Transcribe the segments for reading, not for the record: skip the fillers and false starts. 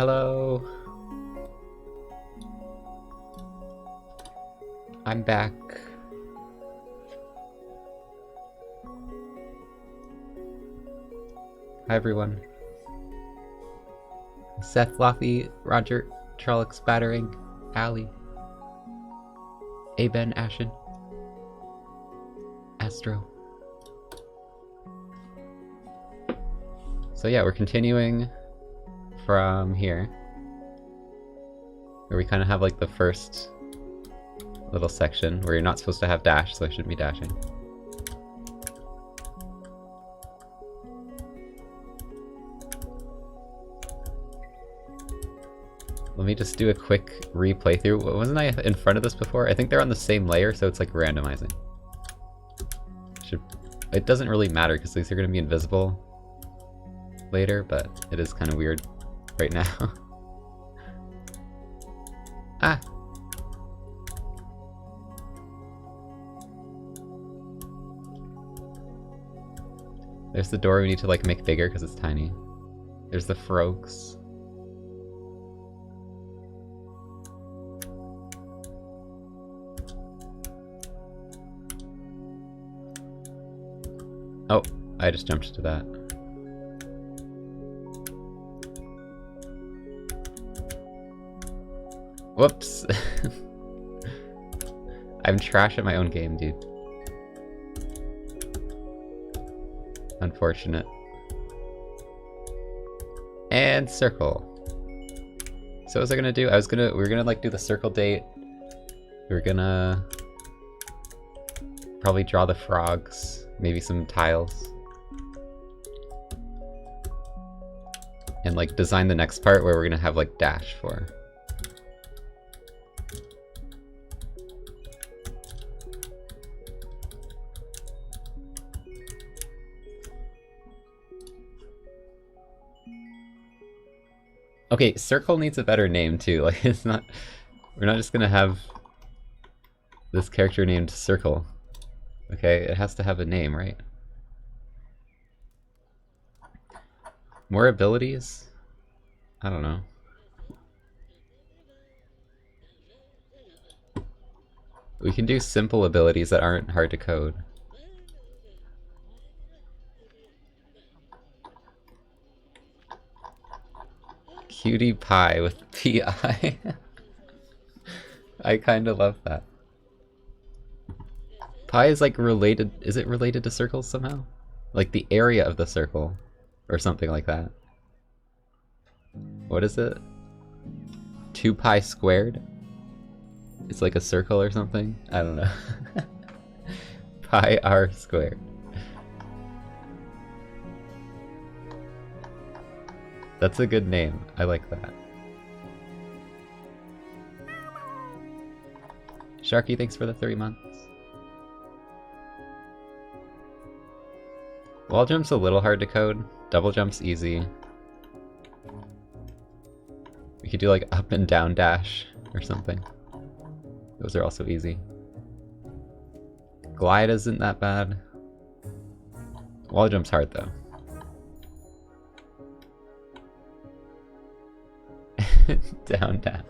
Hello. I'm back. Hi everyone. Seth, Lothy, Roger, Trollocs, Battering, Ali, Aben, Ashen, Astro. So yeah, we're continuing from here, where we kind of have like the first little section where you're not supposed to have dash, so I shouldn't be dashing. Let me just do a quick replay through. Wasn't I in front of this before? I think they're on the same layer, so it's like randomizing. It doesn't really matter because these are going to be invisible later, but it is kind of weird right now. Ah! There's the door we need to like make bigger because it's tiny. There's the frogs. Oh, I just jumped to that. Whoops! I'm trash at my own game, dude. Unfortunate. And circle. So what was I gonna do? We were gonna like do the circle date. We were gonna probably draw the frogs, maybe some tiles. And like design the next part where we're gonna have like dash for. Okay, circle needs a better name too. Like it's not, we're not just gonna have this character named Circle. Okay, it has to have a name, right? More abilities? I don't know. We can do simple abilities that aren't hard to code. Cutie pie with P-I. I kinda love that. Pi is like related, is it related to circles somehow? Like the area of the circle, or something like that. What is it? 2 pi squared? It's like a circle or something? I don't know. Pi r squared. That's a good name. I like that. Sharky, thanks for the 3 months. Wall jump's a little hard to code. Double jump's easy. We could do like up and down dash or something. Those are also easy. Glide isn't that bad. Wall jump's hard though. Down dash.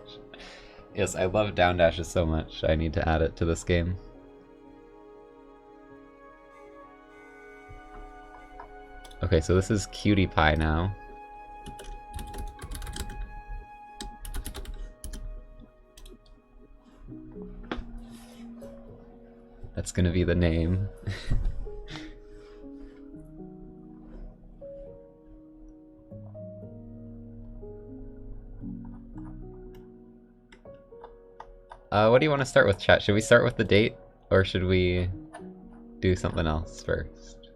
Yes, I love down dashes so much. I need to add it to this game. Okay, so this is Cutie Pie now. That's gonna be the name. What do you want to start with, chat? Should we start with the date, or should we do something else first?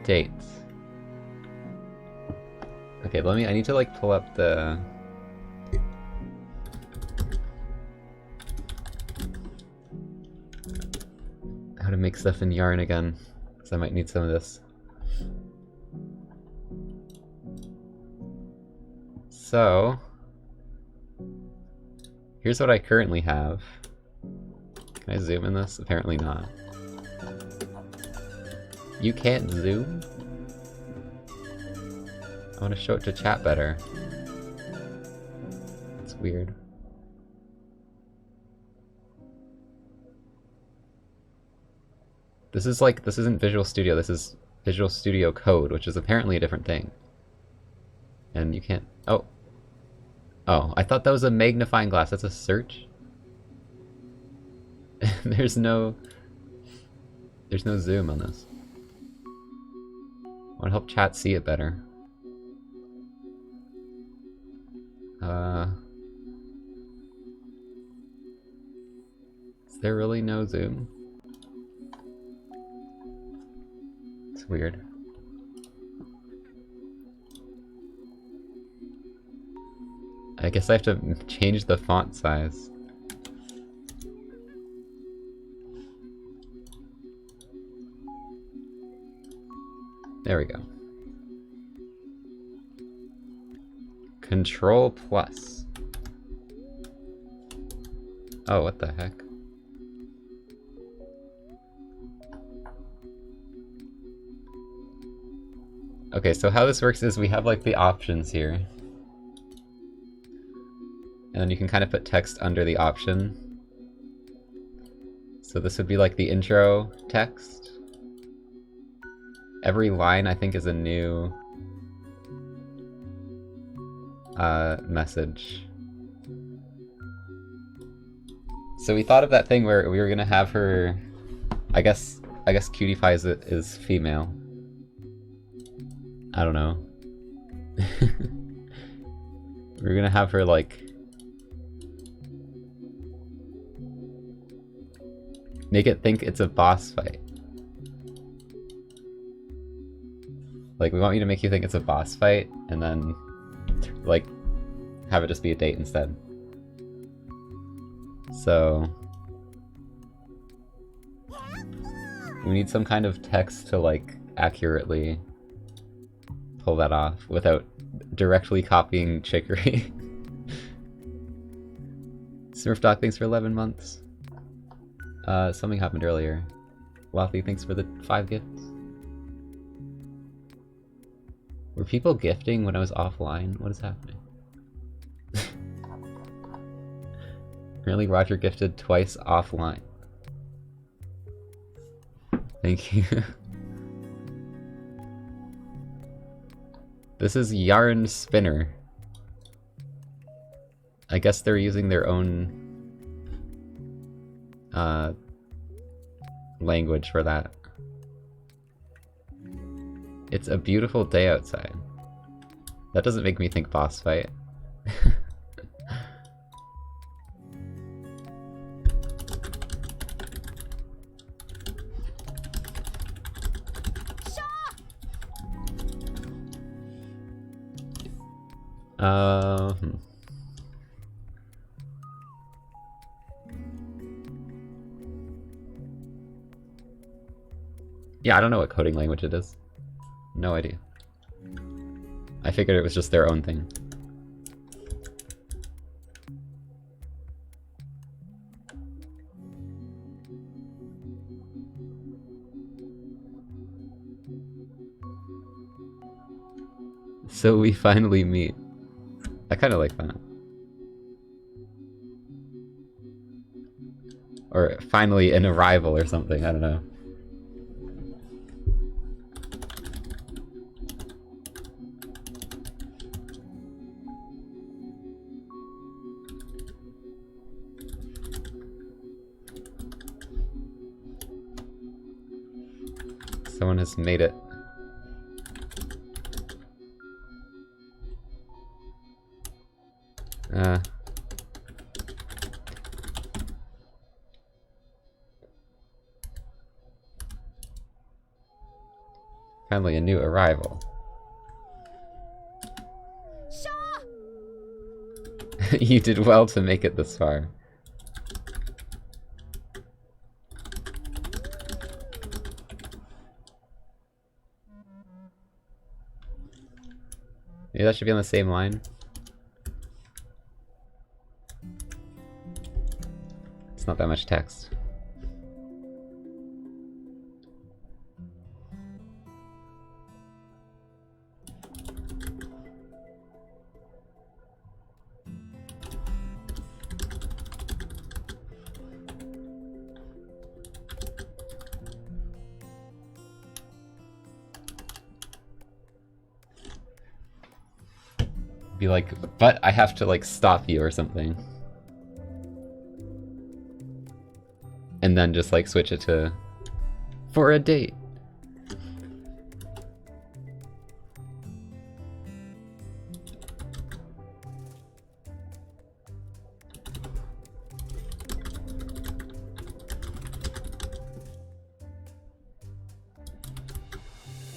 Dates. Okay, I need to like pull up the... how to make stuff in Yarn again, because I might need some of this. So, here's what I currently have. Can I zoom in this? Apparently not. You can't zoom? I want to show it to chat better. It's weird. This isn't Visual Studio, this is Visual Studio Code, which is apparently a different thing. And you can't... Oh. Oh, I thought that was a magnifying glass. That's a search? There's no zoom on this. I want to help chat see it better. Is there really no zoom? It's weird. I guess I have to change the font size. There we go. Control plus. Oh, what the heck? Okay, so how this works is we have like the options here. And then you can kind of put text under the option. So this would be like the intro text. Every line, I think, is a new message. So we thought of that thing where we were gonna have her, I guess Cutie Pie is female. I don't know. We're gonna have her like make it think it's a boss fight. Like, we want you to make you think it's a boss fight, and then, like, have it just be a date instead. So... we need some kind of text to, like, accurately pull that off without directly copying Chicory. Smurf Dog, thanks for 11 months. Something happened earlier. Lothy, thanks for the 5 gifts. Were people gifting when I was offline? What is happening? Apparently Roger gifted twice offline. Thank you. This is Yarn Spinner. I guess they're using their own language for that. It's a beautiful day outside. That doesn't make me think boss fight. Yeah, I don't know what coding language it is. No idea. I figured it was just their own thing. So we finally meet. I kind of like that. Or finally an arrival or something, I don't know. Someone has made it. Finally a new arrival. You did well to make it this far. Maybe that should be on the same line. It's not that much text. be like, but I have to like stop you or something. And then just like switch it to for a date.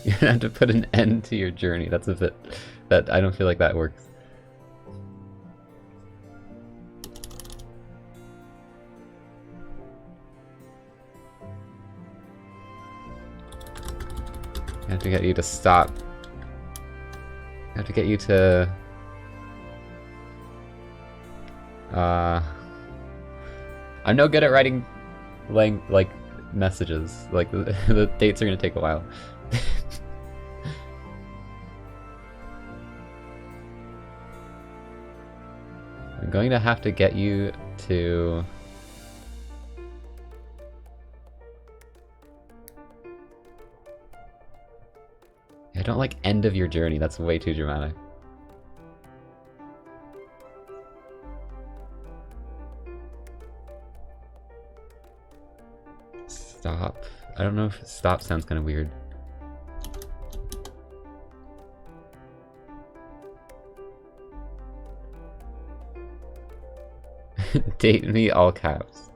You have to put an end to your journey. That's a bit... I don't feel like that works. I have to get you to stop. I have to get you to... I'm no good at writing like messages. Like the dates are gonna take a while. I'm going to have to get you to... I don't like end of your journey, that's way too dramatic. Stop. I don't know if stop sounds kind of weird. Date me, all caps.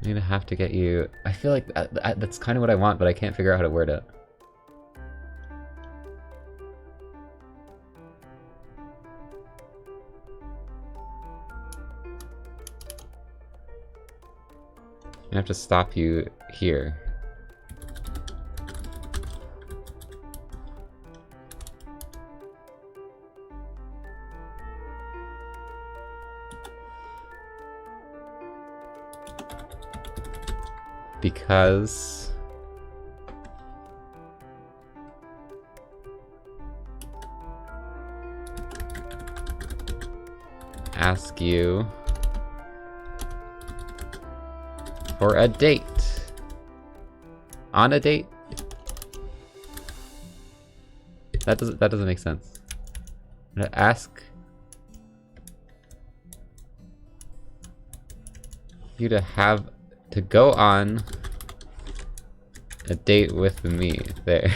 I'm gonna have to get you... I feel like that's kind of what I want, but I can't figure out how to word it. I have to stop you here. Because ask you for a date. On a date? That doesn't make sense. I'm gonna ask you to go on a date with me. There.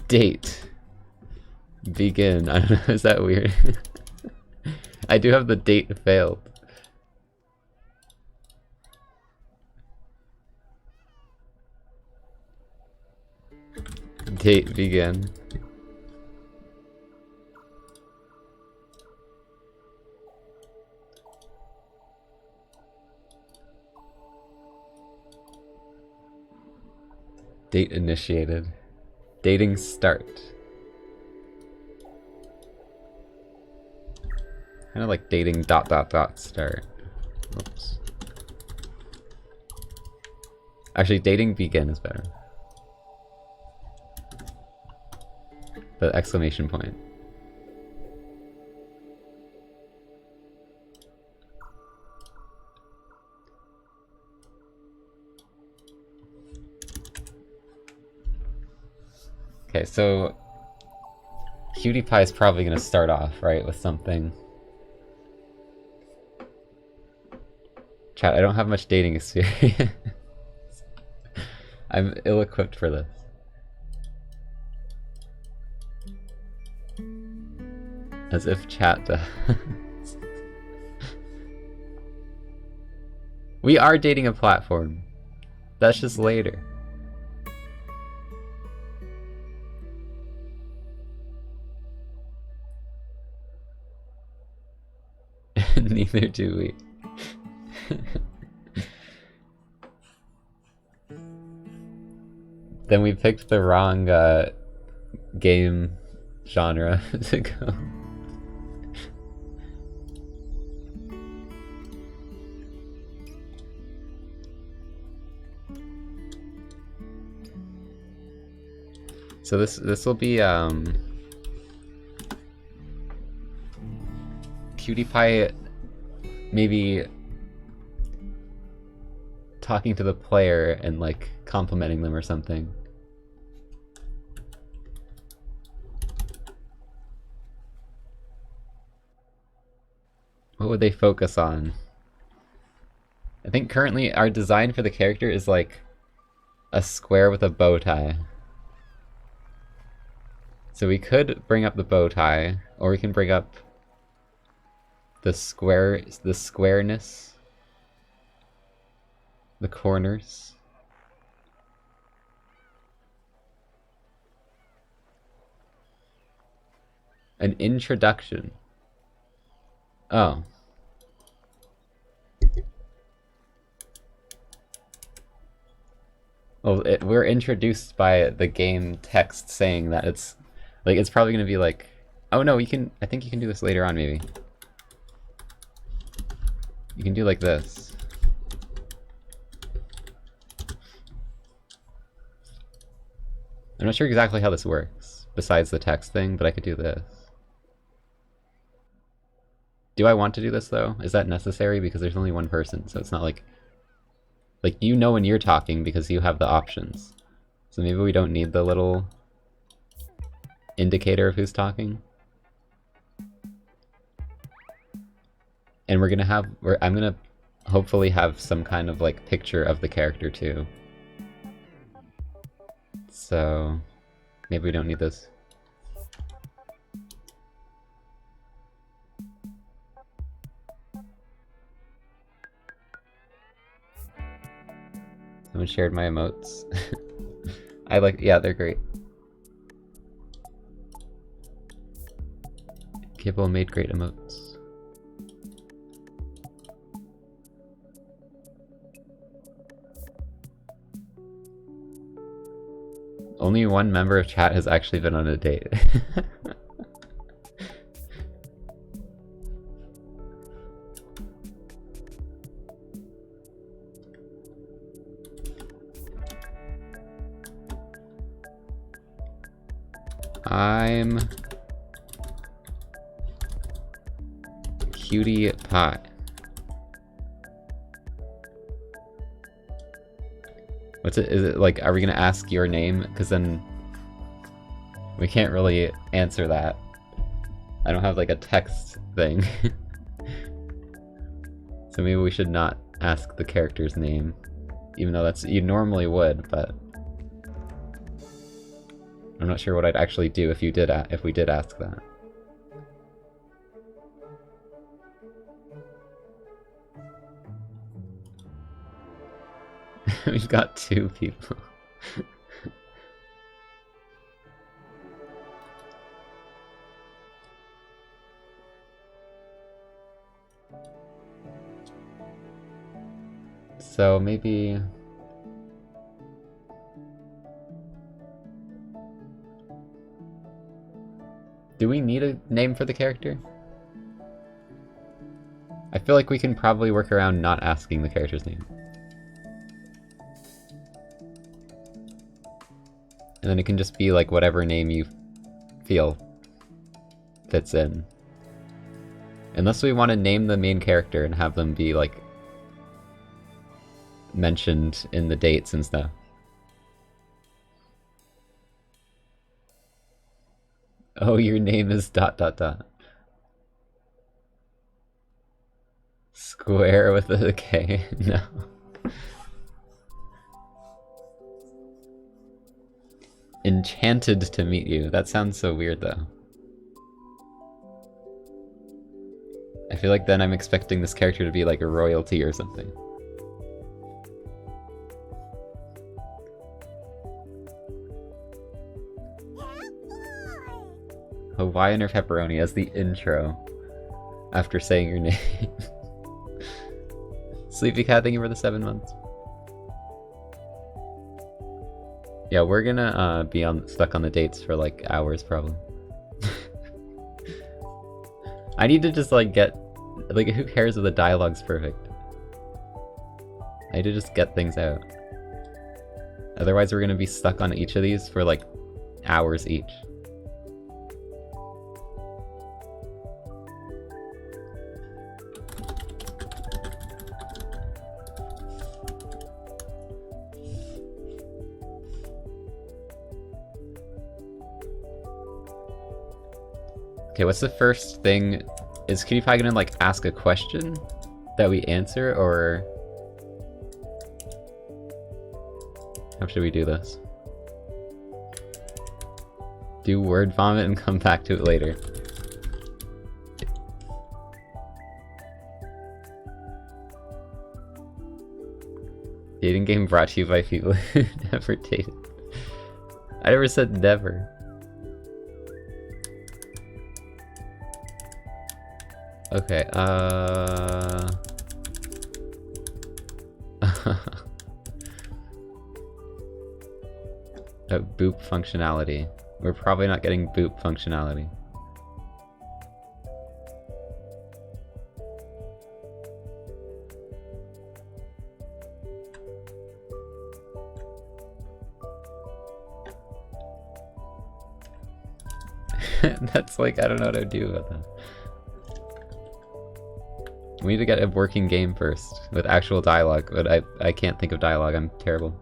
Date. Begin. I don't know, is that weird? I do have the date failed. Date begin. Date initiated. Dating start. Kind of like dating ... start. Oops. Actually, dating begin is better. The exclamation point. Okay, so Cutie Pie is probably gonna start off, right, with something. Chat, I don't have much dating experience. I'm ill-equipped for this. As if chat does. We are dating a platform. That's just later. Neither do we. Then we picked the wrong game genre to go. So this will be Cutie Pie maybe talking to the player and like complimenting them or something. What would they focus on? I think currently our design for the character is like a square with a bow tie. So we could bring up the bow tie, or we can bring up the squareness, the corners. An introduction. Oh. Well, we're introduced by the game text saying that it's probably gonna be like, oh no, I think you can do this later on maybe. You can do like this. I'm not sure exactly how this works, besides the text thing, but I could do this. Do I want to do this though? Is that necessary? Because there's only one person, so it's not like you know when you're talking because you have the options. So maybe we don't need the little indicator of who's talking. And I'm gonna hopefully have some kind of like picture of the character too. So maybe we don't need this. Someone shared my emotes. Yeah, they're great. Kibble made great emotes. Only one member of chat has actually been on a date. I'm Cutie Pie. What's it? Is it like, are we gonna ask your name? Because then we can't really answer that. I don't have like a text thing. So maybe we should not ask the character's name. Even though you normally would, but I'm not sure what I'd actually do if we did ask that. We've got 2 people. So maybe... Do we need a name for the character? I feel like we can probably work around not asking the character's name. And then it can just be like whatever name you feel fits in. Unless we want to name the main character and have them be like mentioned in the dates and stuff. Oh, your name is ... Square with a K? No. Enchanted to meet you. That sounds so weird though. I feel like then I'm expecting this character to be like a royalty or something. Hawaiian or pepperoni as the intro after saying your name. Sleepy Cat, thank you for the 7 months. Yeah, we're gonna be stuck on the dates for like hours probably. I need to just like who cares if the dialogue's perfect? I need to just get things out. Otherwise we're gonna be stuck on each of these for like hours each. Okay, what's the first thing? Is Cutie Pie gonna like ask a question that we answer, or how should we do this? Do word vomit and come back to it later. Dating game brought to you by people who never dated. I never said never. Okay, boop functionality. We're probably not getting boop functionality. That's like, I don't know what to do about that. We need to get a working game first, with actual dialogue, but I can't think of dialogue, I'm terrible.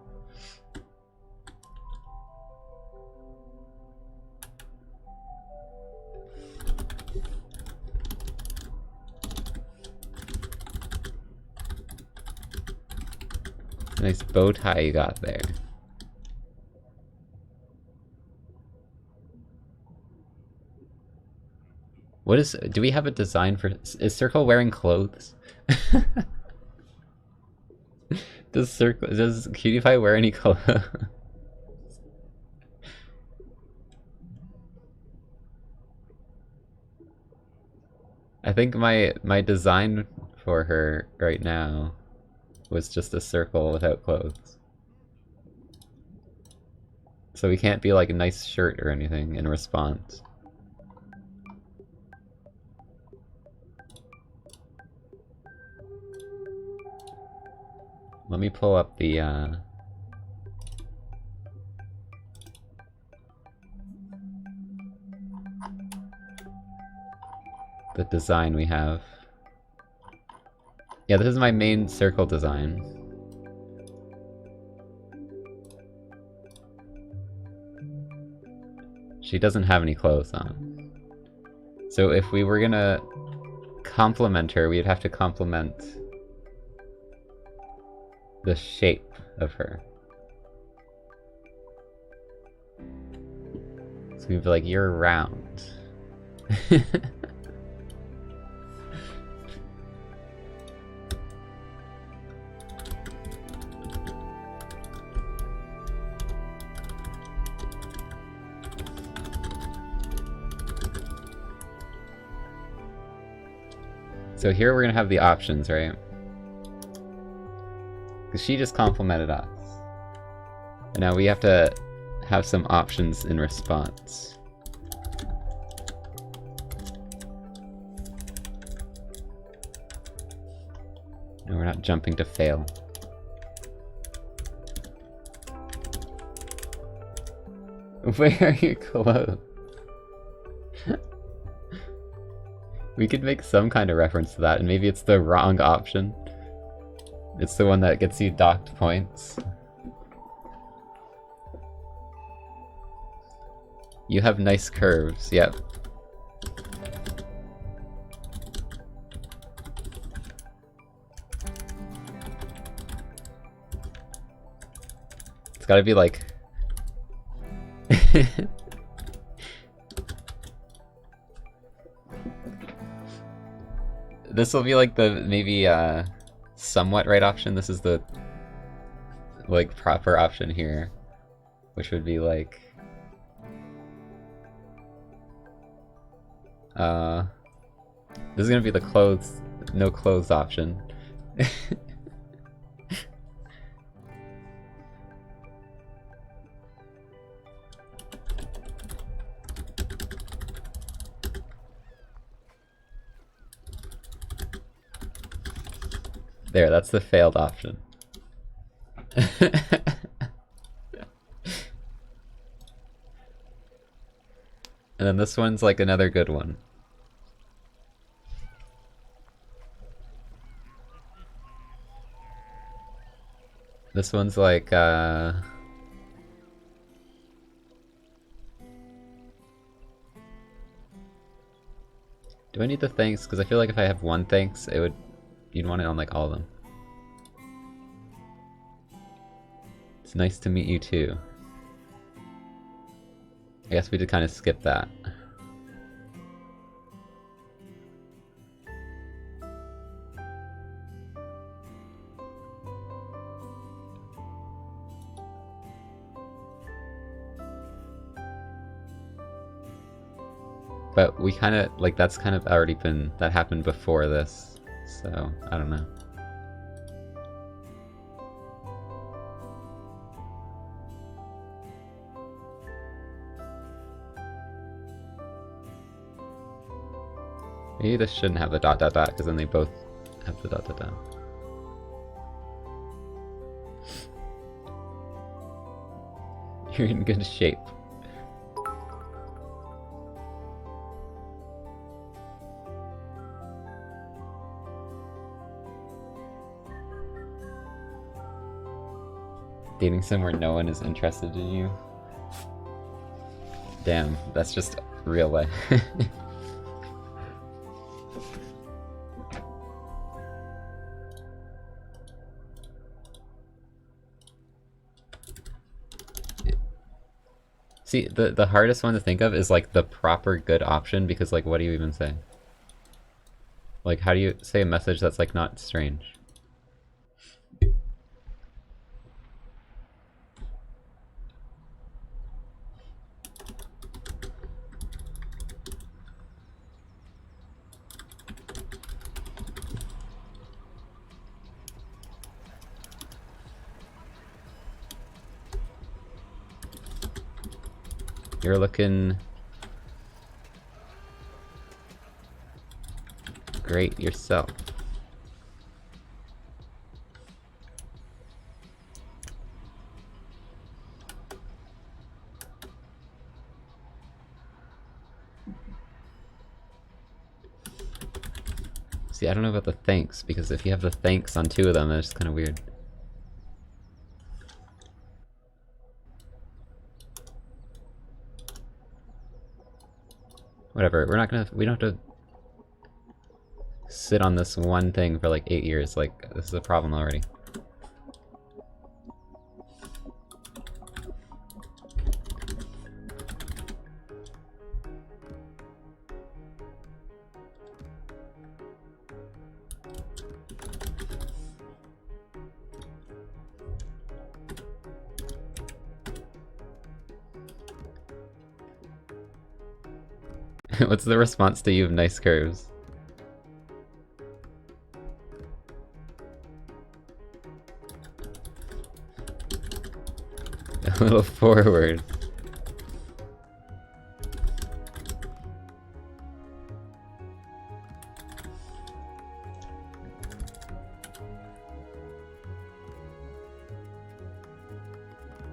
Nice bow tie you got there. What is, do we have a design for, is Circle wearing clothes? Does Cutie Pie wear any clothes? I think my design for her right now was just a circle without clothes. So we can't be like a nice shirt or anything in response. Let me pull up the design we have. Yeah, this is my main circle design. She doesn't have any clothes on. So if we were gonna compliment her, we'd have to compliment the shape of her. So we'd be like, you're round. So here we're gonna have the options, right? Because she just complimented us. And now we have to have some options in response. No, we're not jumping to fail. Where are your clothes? We could make some kind of reference to that, and maybe it's the wrong option. It's the one that gets you docked points. You have nice curves, yep. It's gotta be like... This will be like the, maybe, somewhat right option. This is the, like, proper option here. Which would be like... This is gonna be the clothes, no clothes option. There, that's the failed option. And then this one's like another good one. This one's like, do I need the thanks? Because I feel like if I have one thanks, it would... You'd want it on like all of them. It's nice to meet you too. I guess we did kind of skip that. But we kind of, like, that's kind of already been, that happened before this, so I don't know. Maybe this shouldn't have the dot dot dot, because then they both have the dot dot dot. You're in good shape. Dating somewhere no one is interested in you. Damn, that's just real life. See, the hardest one to think of is like the proper good option, because like what do you even say? Like how do you say a message that's like not strange? You're looking great yourself. See, I don't know about the thanks, because if you have the thanks on two of them, that's kind of weird. Whatever, we don't have to sit on this one thing for like 8 years, like, this is a problem already. What's the response to you of nice curves? A little forward.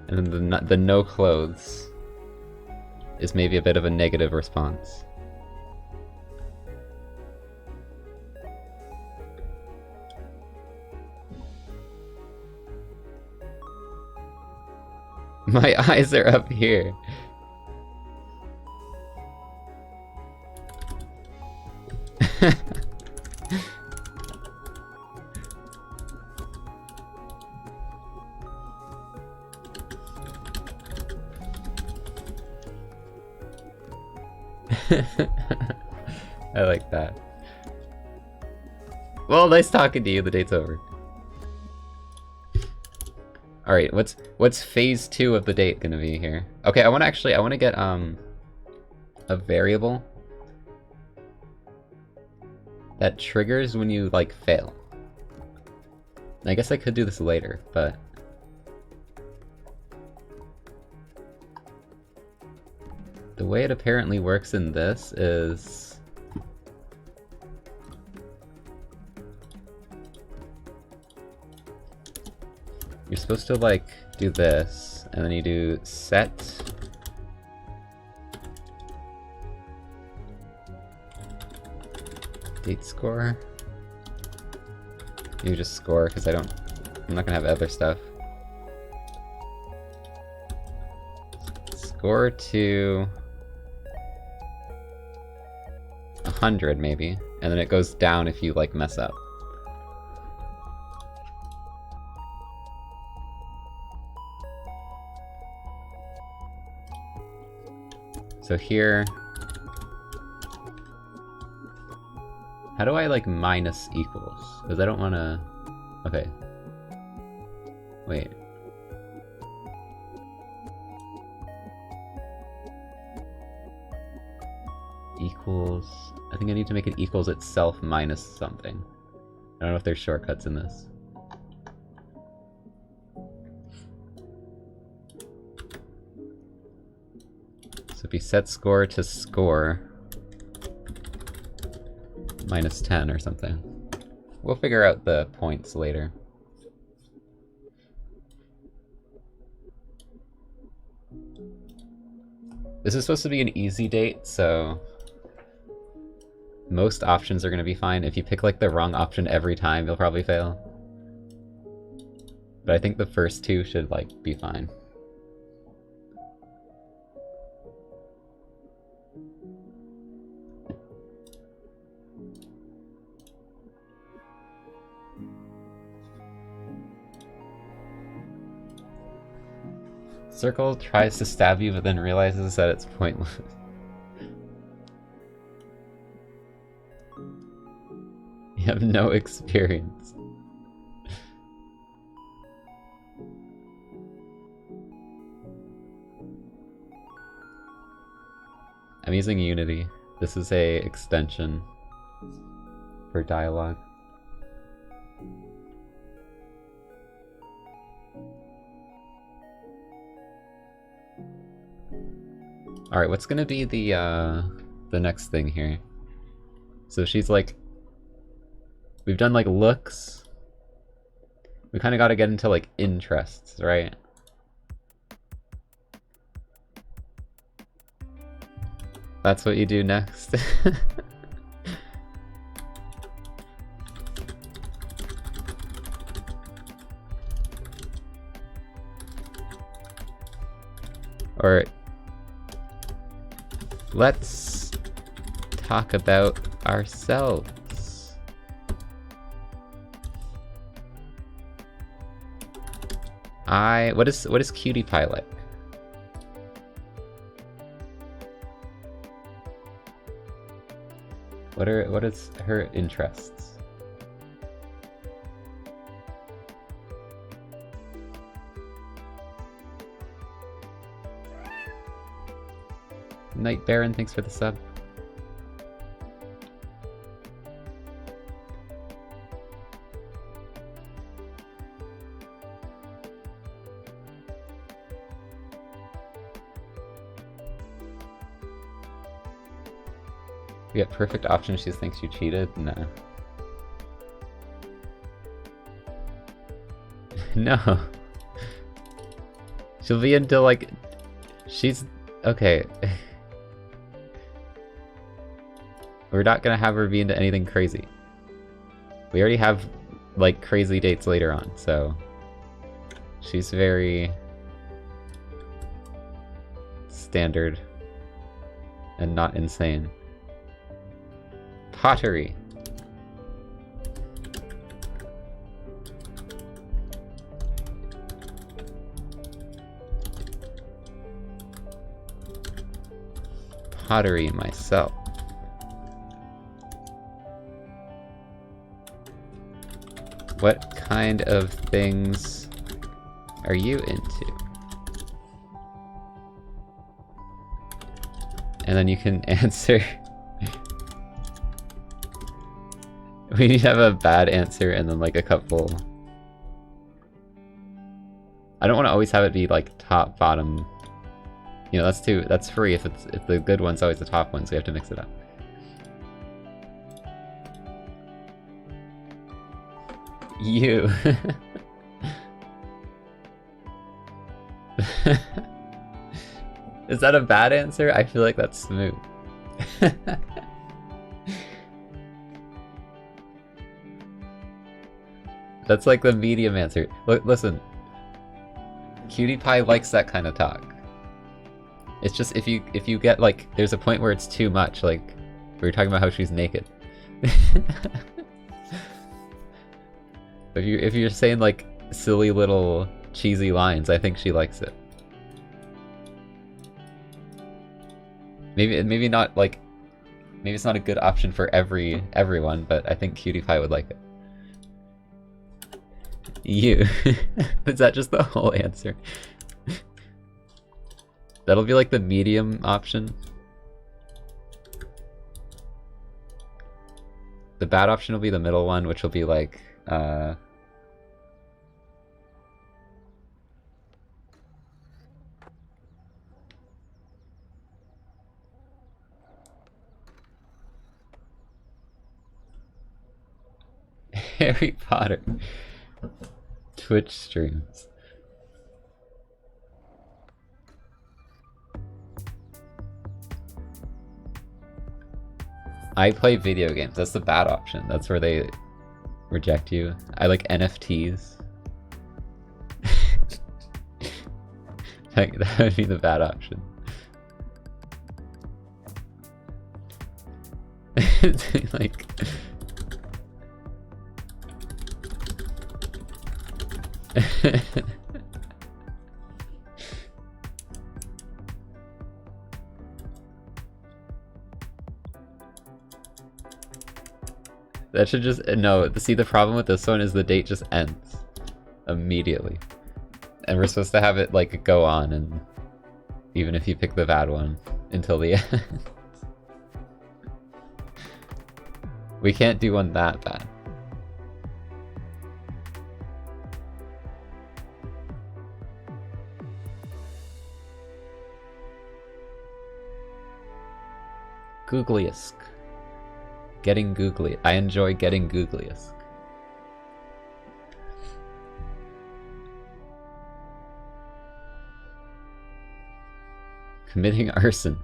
And then the no clothes is maybe a bit of a negative response. My eyes are up here. I like that. Well, nice talking to you. The date's over. All right, what's phase 2 of the date gonna be here? Okay, I want to get a variable that triggers when you like fail. I guess I could do this later, but the way it apparently works in this is you're supposed to like do this, and then you do set Date score. You just score because I'm not gonna have other stuff. Score to 100 maybe, and then it goes down if you like mess up. So here, how do I like minus equals? Because I don't want to. Okay. Wait. Equals. I think I need to make it equals itself minus something. I don't know if there's shortcuts in this. So if you set score to score minus 10 or something. We'll figure out the points later. This is supposed to be an easy date, so most options are going to be fine. If you pick like the wrong option every time, you'll probably fail. But I think the first two should like be fine. Circle tries to stab you, but then realizes that it's pointless. You have no experience. I'm using Unity. This is a extension for dialogue. Alright, what's gonna be the next thing here? So she's like... We've done like looks. We kinda gotta get into like interests, right? That's what you do next? Or... Let's talk about ourselves. What is Cutie Pie like? What is her interests? Night Baron, thanks for the sub. We got perfect option, she thinks you cheated? No. No. She'll be into like... She's... Okay. We're not gonna have her be into anything crazy. We already have, like, crazy dates later on, so... She's very... standard. And not insane. Pottery. Pottery myself. What kind of things are you into? And then you can answer. We need to have a bad answer and then like a couple. I don't want to always have it be like top, bottom. You know, that's free if the good one's always the top one, so we have to mix it up. You. Is that a bad answer? I feel like that's smooth. That's like the medium answer. Look, listen. Cutie Pie likes that kind of talk. It's just if you get like, there's a point where it's too much, like we were talking about how she's naked. If you're saying like silly little cheesy lines, I think she likes it. Maybe not like, maybe it's not a good option for everyone, but I think Cutie Pie would like it. You. Is that just the whole answer? That'll be like the medium option. The bad option will be the middle one, which will be like, Harry Potter. Twitch streams. I play video games. That's the bad option. That's where they reject you. I like NFTs. That would be the bad option. Like... That should just, no, see the problem with this one is the date just ends immediately. And we're supposed to have it like go on, and even if you pick the bad one until the end. We can't do one that bad. Googliest. Getting googly. I enjoy getting googliest. Committing arson.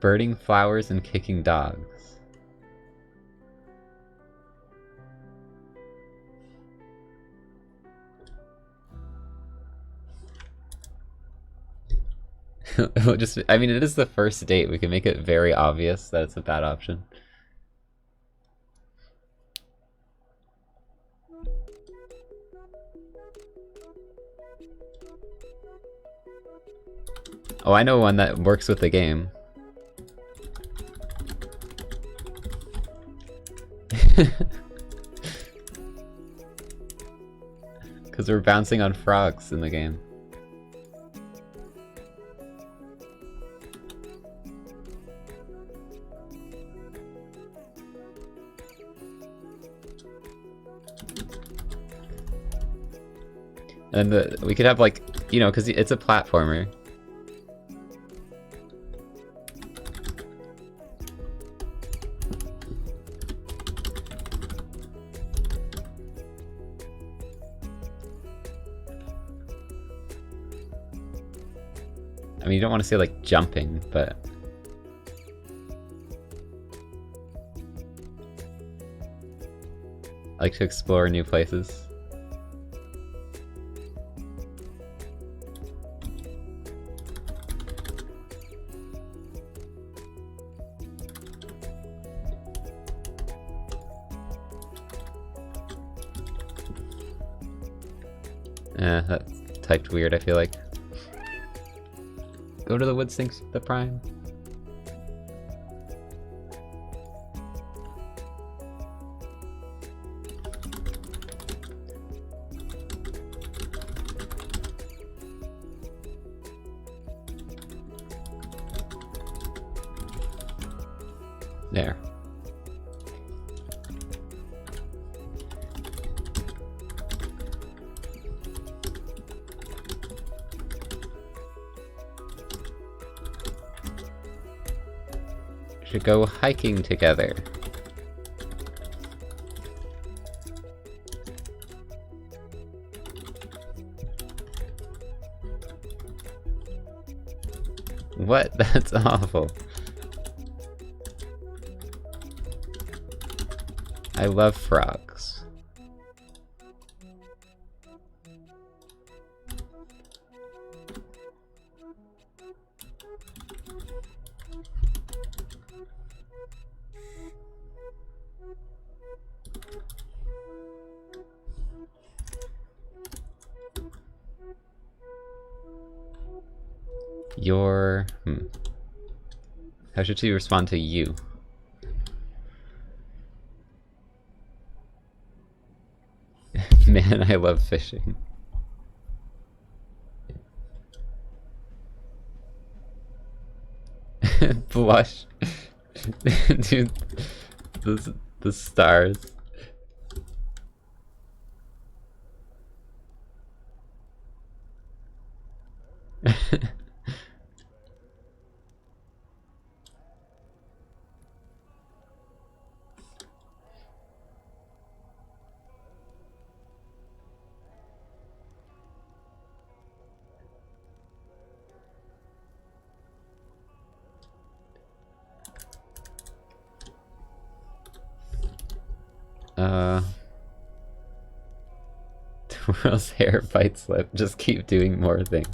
Birding flowers and kicking dogs. Just, I mean, it is the first date. We can make it very obvious that it's a bad option. Oh, I know one that works with the game. Because we're bouncing on frogs in the game. And we could have like, you know, because it's a platformer. I mean, you don't want to say like jumping, but I like to explore new places. That's typed weird, I feel like. Go to the wood sinks, the prime. There. should go hiking together. What? That's awful. I love frogs. How should she respond to you? Man, I love fishing. Blush. Dude, the stars. Twirl's hair bite slip. Just keep doing more things.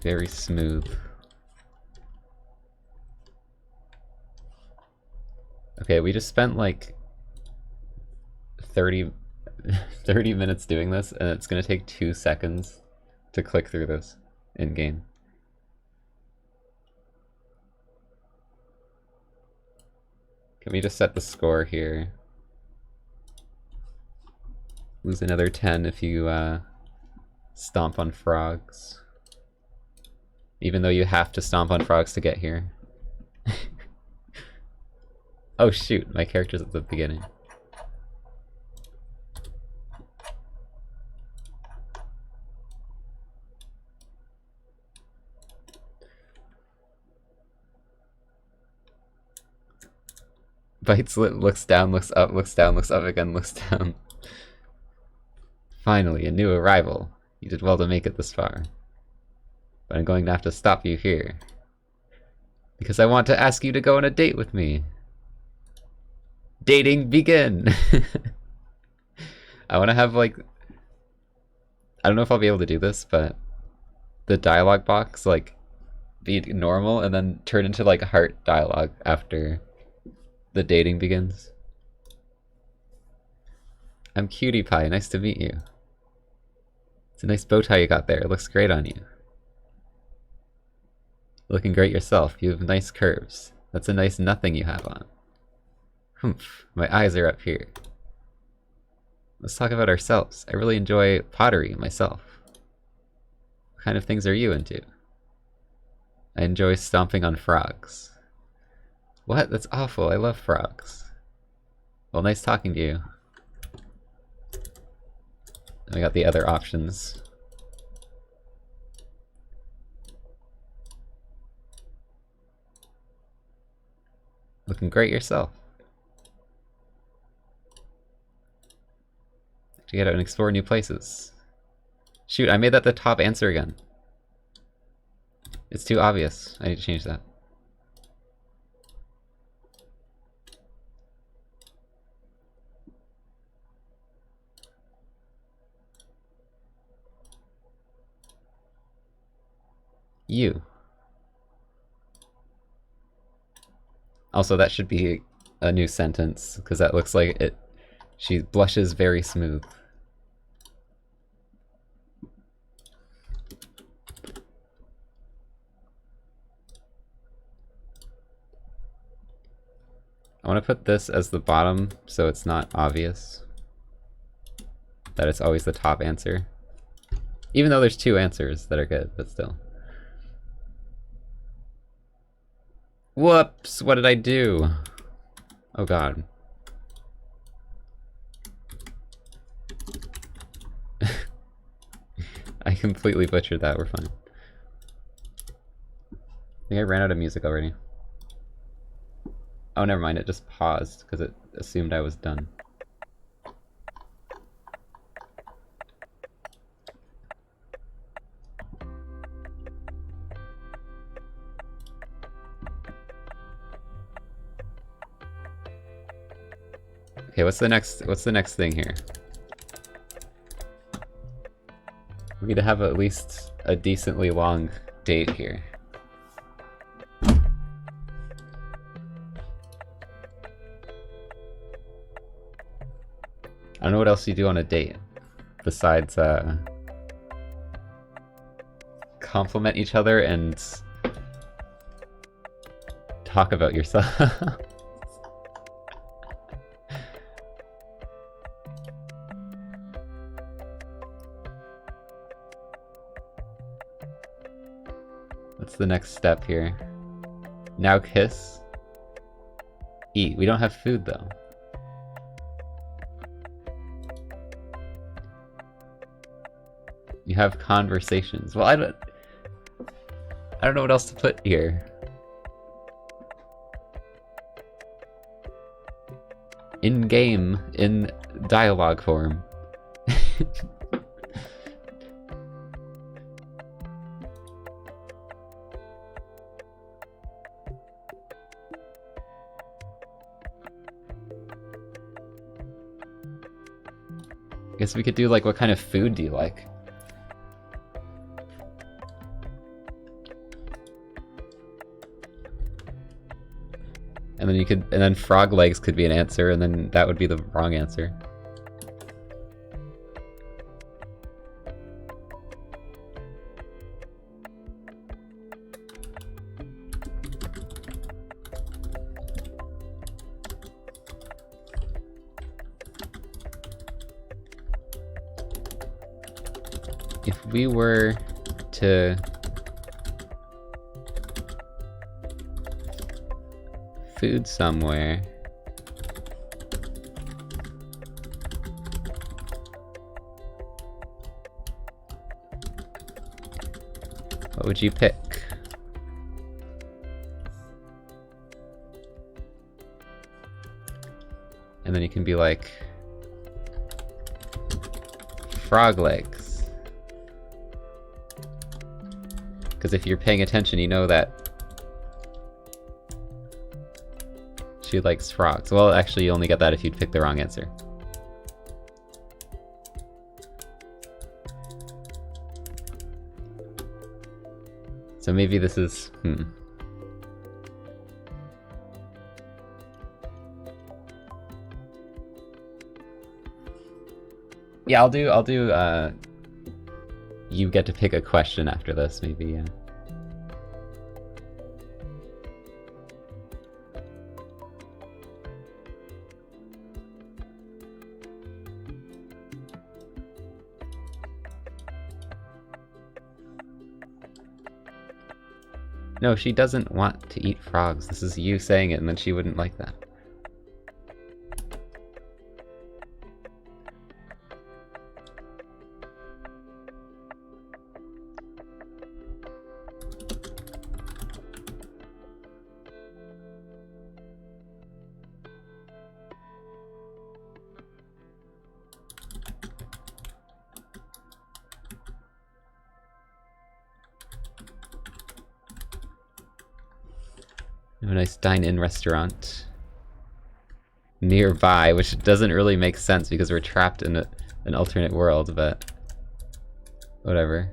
Very smooth. Okay, we just spent like 30 minutes doing this, and it's gonna take 2 seconds to click through this in-game. Can we just set the score here? Lose another 10 if you stomp on frogs. Even though you have to stomp on frogs to get here. Oh shoot, my character's at the beginning. Bites lip, looks down, looks up, looks down, looks up again, looks down. Finally, a new arrival. You did well to make it this far. But I'm going to have to stop you here. Because I want to ask you to go on a date with me. Dating begin! I want to have like... I don't know if I'll be able to do this, but... the dialogue box, like, be normal and then turn into like heart dialogue after the dating begins. I'm Cutie Pie, nice to meet you. It's a nice bow tie you got there, it looks great on you. Looking great yourself, you have nice curves. That's a nice nothing you have on. Humph, my eyes are up here. Let's talk about ourselves. I really enjoy pottery myself. What kind of things are you into? I enjoy stomping on frogs. What? That's awful, I love frogs. Well, nice talking to you. And we got the other options. Looking great yourself. To get out and explore new places. Shoot, I made that the top answer again. It's too obvious. I need to change that. You. Also, that should be a new sentence, because that looks like it. She blushes very smooth. I want to put this as the bottom so it's not obvious. that it's always the top answer. Even though there's two answers that are good, but still. Whoops! What did I do? Oh god. I completely butchered that, we're fine. I think I ran out of music already. Oh, never mind, it just paused because it assumed I was done. Okay, what's the next thing here? We need to have at least a decently long date here. I don't know what else you do on a date besides compliment each other and talk about yourself. What's the next step here? Now kiss? Eat. We don't have food though. You have conversations. Well, I don't know what else to put here. In game, in dialogue form. I guess we could do like, what kind of food do you like? And then and then frog legs could be an answer, and then that would be the wrong answer. If we were to food somewhere, what would you pick? And then you can be like, frog legs. Because if you're paying attention, you know that she likes frogs. Well, actually, you only get that if you'd pick the wrong answer. So maybe this is... Yeah, I'll do, you get to pick a question after this, maybe, yeah. No, she doesn't want to eat frogs. This is you saying it, and then she wouldn't like that. A nice dine-in restaurant nearby, which doesn't really make sense because we're trapped in an alternate world, but whatever.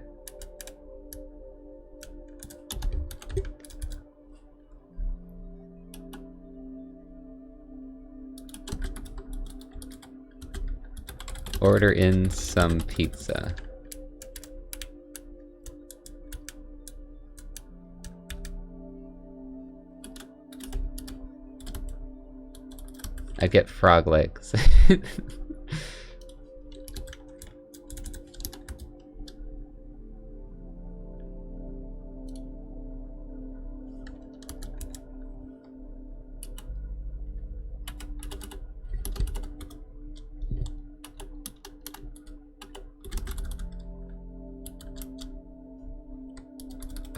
Order in some pizza. I'd get frog legs.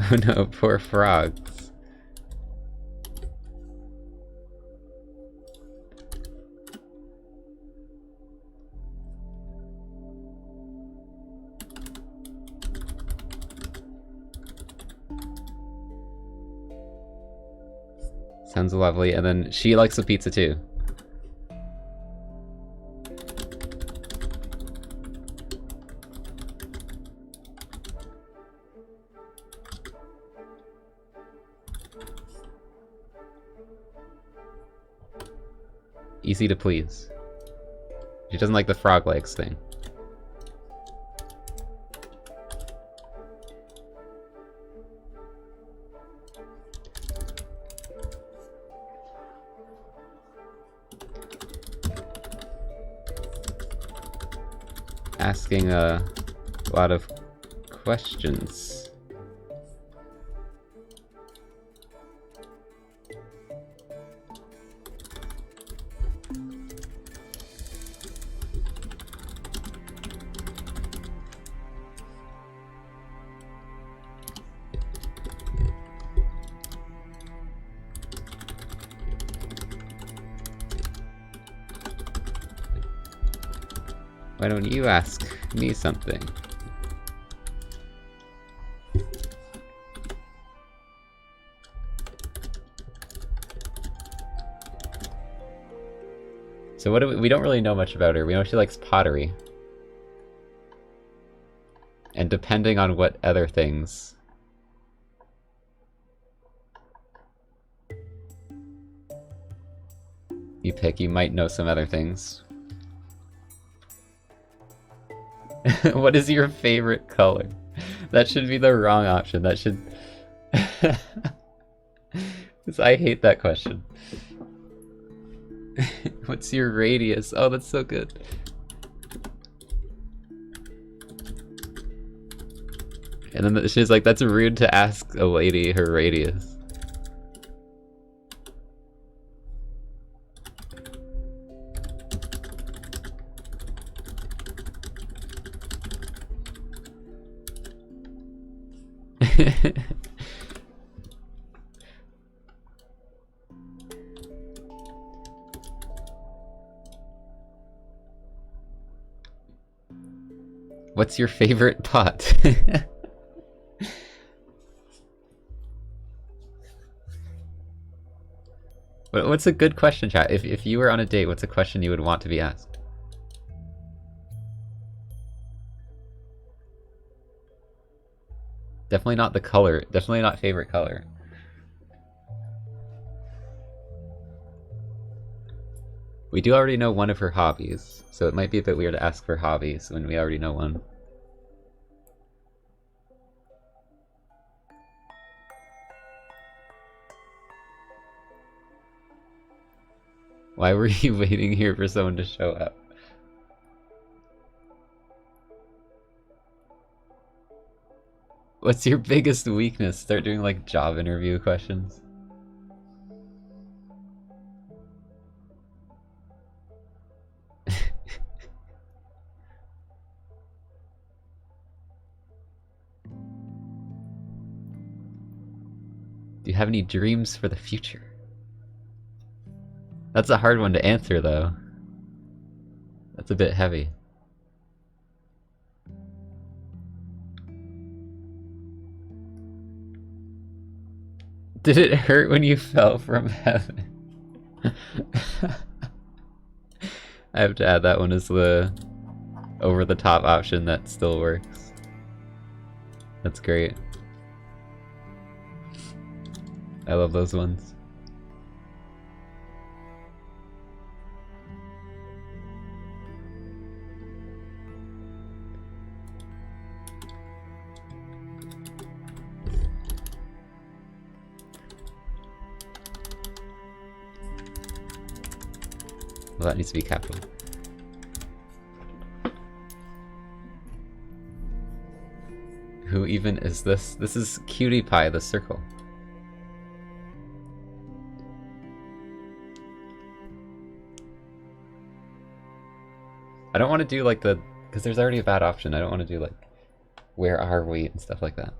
Oh no, poor frogs. Sounds lovely, and then she likes the pizza too. Easy to please. She doesn't like the frog legs thing. Asking a lot of questions. Why don't you ask me something? So what do we don't really know much about her. We know she likes pottery. And depending on what other things you pick, you might know some other things. What is your favorite color? That should be the wrong option. That should... I hate that question. What's your radius? Oh, that's so good. And then she's like, that's rude to ask a lady her radius. What's your favorite pot? What's a good question, chat? If you were on a date, what's a question you would want to be asked? Definitely not the color. Definitely not favorite color. We do already know one of her hobbies, so it might be a bit weird to ask for hobbies when we already know one. Why were you waiting here for someone to show up? What's your biggest weakness? Start doing like job interview questions. Do you have any dreams for the future? That's a hard one to answer, though. That's a bit heavy. Did it hurt when you fell from heaven? I have to add that one as the over-the-top option that still works. That's great. I love those ones. Well, that needs to be capital. Who even is this? This is Cutie Pie, the circle. I don't want to do like the... because there's already a bad option. I don't want to do like, where are we and stuff like that.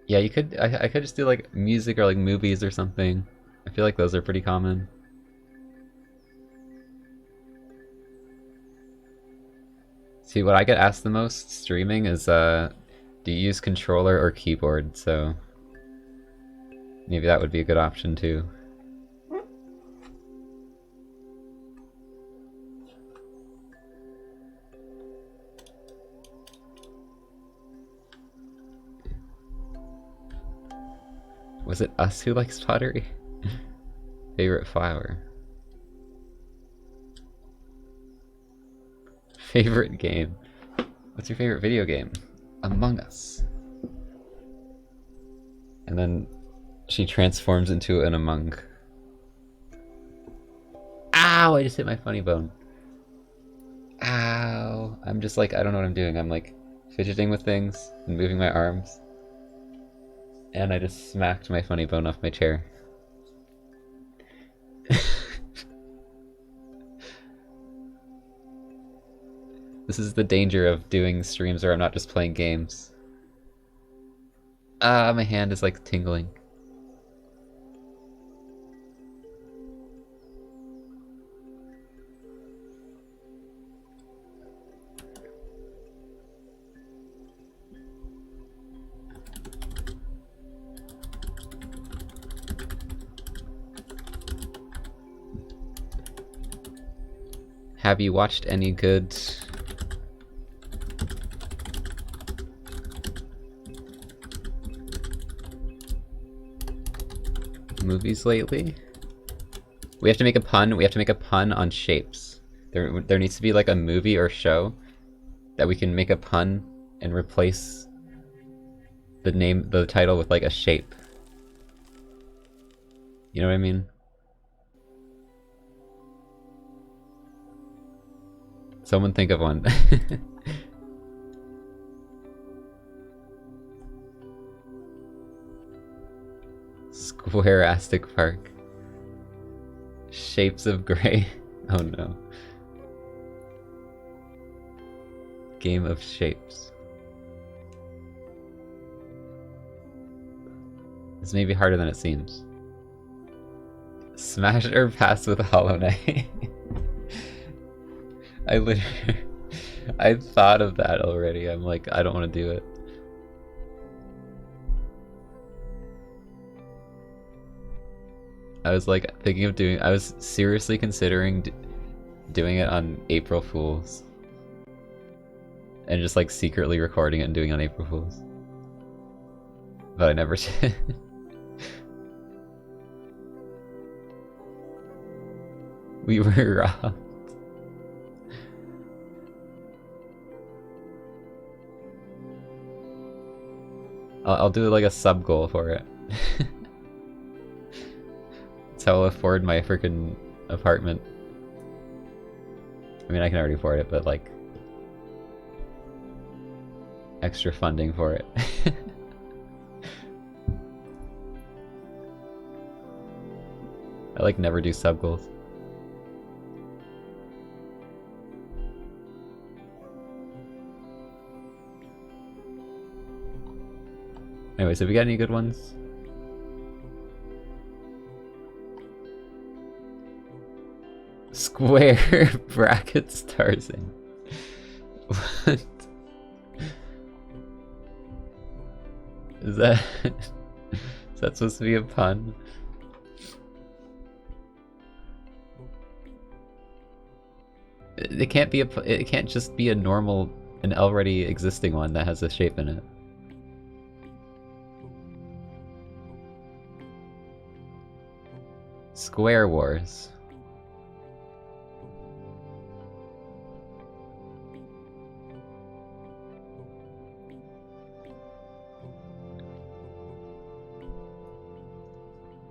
Yeah, you could. I could just do like music or like movies or something. I feel like those are pretty common. See, what I get asked the most streaming is, do you use controller or keyboard? So maybe that would be a good option too. Was it us who likes pottery? Favorite flower. Favorite game. What's your favorite video game? Among Us. And then she transforms into an Among. Ow! I just hit my funny bone. Ow! I'm just like, I don't know what I'm doing. I'm like fidgeting with things and moving my arms. And I just smacked my funny bone off my chair. This is the danger of doing streams where I'm not just playing games. Ah, my hand is like tingling. Have you watched any good movies lately? We have to make a pun. We have to make a pun on shapes. There needs to be like a movie or show that we can make a pun and replace the title with like a shape. You know what I mean? Someone think of one. Squareastic Park. Shapes of Grey. Oh no. Game of Shapes. This may be harder than it seems. Smash or pass with Hollow Knight. I thought of that already. I'm like, I don't want to do it. I was like thinking of I was seriously considering doing it on April Fools. And just like secretly recording it and doing it on April Fools. But I never did. We were robbed. I'll do like a sub goal for it. That's how I'll afford my freaking apartment. I mean, I can already afford it, but like extra funding for it. I like never do sub goals. Anyways, have we got any good ones? Square brackets Tarzan. What? Is that supposed to be a pun? It can't be it can't just be an already existing one that has a shape in it. Square Wars.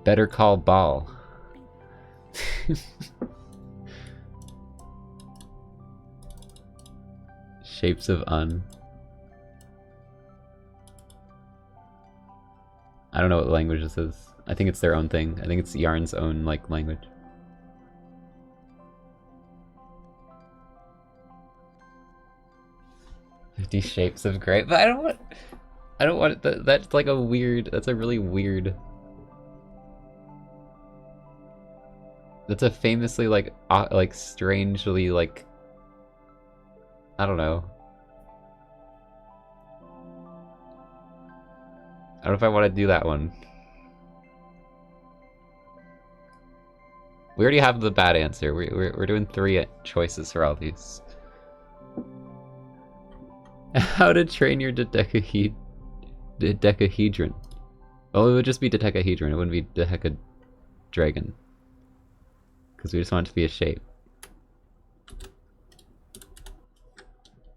Better Call Ball. Shapes of Un. I don't know what language this is. I think it's their own thing. I think it's Yarn's own like language. "50 Shapes of Grey," but I don't want. I don't want it, that's like a weird, that's a really weird, that's a famously like strangely like, I don't know. I don't know if I want to do that one. We already have the bad answer. We're doing 3 choices for all these. How to train your dodecahedron. Well, it would just be dodecahedron. It wouldn't be decadragon. Because we just want it to be a shape.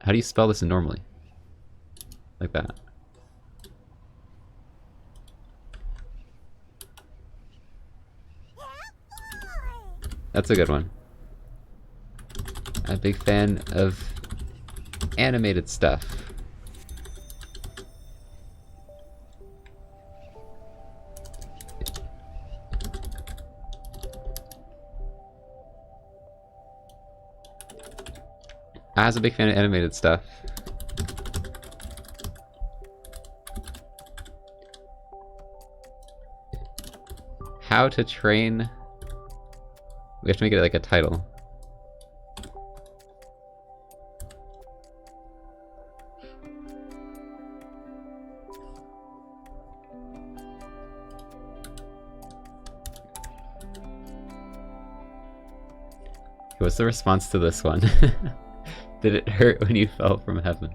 How do you spell this normally? Like that. That's a good one. I'm a big fan of animated stuff. I was a big fan of animated stuff. How to train... We have to make it like a title. What's the response to this one? Did it hurt when you fell from heaven?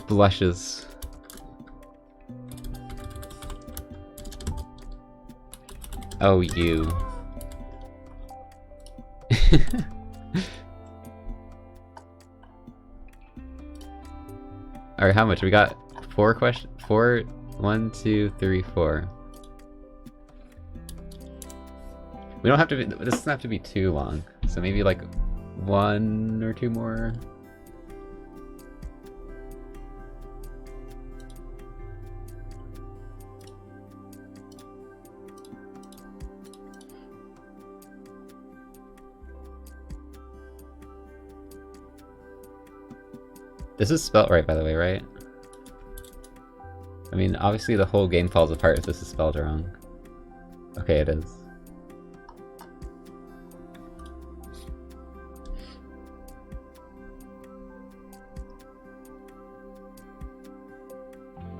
Blushes. Oh, you. Alright, how much? We got 4 questions. 4, 1, 2, 3, 4. We don't have to be, this doesn't have to be too long. So maybe like 1 or 2 more. This is spelled right, by the way, right? I mean, obviously the whole game falls apart if this is spelled wrong. Okay, it is.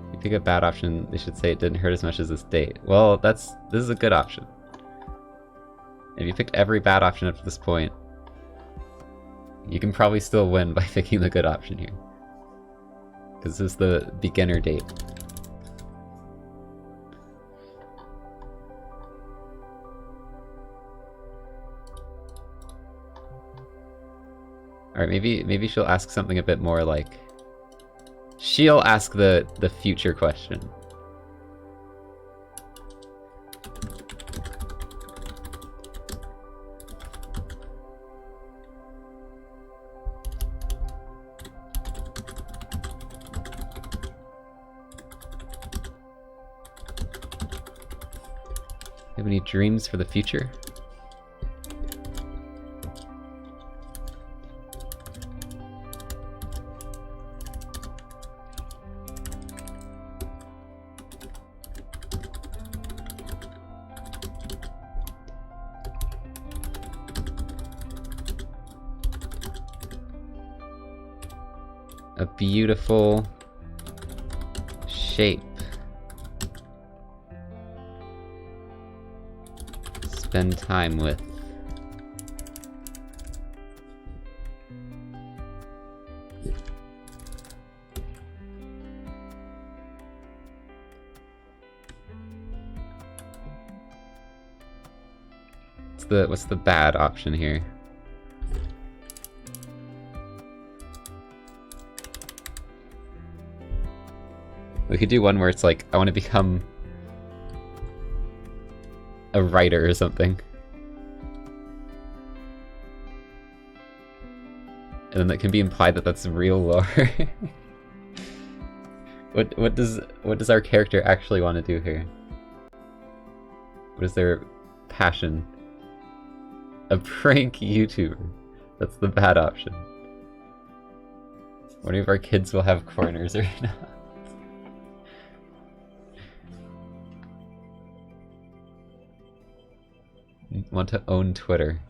If you pick a bad option, they should say it didn't hurt as much as this date. Well, this is a good option. If you picked every bad option up to this point, you can probably still win by picking the good option here. Because this is the beginner date. Alright, maybe she'll ask something a bit more like... She'll ask the future question. Have any dreams for the future? A beautiful shape. Spend time with. What's the bad option here? We could do one where it's like, I want to become a writer or something. And then that can be implied that that's real lore. What does our character actually want to do here? What is their passion? A prank YouTuber. That's the bad option. What if our kids will have corners or not? Want to own Twitter.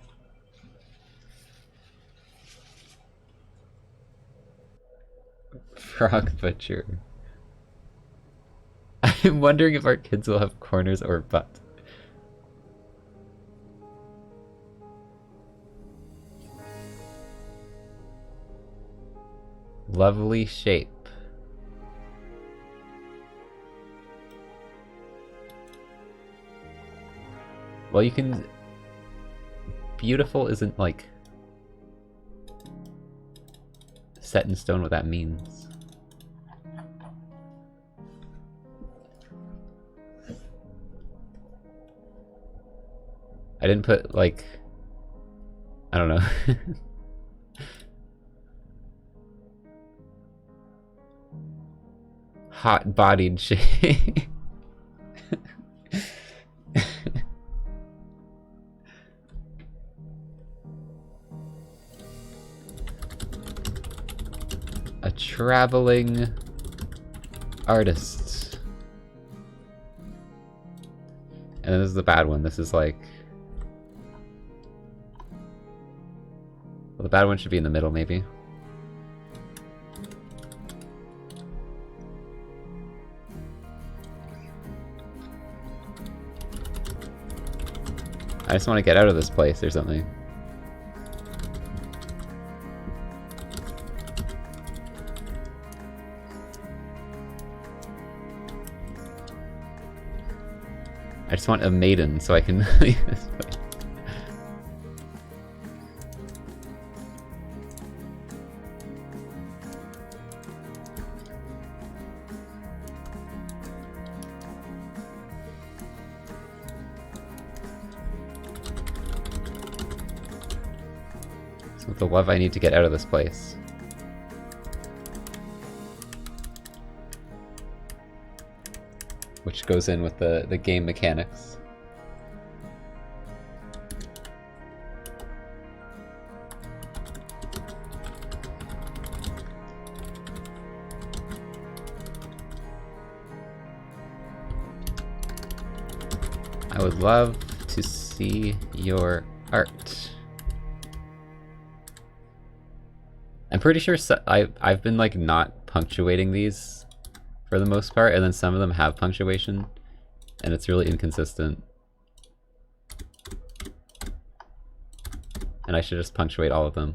Frog Butcher. I'm wondering if our kids will have corners or butts. Lovely shape. Well, you can... Beautiful isn't, like, set in stone what that means. I didn't put, like... I don't know. Hot-bodied shape. A traveling artist. And this is the bad one. This is like... Well, the bad one should be in the middle, maybe. I just want to get out of this place or something. I just want a maiden so I can leave this place. So with the love I need to get out of this place. Which goes in with the game mechanics. I would love to see your art. I'm pretty sure I've been like not punctuating these for the most part, and then some of them have punctuation, and it's really inconsistent. And I should just punctuate all of them.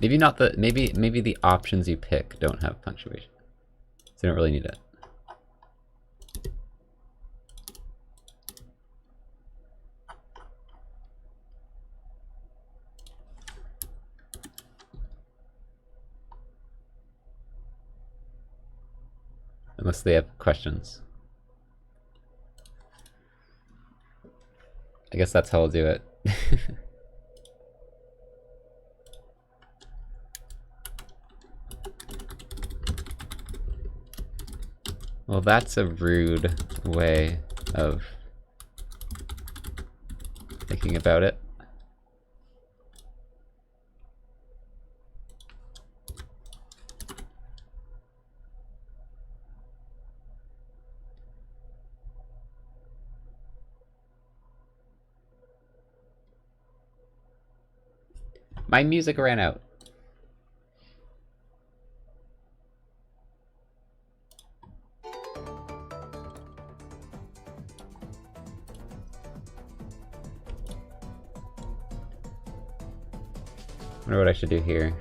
Maybe not the maybe the options you pick don't have punctuation, so you don't really need it. Unless they have questions. I guess that's how I'll do it. Well, that's a rude way of thinking about it. My music ran out. I wonder what I should do here.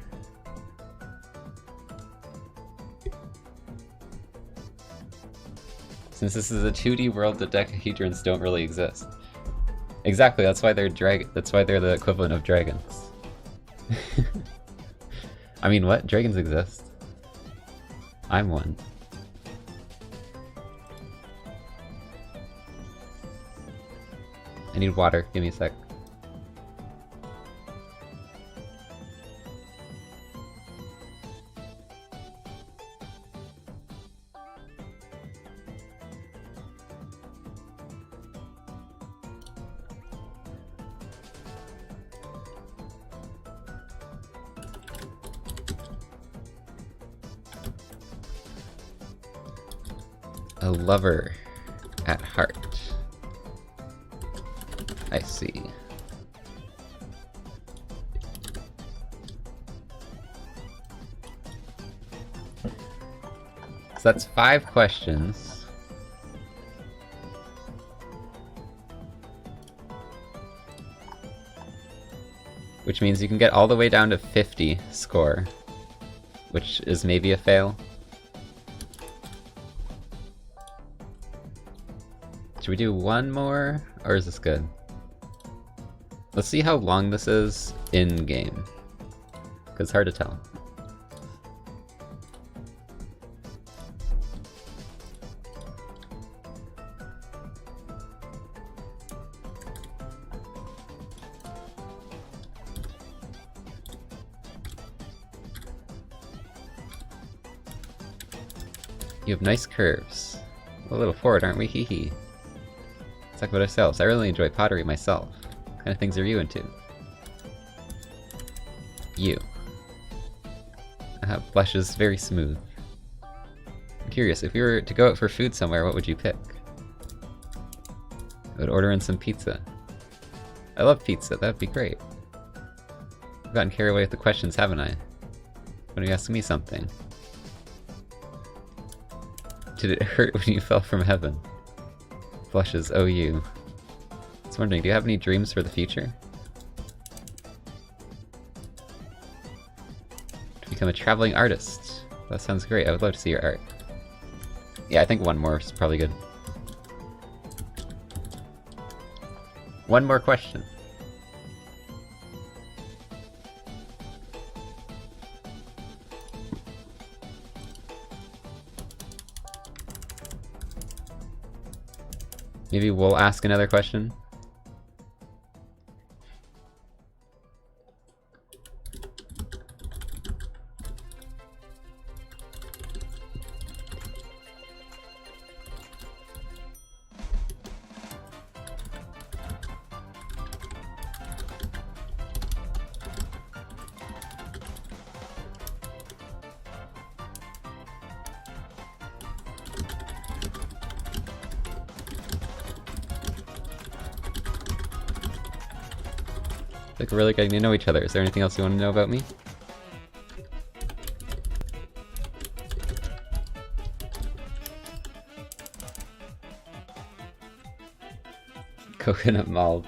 Since this is a 2D world, the dodecahedrons don't really exist. Exactly, that's why they're the equivalent of dragons. I mean, what? Dragons exist. I'm one. I need water. Give me a sec. A lover at heart. I see. So that's 5 questions. Which means you can get all the way down to 50 score. Which is maybe a fail. Should we do one more, or is this good? Let's see how long this is in-game. Because it's hard to tell. You have nice curves. A little forward, aren't we? Hee hee. Let's talk about ourselves. I really enjoy pottery myself. What kind of things are you into? You. Blush is very smooth. I'm curious, if you were to go out for food somewhere, what would you pick? I would order in some pizza. I love pizza, that'd be great. I've gotten carried away with the questions, haven't I? Why don't you ask me something? Did it hurt when you fell from heaven? Blushes, oh you. I was wondering, do you have any dreams for the future? To become a traveling artist. That sounds great, I would love to see your art. Yeah, I think one more is probably good. One more question. Maybe we'll ask another question? Like, we're really getting to know each other. Is there anything else you want to know about me? Coconut malt.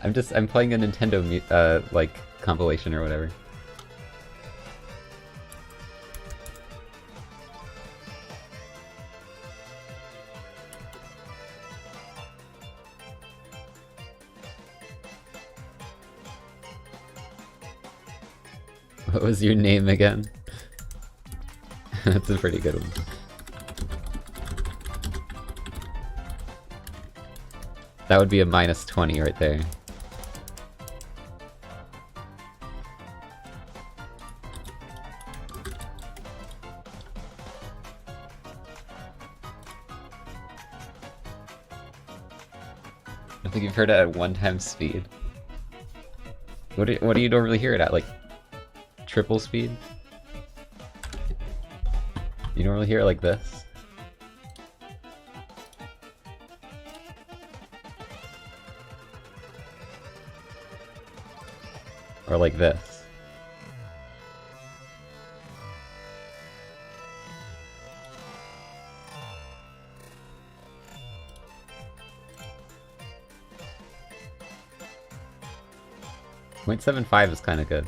I'm playing a Nintendo, like, compilation or whatever. What was your name again? That's a pretty good one. That would be a -20 right there. I think you've heard it at 1x speed. What do you normally hear it at? Like, triple speed? You normally hear it like this? Or like this? .75 is kind of good.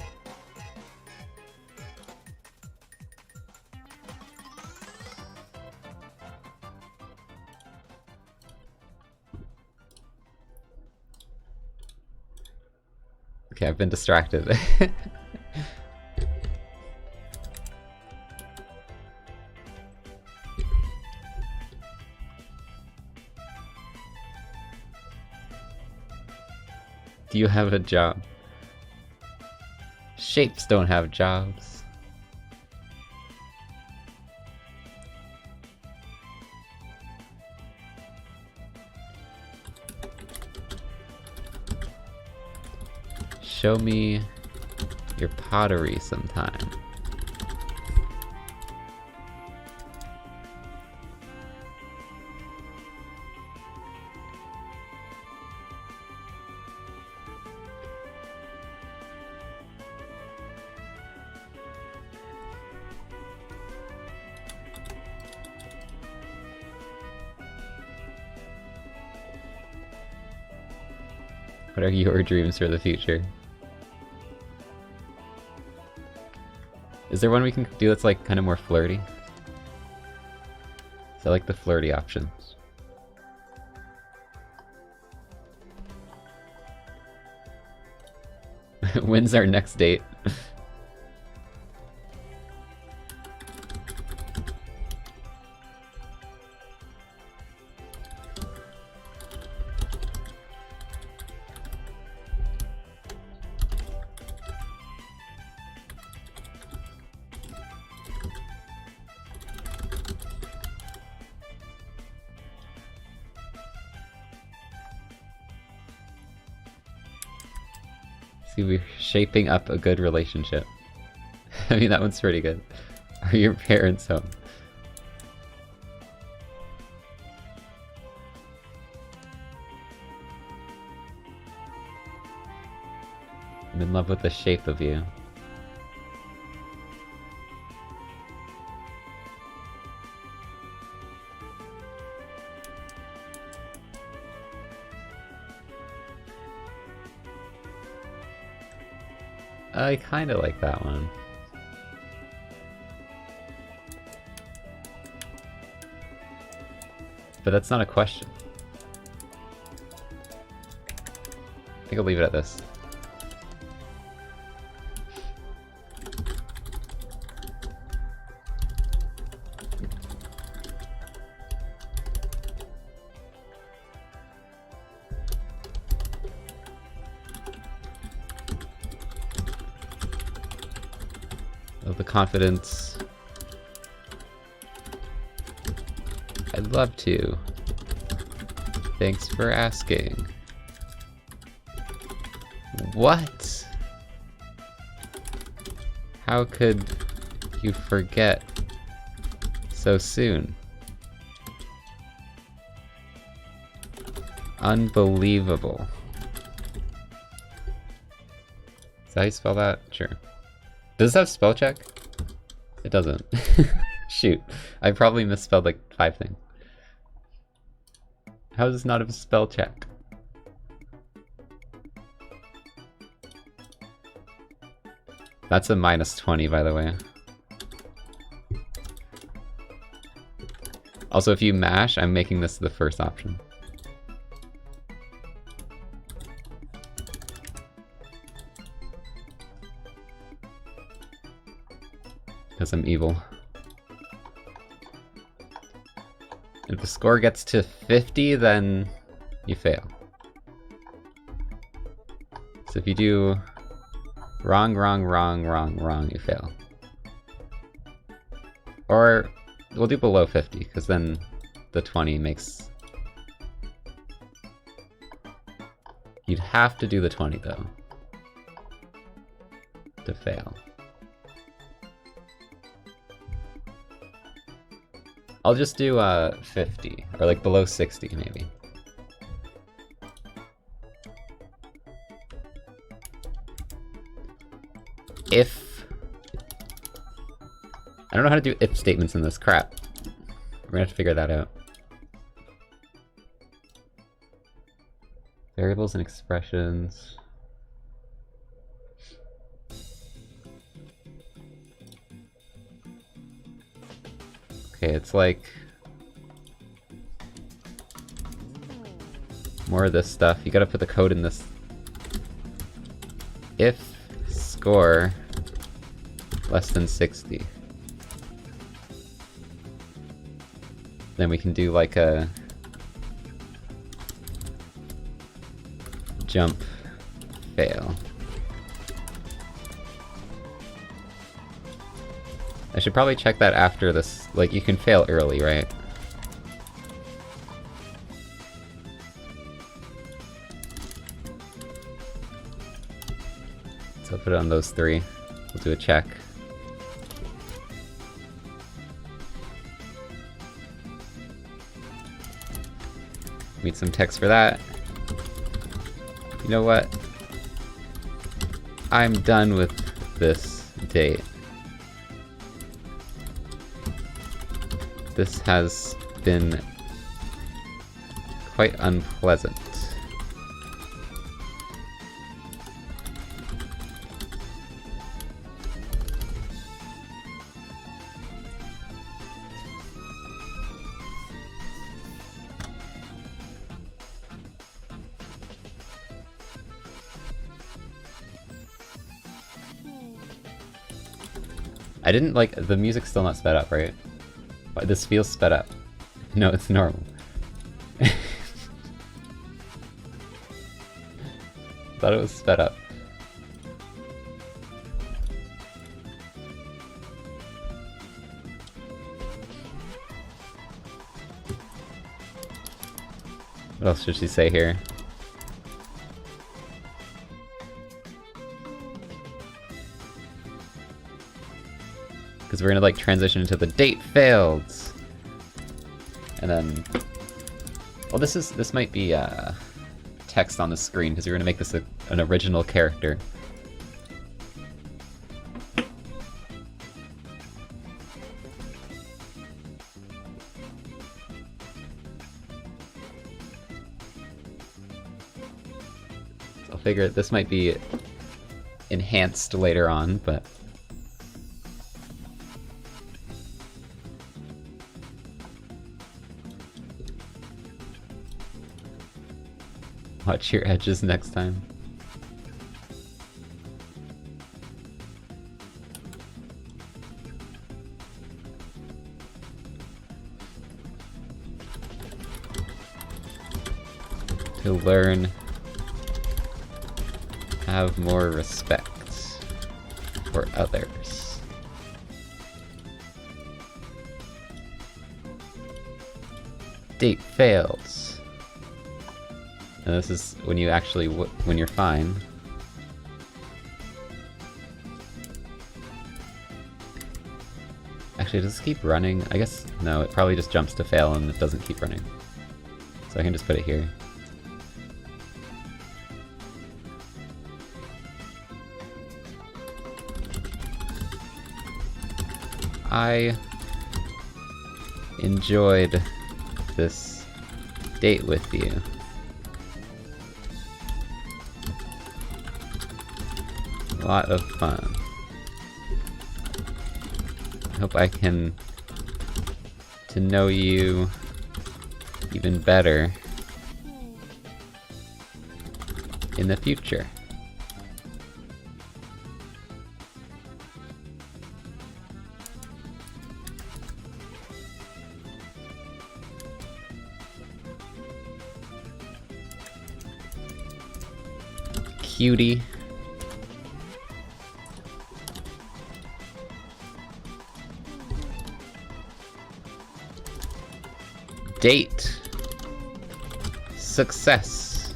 Okay, I've been distracted. Do you have a job? Shapes don't have jobs. Show me your pottery sometime. What are your dreams for the future? Is there one we can do that's like kind of more flirty? So I like the flirty options. When's our next date? See, we're shaping up a good relationship. I mean, that one's pretty good. Are your parents home? I'm in love with the shape of you. I kinda like that one. But that's not a question. I think I'll leave it at this. The confidence. I'd love to. Thanks for asking. What? How could you forget so soon? Unbelievable. Is that how you spell that? Sure. Does this have spell check? It doesn't. Shoot. I probably misspelled like 5 things. How does this not have a spell check? That's a -20, by the way. Also, if you mash, I'm making this the first option. Because I'm evil. If the score gets to 50, then you fail. So if you do wrong, wrong, wrong, wrong, wrong, you fail. Or we'll do below 50, because then the 20 makes... You'd have to do the 20, though, to fail. I'll just do 50, or like below 60 maybe. If... I don't know how to do if statements in this, crap. We're gonna have to figure that out. Variables and expressions. Okay, it's like more of this stuff. You gotta put the code in this. If score less than 60, then we can do like a jump fail. I should probably check that after this. Like, you can fail early, right? So I'll put it on those 3. We'll do a check. Need some text for that. You know what? I'm done with this date. This has been quite unpleasant. I didn't like... The music's still not sped up, right? This feels sped up. No, it's normal. Thought it was sped up. What else should she say here? Because we're gonna like transition into the date failed. And then... Well, this might be text on the screen, because we're gonna make this an original character. So I'll figure this might be enhanced later on, but... Watch your edges next time. To learn, have more respect for others. Date fails. And this is when you actually, when you're fine. Actually, does this keep running? I guess, no, it probably just jumps to fail and it doesn't keep running. So I can just put it here. I enjoyed this date with you. A lot of fun. I hope I can to know you even better in the future. Cutie. Date. Success.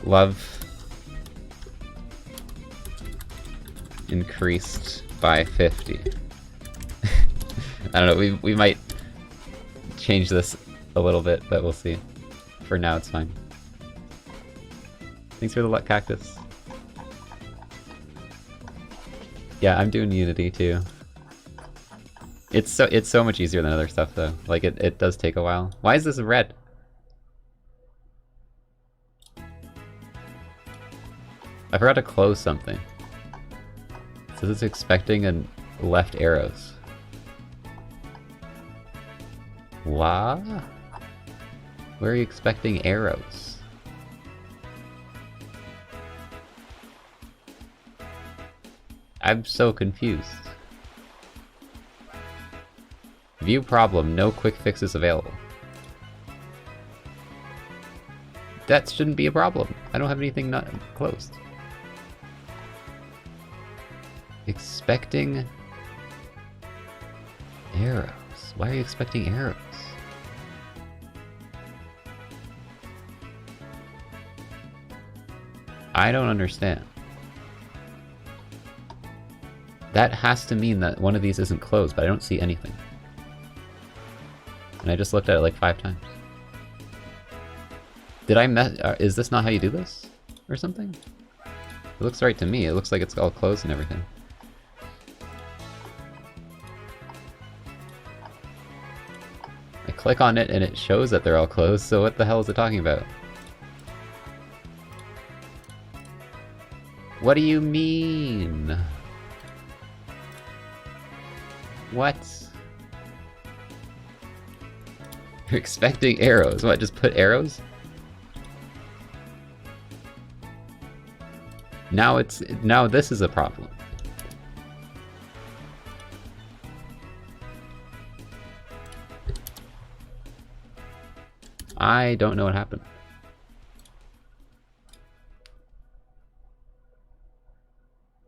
Love. Increased by 50. I don't know, we might change this a little bit, but we'll see. For now, it's fine. Thanks for the luck cactus. Yeah, I'm doing Unity too. It's so much easier than other stuff though. Like it does take a while. Why is this red? I forgot to close something. It says it's expecting and left arrows. What? Where are you expecting arrows? I'm so confused. View problem, no quick fixes available. That shouldn't be a problem. I don't have anything not closed. Expecting arrows. Why are you expecting arrows? I don't understand. That has to mean that one of these isn't closed, but I don't see anything. And I just looked at it like 5 times. Did I is this not how you do this? Or something? It looks right to me. It looks like it's all closed and everything. I click on it and it shows that they're all closed, so what the hell is it talking about? What do you mean? What? You're expecting arrows. What, just put arrows? Now this is a problem. I don't know what happened.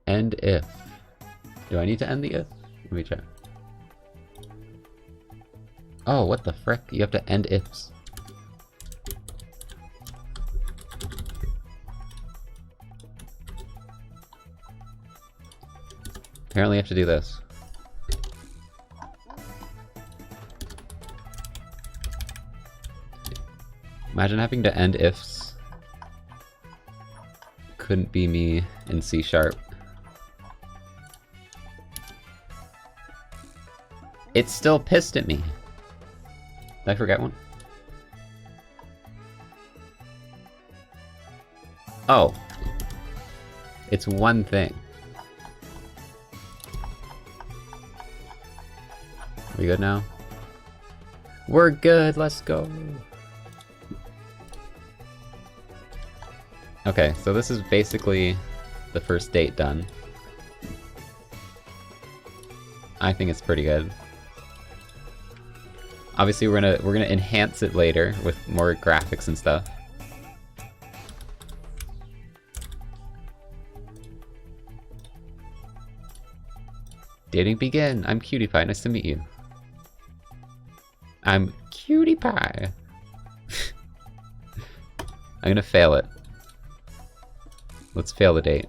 End if. Do I need to end the if? Let me check. Oh, what the frick? You have to end ifs. Apparently I have to do this. Imagine having to end ifs. Couldn't be me in C#. It's still pissed at me. Did I forget one? Oh. It's one thing. Are we good now? We're good, let's go. Okay, so this is basically the first date done. I think it's pretty good. Obviously we're gonna enhance it later with more graphics and stuff. Dating begin. I'm Cutie Pie. Nice to meet you. I'm Cutie Pie. I'm gonna fail it. Let's fail the date.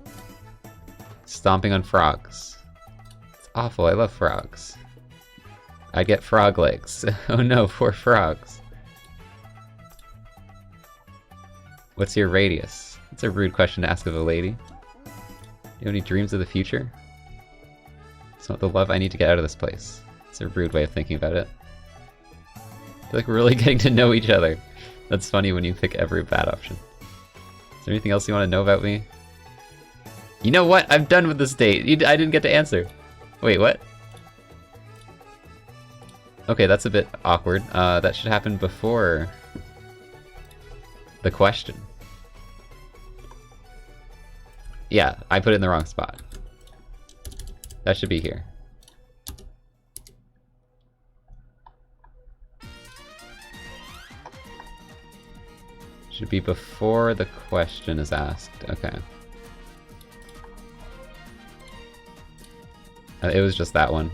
Stomping on frogs. It's awful. I love frogs. I get frog legs. Oh no, poor frogs. What's your radius? That's a rude question to ask of a lady. Do you have any dreams of the future? It's not the love I need to get out of this place. It's a rude way of thinking about it. I feel like we're really getting to know each other. That's funny when you pick every bad option. Is there anything else you want to know about me? You know what? I'm done with this date. I didn't get to answer. Wait, what? Okay, that's a bit awkward. That should happen before the question. Yeah, I put it in the wrong spot. That should be here. Should be before the question is asked. Okay. It was just that one.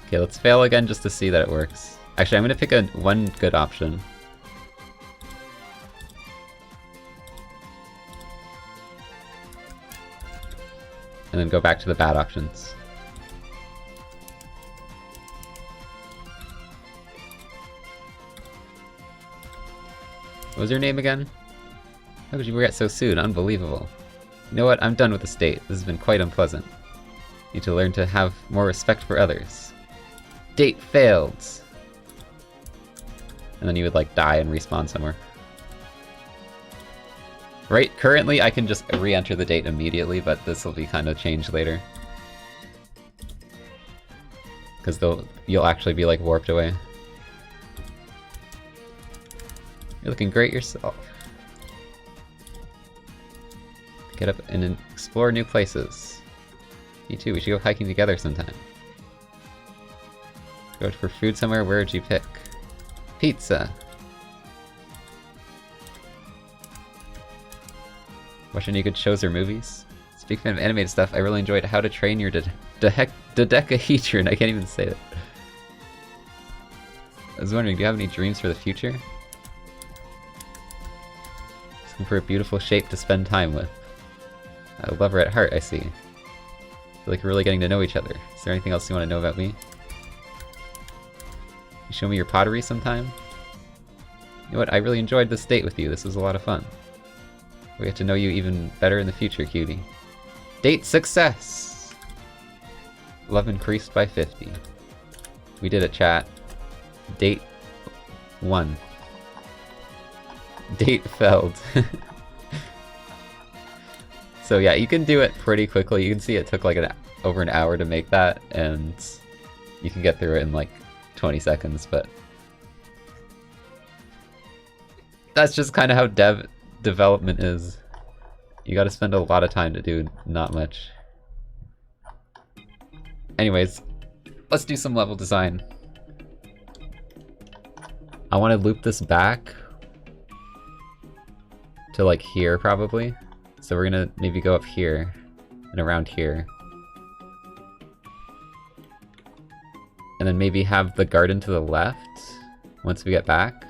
Okay, let's fail again just to see that it works. Actually, I'm gonna pick one good option. And then go back to the bad options. What was your name again? How could you forget so soon? Unbelievable. You know what? I'm done with this date. This has been quite unpleasant. Need to learn to have more respect for others. Date failed! And then you would like die and respawn somewhere. Right, currently I can just re-enter the date immediately, but this will be kind of changed later. Because you'll actually be like warped away. You're looking great yourself. Get up and explore new places. You too, we should go hiking together sometime. Go for food somewhere, where would you pick? Pizza! Watch any good shows or movies? Speaking of animated stuff, I really enjoyed How to Train Your Dodecahedron. I can't even say that. I was wondering, do you have any dreams for the future? Just looking for a beautiful shape to spend time with. I love her at heart, I see. I feel like we're really getting to know each other. Is there anything else you want to know about me? You show me your pottery sometime? You know what, I really enjoyed this date with you. This was a lot of fun. We get to know you even better in the future, cutie. Date success! Love increased by 50. We did it, chat. Date 1. Date failed. So yeah, you can do it pretty quickly. You can see it took like over an hour to make that, and you can get through it in like 20 seconds, but that's just kind of how development is. You gotta spend a lot of time to do not much. Anyways, let's do some level design. I want to loop this back to like here probably. So we're gonna maybe go up here and around here. And then maybe have the garden to the left once we get back.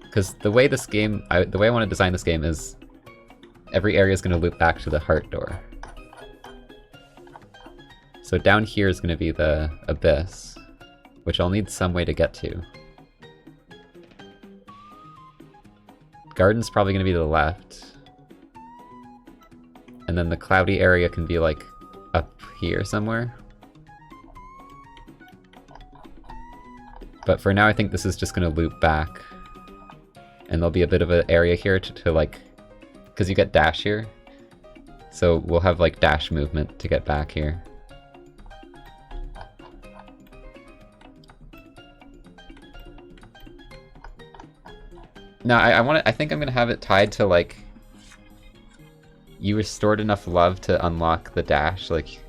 Because the way this game, the way I want to design this game is every area is going to loop back to the heart door. So down here is going to be the abyss, which I'll need some way to get to. Garden's probably going to be to the left. And then the cloudy area can be like up here somewhere. But for now I think this is just going to loop back. And there'll be a bit of an area here to like, because you get dash here. So we'll have like dash movement to get back here. No, I think I'm gonna have it tied to like, you restored enough love to unlock the dash, like,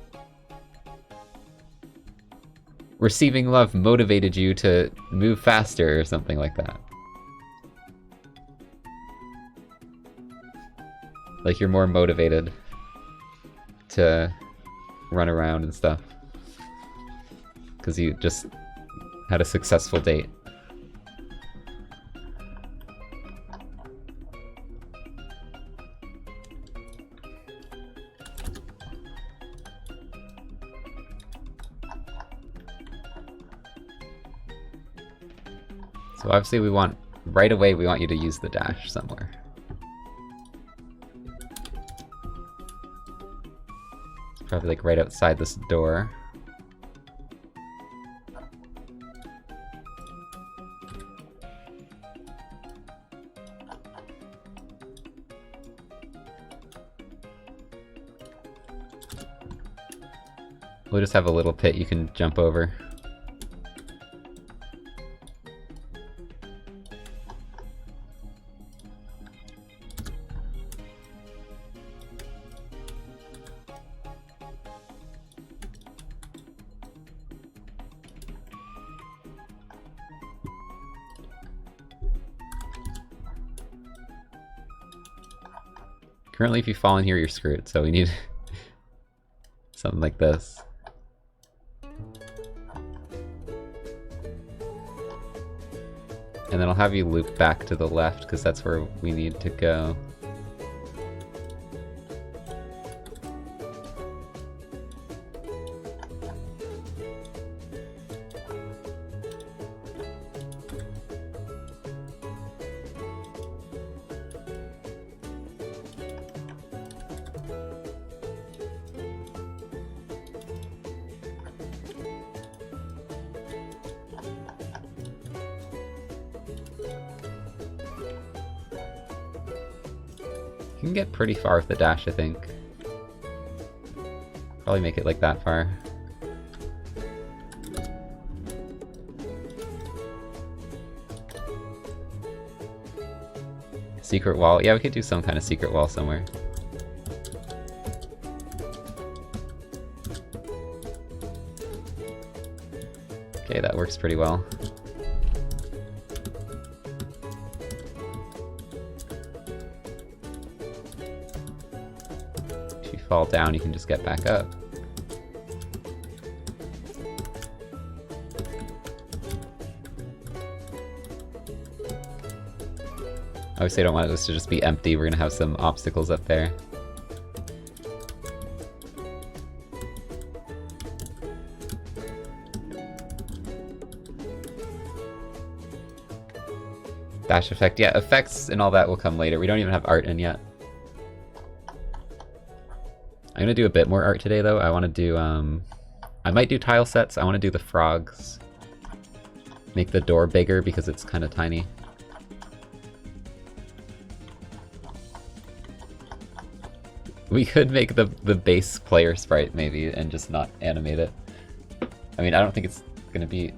receiving love motivated you to move faster or something like that. Like you're more motivated to run around and stuff. Because you just had a successful date. So obviously we want, right away we want you to use the dash somewhere. It's probably like right outside this door. We'll just have a little pit you can jump over. Currently, if you fall in here, you're screwed, so we need something like this. And then I'll have you loop back to the left, because that's where we need to go. You can get pretty far with the dash, I think. Probably make it like that far. Secret wall. Yeah, we could do some kind of secret wall somewhere. Okay, that works pretty well. Fall down, you can just get back up. Obviously I don't want this to just be empty, we're gonna have some obstacles up there. Dash effect, yeah, effects and all that will come later. We don't even have art in yet. I'm gonna do a bit more art today though. I want to do, I might do tile sets. I want to do the frogs. make the door bigger because it's kind of tiny. We could make the base player sprite maybe and just not animate it. I mean, I don't think it's gonna be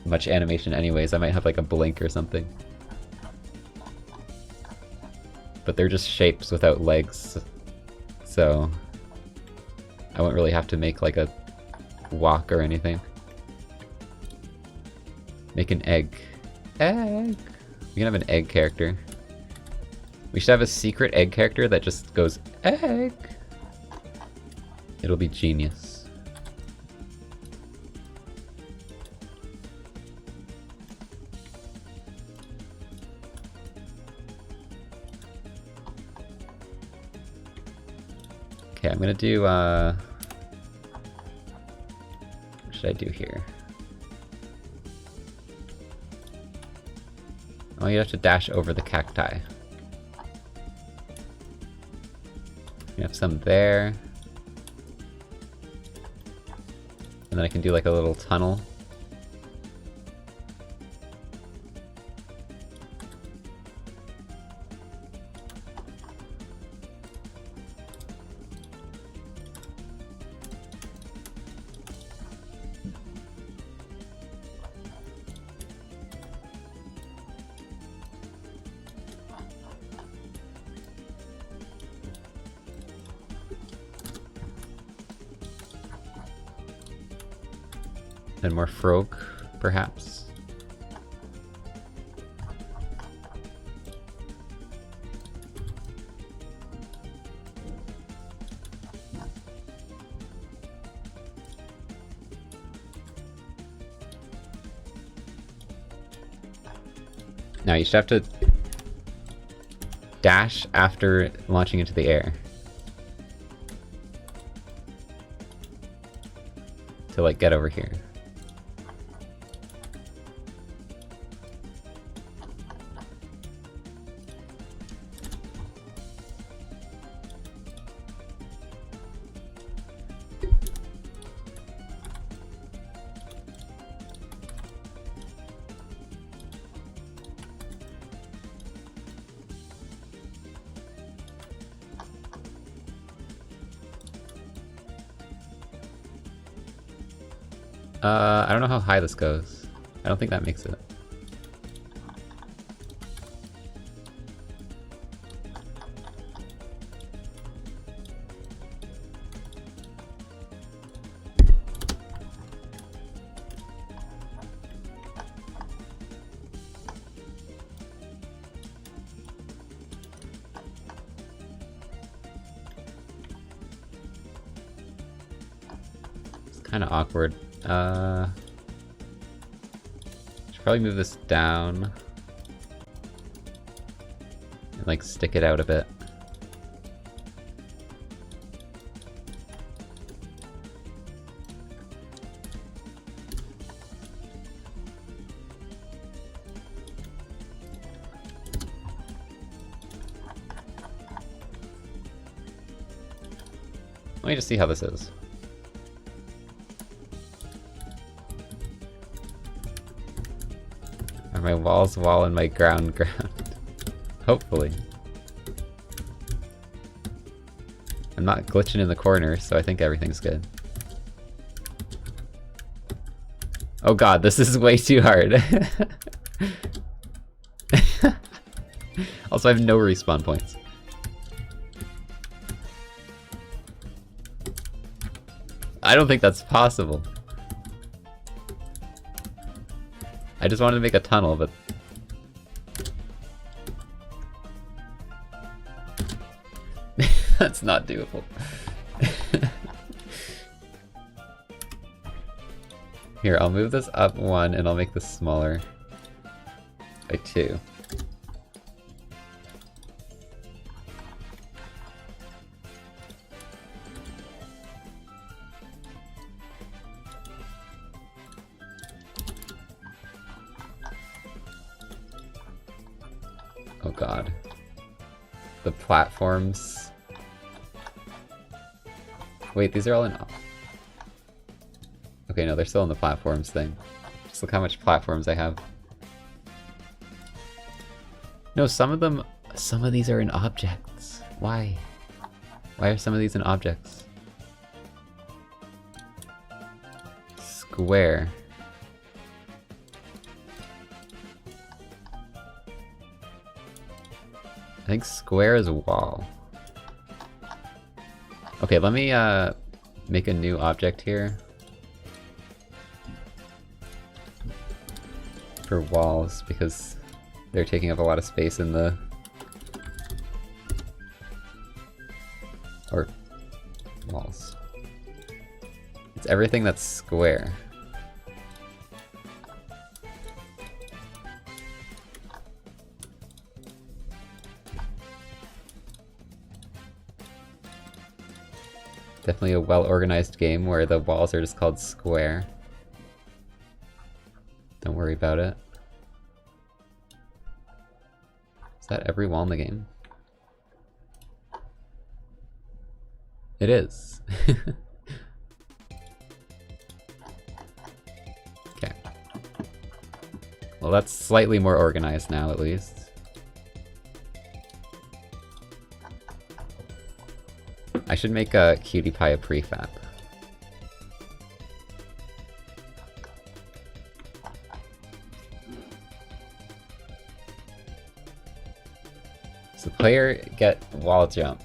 much animation anyways. I might have like a blink or something. But they're just shapes without legs, so I won't really have to make like a walk or anything. Make an egg. Egg! We can have an egg character. We should have a secret egg character that just goes, egg! It'll be genius. Okay, I'm gonna do, what should I do here? Oh, you have to dash over the cacti. You have some there. And then I can do like a little tunnel. And more frog, perhaps. Now you should have to dash after launching into the air. To like get over here. I don't know how high this goes. I don't think that makes it. It's kind of awkward. Should probably move this down and like stick it out a bit. Let me just see how this is. Are my walls wall and my ground ground? Hopefully. I'm not glitching in the corner, so I think everything's good. Oh god, this is way too hard. Also, I have no respawn points. I don't think that's possible. I just wanted to make a tunnel, but... that's not doable. Here, I'll move this up 1 and I'll make this smaller by 2. Oh god. The platforms. Wait, these are all in... Okay, no, they're still in the platforms thing. Just look how much platforms I have. No, some of these are in objects. Why? Why are some of these in objects? Square. I think square is a wall. Okay, let me make a new object here. For walls, because they're taking up a lot of space in the... or walls. It's everything that's square. Definitely a well-organized game where the walls are just called square. Don't worry about it. Is that every wall in the game? It is. Okay. Well, that's slightly more organized now, at least. I should make a Cutie Pie a prefab. So player get wall jump.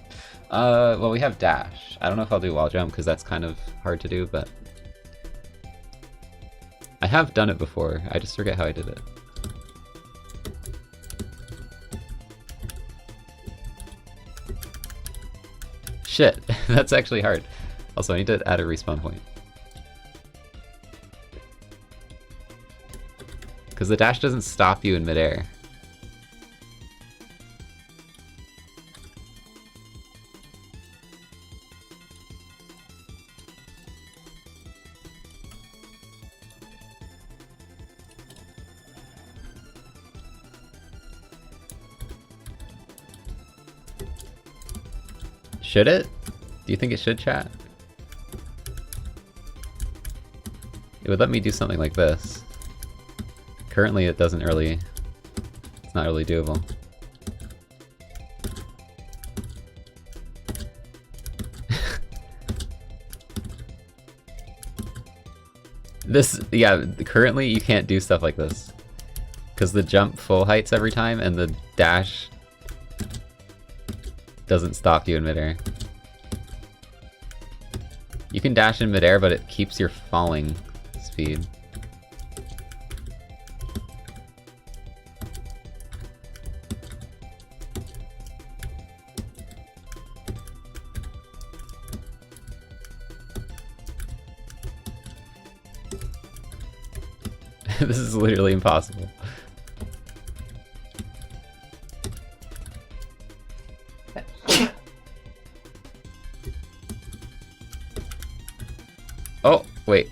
Well, we have dash. I don't know if I'll do wall jump because that's kind of hard to do, but I have done it before. I just forget how I did it. Shit, that's actually hard. Also, I need to add a respawn point. Because the dash doesn't stop you in midair. Should it? Do you think it should, chat? It would let me do something like this. Currently it doesn't really... It's not really doable. Yeah, currently you can't do stuff like this. Because the jump full heights every time and the dash doesn't stop you in midair. You can dash in midair, but it keeps your falling speed. This is literally impossible. Oh, wait.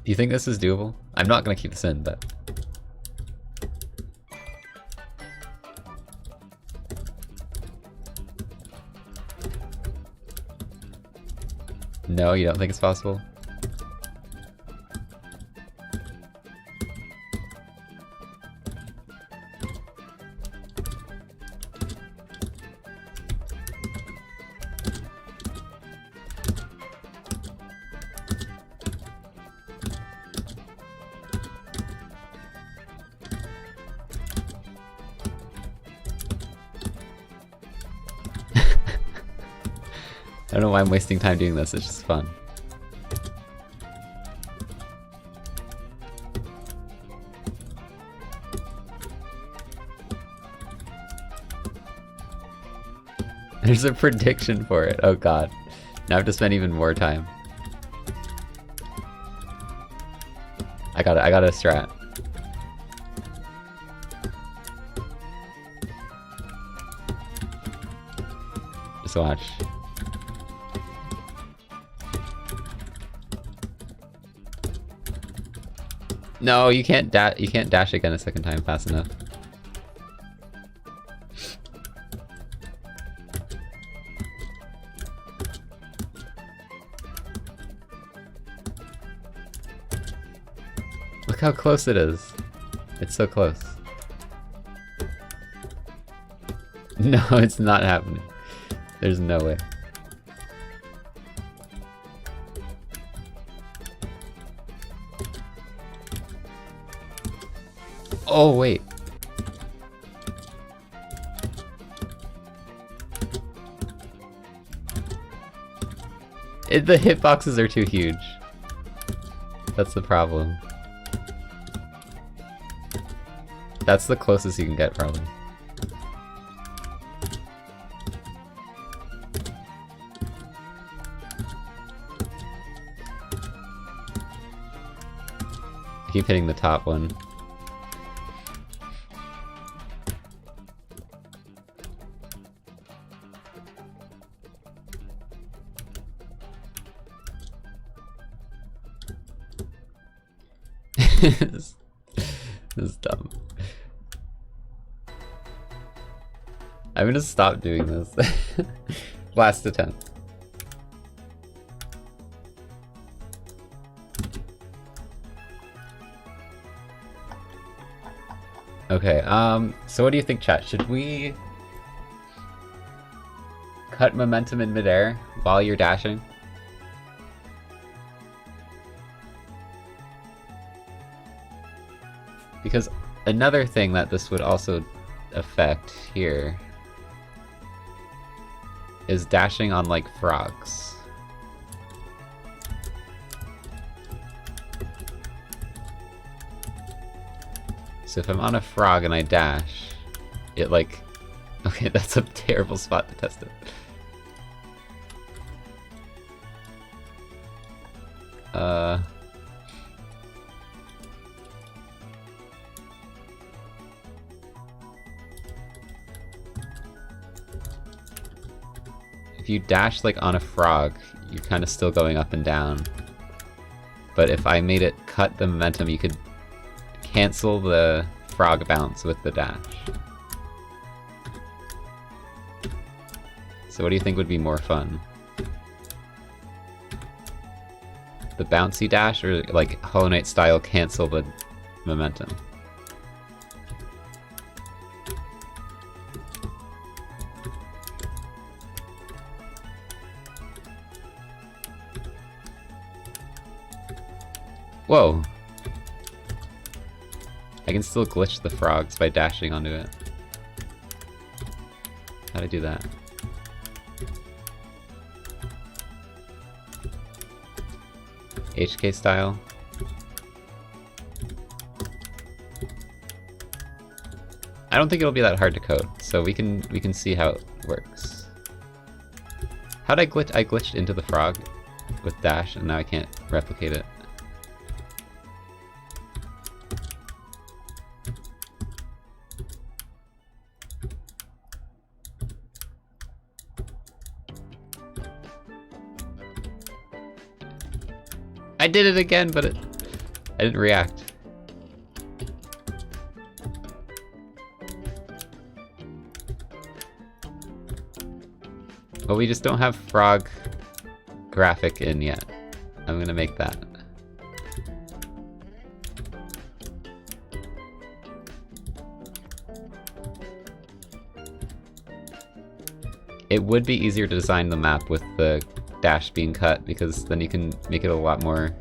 Do you think this is doable? I'm not gonna keep this in, but... No, you don't think it's possible? I don't know why I'm wasting time doing this, it's just fun. There's a prediction for it, oh god. Now I have to spend even more time. I got a strat. Just watch. No, you can't dash again a second time fast enough. Look how close it is. It's so close. No, it's not happening. There's no way. Oh, wait. The hitboxes are too huge. That's the problem. That's the closest you can get, probably. I keep hitting the top one. This is dumb. I'm gonna stop doing this. Last attempt. Okay, so what do you think, chat? Should we cut momentum in midair while you're dashing? Because another thing that this would also affect here is dashing on, like, frogs. So if I'm on a frog and I dash, it, like... Okay, that's a terrible spot to test it. If you dash, like, on a frog, you're kind of still going up and down. But if I made it cut the momentum, you could cancel the frog bounce with the dash. So what do you think would be more fun? The bouncy dash, or, like, Hollow Knight style cancel the momentum? Whoa! I can still glitch the frogs by dashing onto it. How'd I do that? HK style? I don't think it'll be that hard to code, so we can see how it works. How'd I glitch? I glitched into the frog with dash, and now I can't replicate it. I did it again, but I didn't react. Well, we just don't have frog graphic in yet. I'm gonna make that. It would be easier to design the map with the dash being cut, because then you can make it a lot more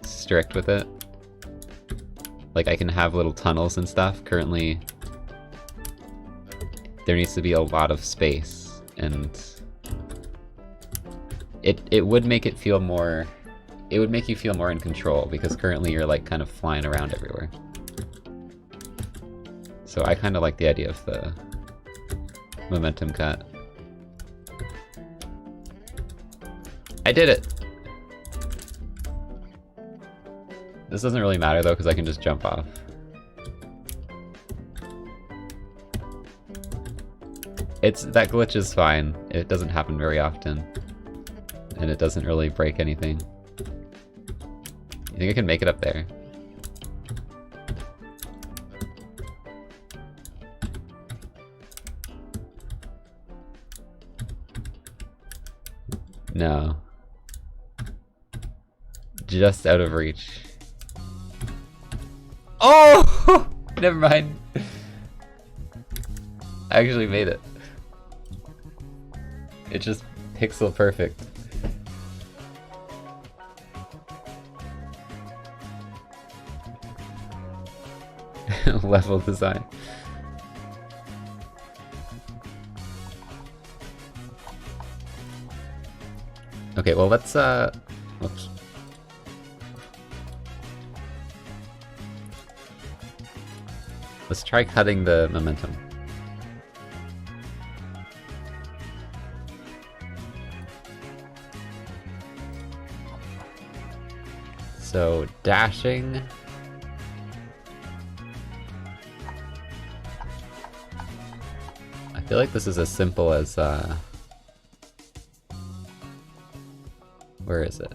strict with it. Like, I can have little tunnels and stuff. Currently, there needs to be a lot of space, and it would make it feel more... It would make you feel more in control, because currently you're, like, kind of flying around everywhere. So I kind of like the idea of the momentum cut. I did it! This doesn't really matter though, because I can just jump off. That glitch is fine. It doesn't happen very often. And it doesn't really break anything. You think I can make it up there? No. Just out of reach. Oh! Never mind. I actually made it. It's just pixel perfect. Level design. Okay, well let's whoops. Let's try cutting the momentum. So, dashing. I feel like this is as simple as, where is it?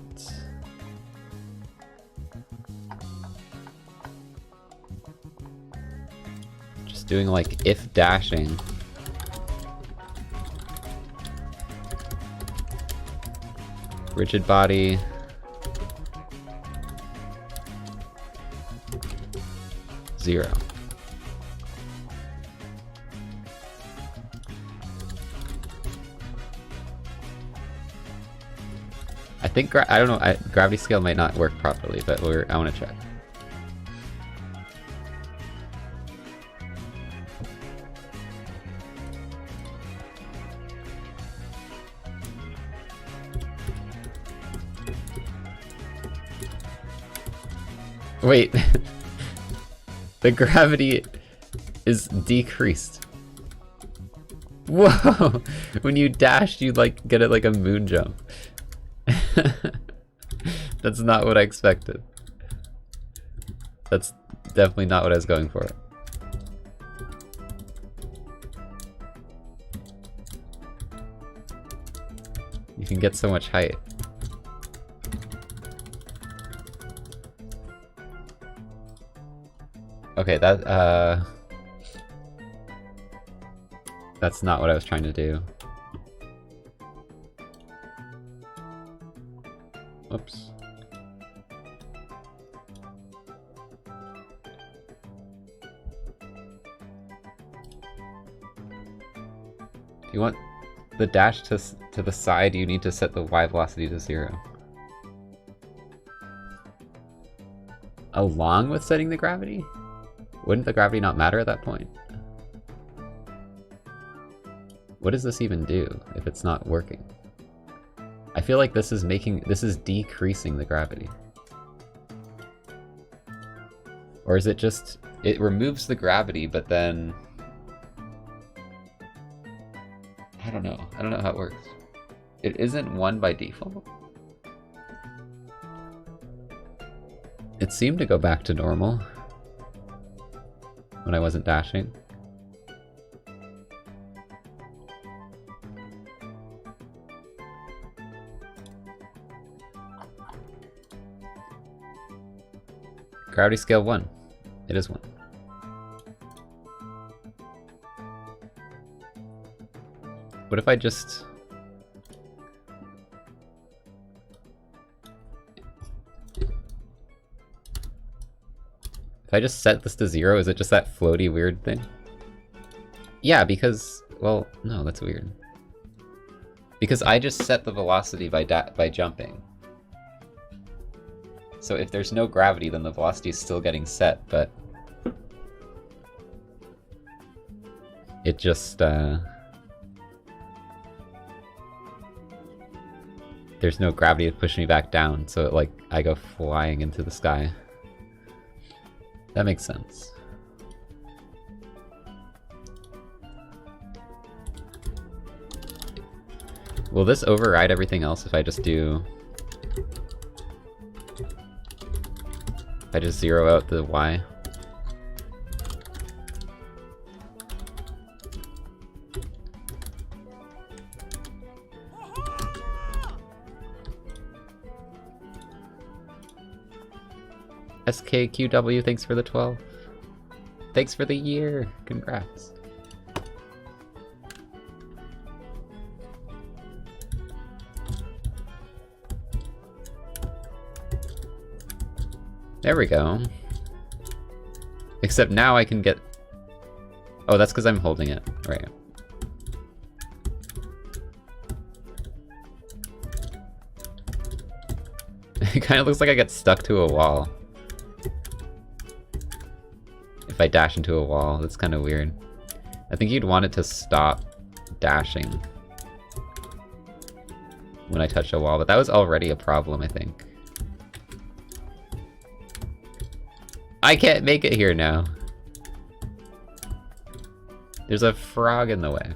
Just doing like if dashing. Rigid body. Zero. I think I don't know. Gravity scale might not work properly, but I want to check. Wait. The gravity is decreased. Whoa! When you dash, you like get it like a moon jump. That's not what I expected. That's definitely not what I was going for. You can get so much height. Okay, that's not what I was trying to do. Whoops. If you want the dash to the side, you need to set the Y velocity to 0. Along with setting the gravity? Wouldn't the gravity not matter at that point? What does this even do if it's not working? I feel like this is decreasing the gravity. Or is it just, it removes the gravity, but then... I don't know how it works. It isn't 1 by default? It seemed to go back to normal when I wasn't dashing. Gravity scale 1. It is 1. What if I just... If I just set this to 0, is it just that floaty weird thing? Yeah, because... Well, no, that's weird. Because I just set the velocity by jumping. So if there's no gravity, then the velocity is still getting set, but... It just, There's no gravity to push me back down, so it, like, I go flying into the sky. That makes sense. Will this override everything else if I just do... I just zero out the Y. SKQW, thanks for the 12. Thanks for the year. Congrats. There we go. Except now I can get... Oh, that's because I'm holding it. Right. It kind of looks like I get stuck to a wall. If I dash into a wall, that's kind of weird. I think you'd want it to stop dashing when I touch a wall, but that was already a problem, I think. I can't make it here now. There's a frog in the way.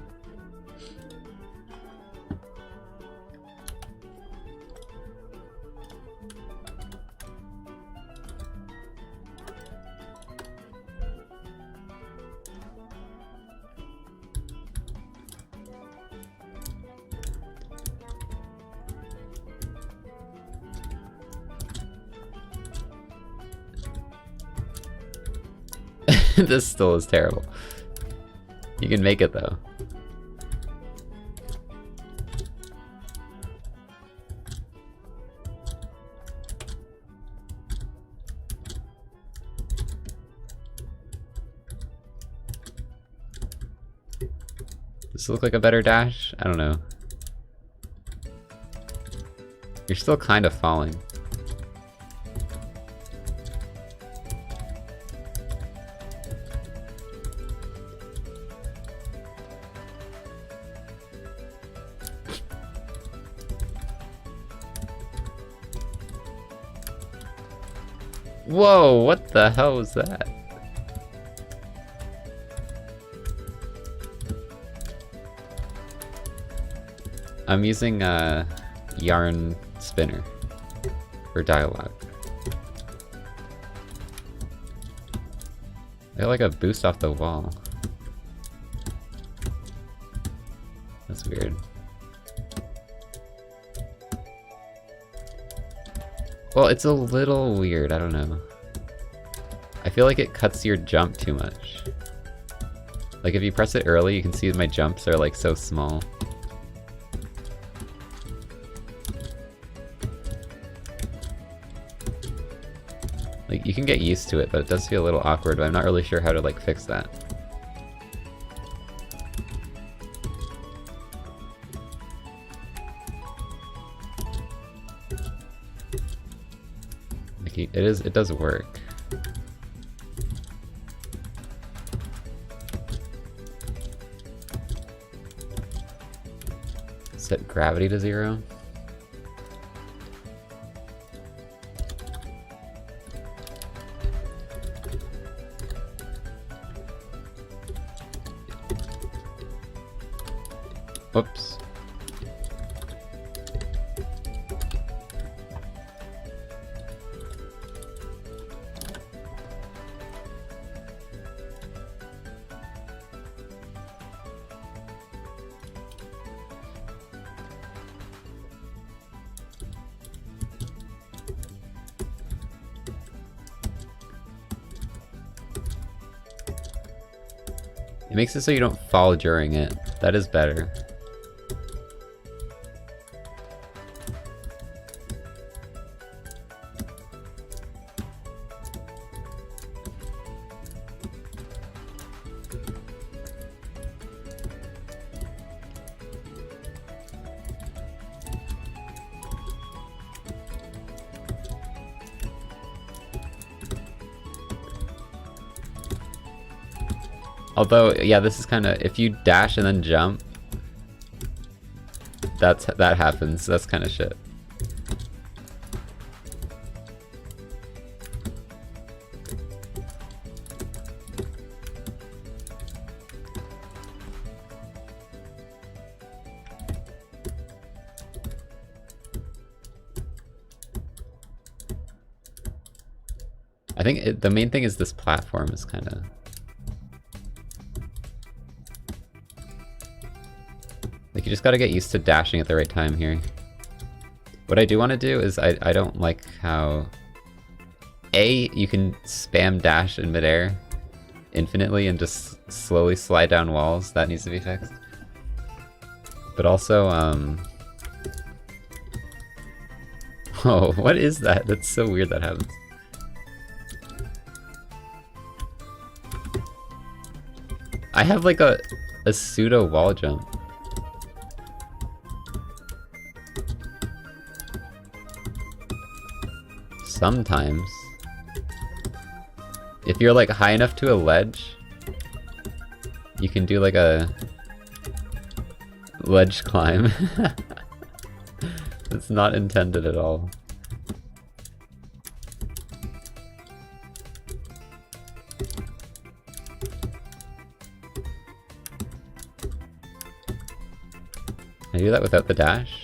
This still is terrible. You can make it though. Does this look like a better dash? I don't know. You're still kind of falling. Whoa, what the hell was that? I'm using a yarn spinner for dialogue. I got like a boost off the wall. That's weird. Well, it's a little weird, I don't know. I feel like it cuts your jump too much. Like if you press it early, you can see my jumps are like so small. Like you can get used to it, but it does feel a little awkward, but I'm not really sure how to like fix that. It does work. Set gravity to 0. Whoops. It makes it so you don't fall during it. That is better. Although, yeah, this is kind of, if you dash and then jump, that happens. That's kind of shit. I think the main thing is this platform is kind of... Like, you just gotta get used to dashing at the right time here. What I do want to do is I don't like how... you can spam dash in midair infinitely and just slowly slide down walls. That needs to be fixed. But also, oh, what is that? That's so weird that happens. I have like a pseudo wall jump. Sometimes. If you're like high enough to a ledge, you can do like a ledge climb. It's not intended at all. Can I do that without the dash?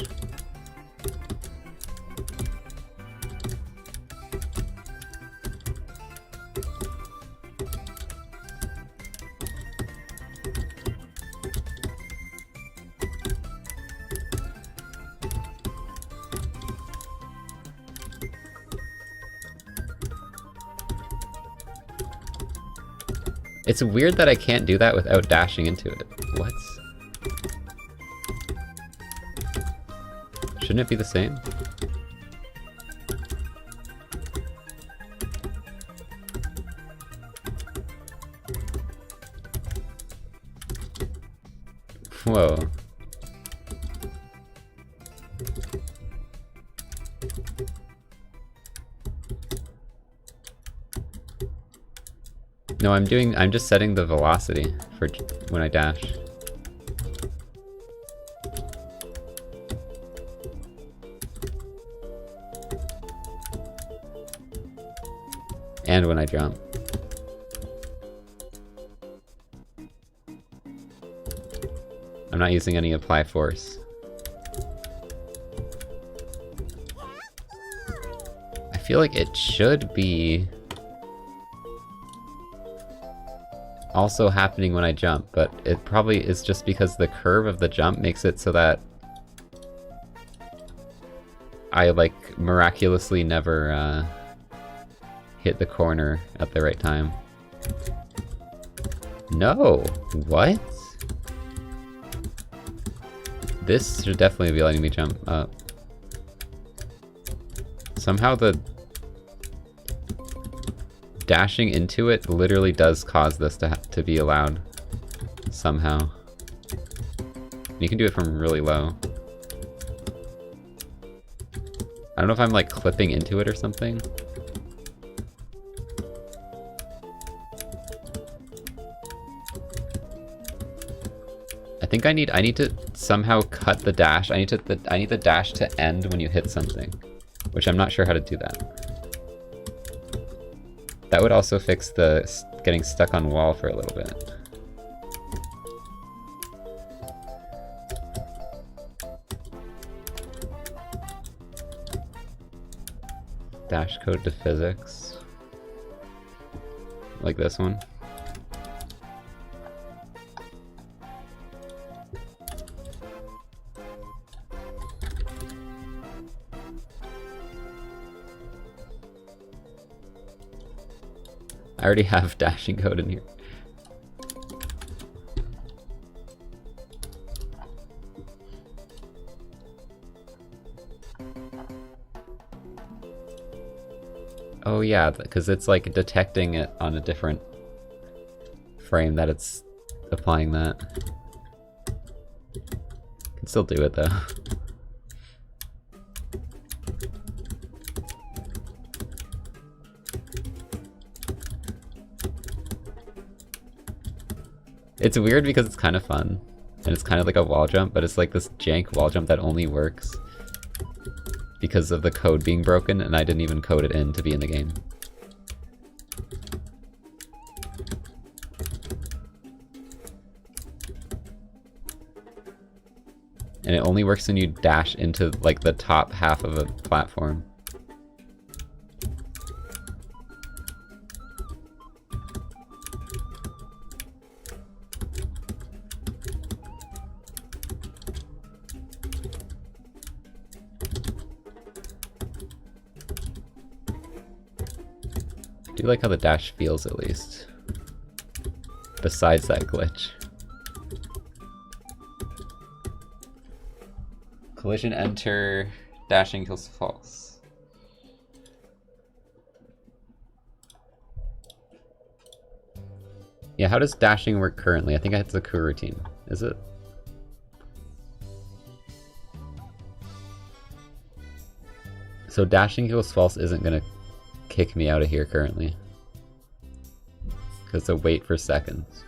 It's weird that I can't do that without dashing into it. What? Shouldn't it be the same? Whoa. No, I'm just setting the velocity for when I dash. And when I jump. I'm not using any apply force. I feel like it should be also happening when I jump, but it probably is just because the curve of the jump makes it so that I like miraculously never hit the corner at the right time. No! What? This should definitely be letting me jump up. Somehow the dashing into it literally does cause this to be allowed. Somehow. You can do it from really low. I don't know if I'm like clipping into it or something. I think I need to somehow cut the dash. I need the dash to end when you hit something, which I'm not sure how to do that. That would also fix the getting stuck on wall for a little bit. Dash code to physics. Like this one. I already have dashing code in here. Oh yeah, because it's like detecting it on a different frame that it's applying that. Can still do it though. It's weird because it's kind of fun, and it's kind of like a wall jump, but it's like this jank wall jump that only works because of the code being broken, and I didn't even code it in to be in the game. And it only works when you dash into like the top half of a platform. do like how the dash feels, at least. Besides that glitch. Collision enter, dashing kills false. Yeah, how does dashing work currently? I think it's the coroutine. Is it? So dashing equals false isn't gonna kick me out of here currently. Because it'll wait for seconds.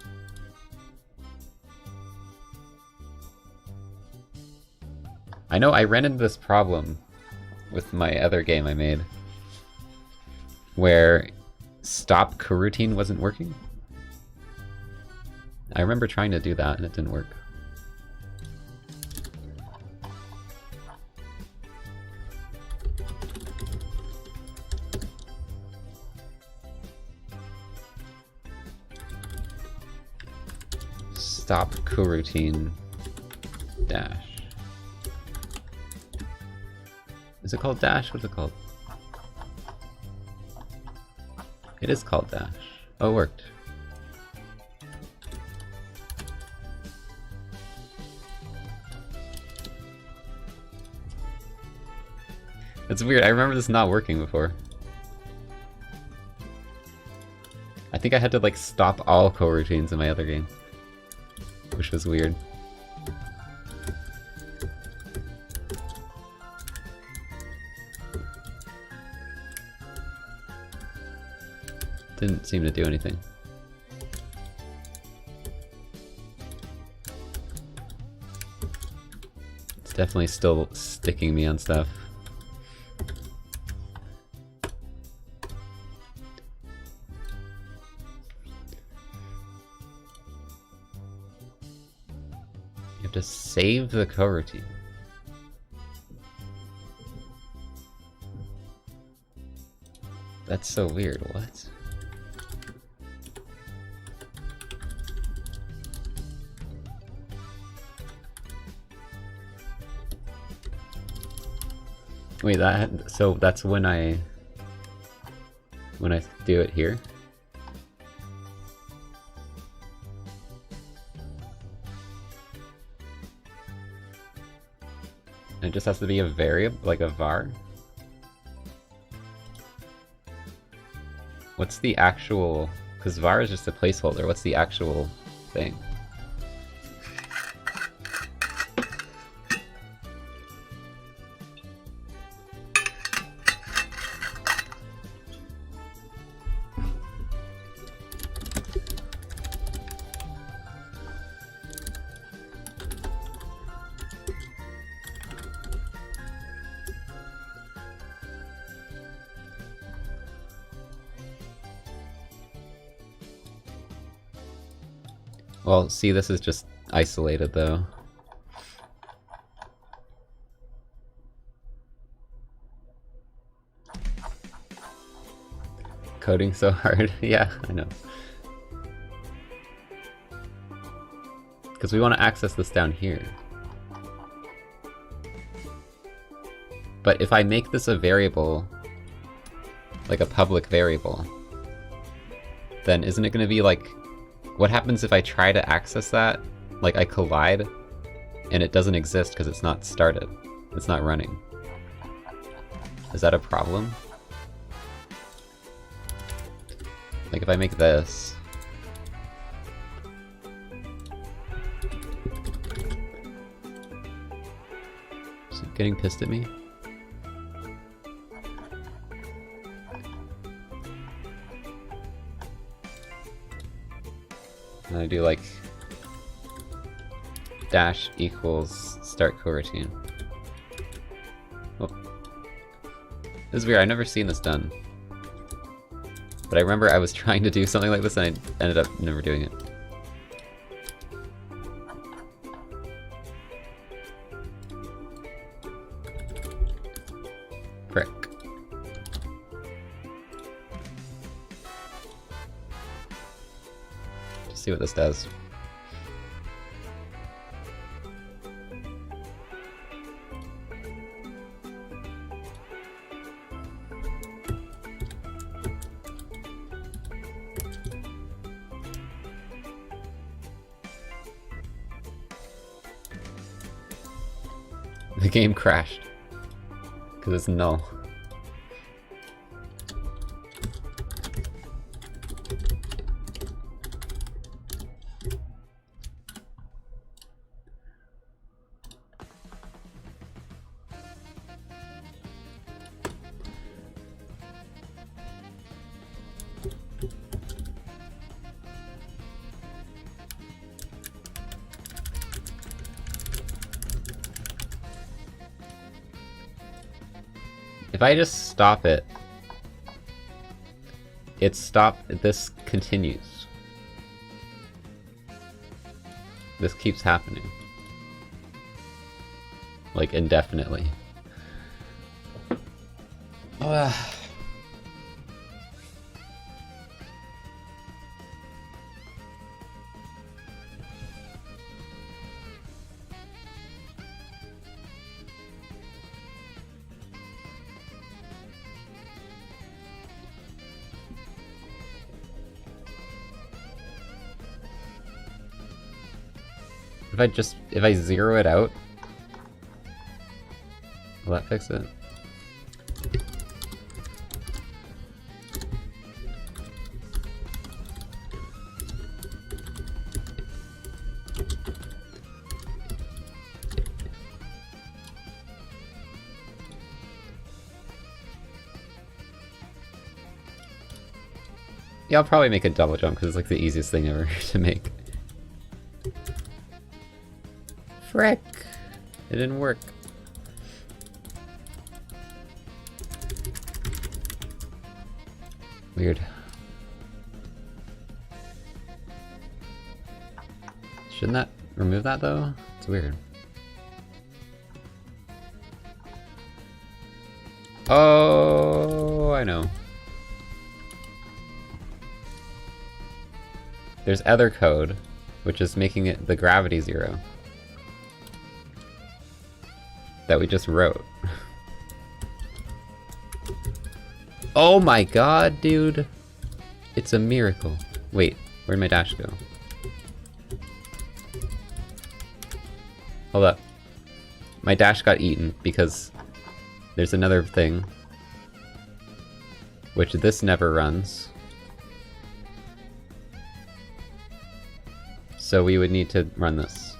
I know I ran into this problem with my other game I made, where stop coroutine wasn't working. I remember trying to do that and it didn't work. Stop coroutine dash. Is it called dash? What's it called? It is called dash. Oh, it worked. It's weird, I remember this not working before. I think I had to like stop all coroutines in my other game, which was weird. Didn't seem to do anything. It's definitely still sticking me on stuff. You have to save the coroutine. That's so weird, what? Wait, so that's when I do it here? It just has to be a variable, like a var? What's the actual... Because var is just a placeholder, what's the actual thing? Well, see, this is just isolated, though. Coding so hard. Yeah, I know. Because we want to access this down here. But if I make this a variable, like a public variable, then isn't it going to be like... What happens if I try to access that? Like I collide and it doesn't exist because it's not started. It's not running. Is that a problem? Like if I make this... Is it getting pissed at me? And I do like dash equals start coroutine. Oh. This is weird, I've never seen this done. But I remember I was trying to do something like this and I ended up never doing it. Frick. See what this does. The game crashed. Because it's null. If I just stop it, this continues. This keeps happening. Like, indefinitely. If I zero it out, will that fix it? Yeah, I'll probably make a double jump because it's like the easiest thing ever to make. Frick! It didn't work. Weird. Shouldn't that remove that though? It's weird. Oh, I know. There's other code, which is making it the gravity 0. That we just wrote. Oh my god, dude! It's a miracle. Wait, where'd my dash go? Hold up. My dash got eaten because there's another thing. Which this never runs. So we would need to run this.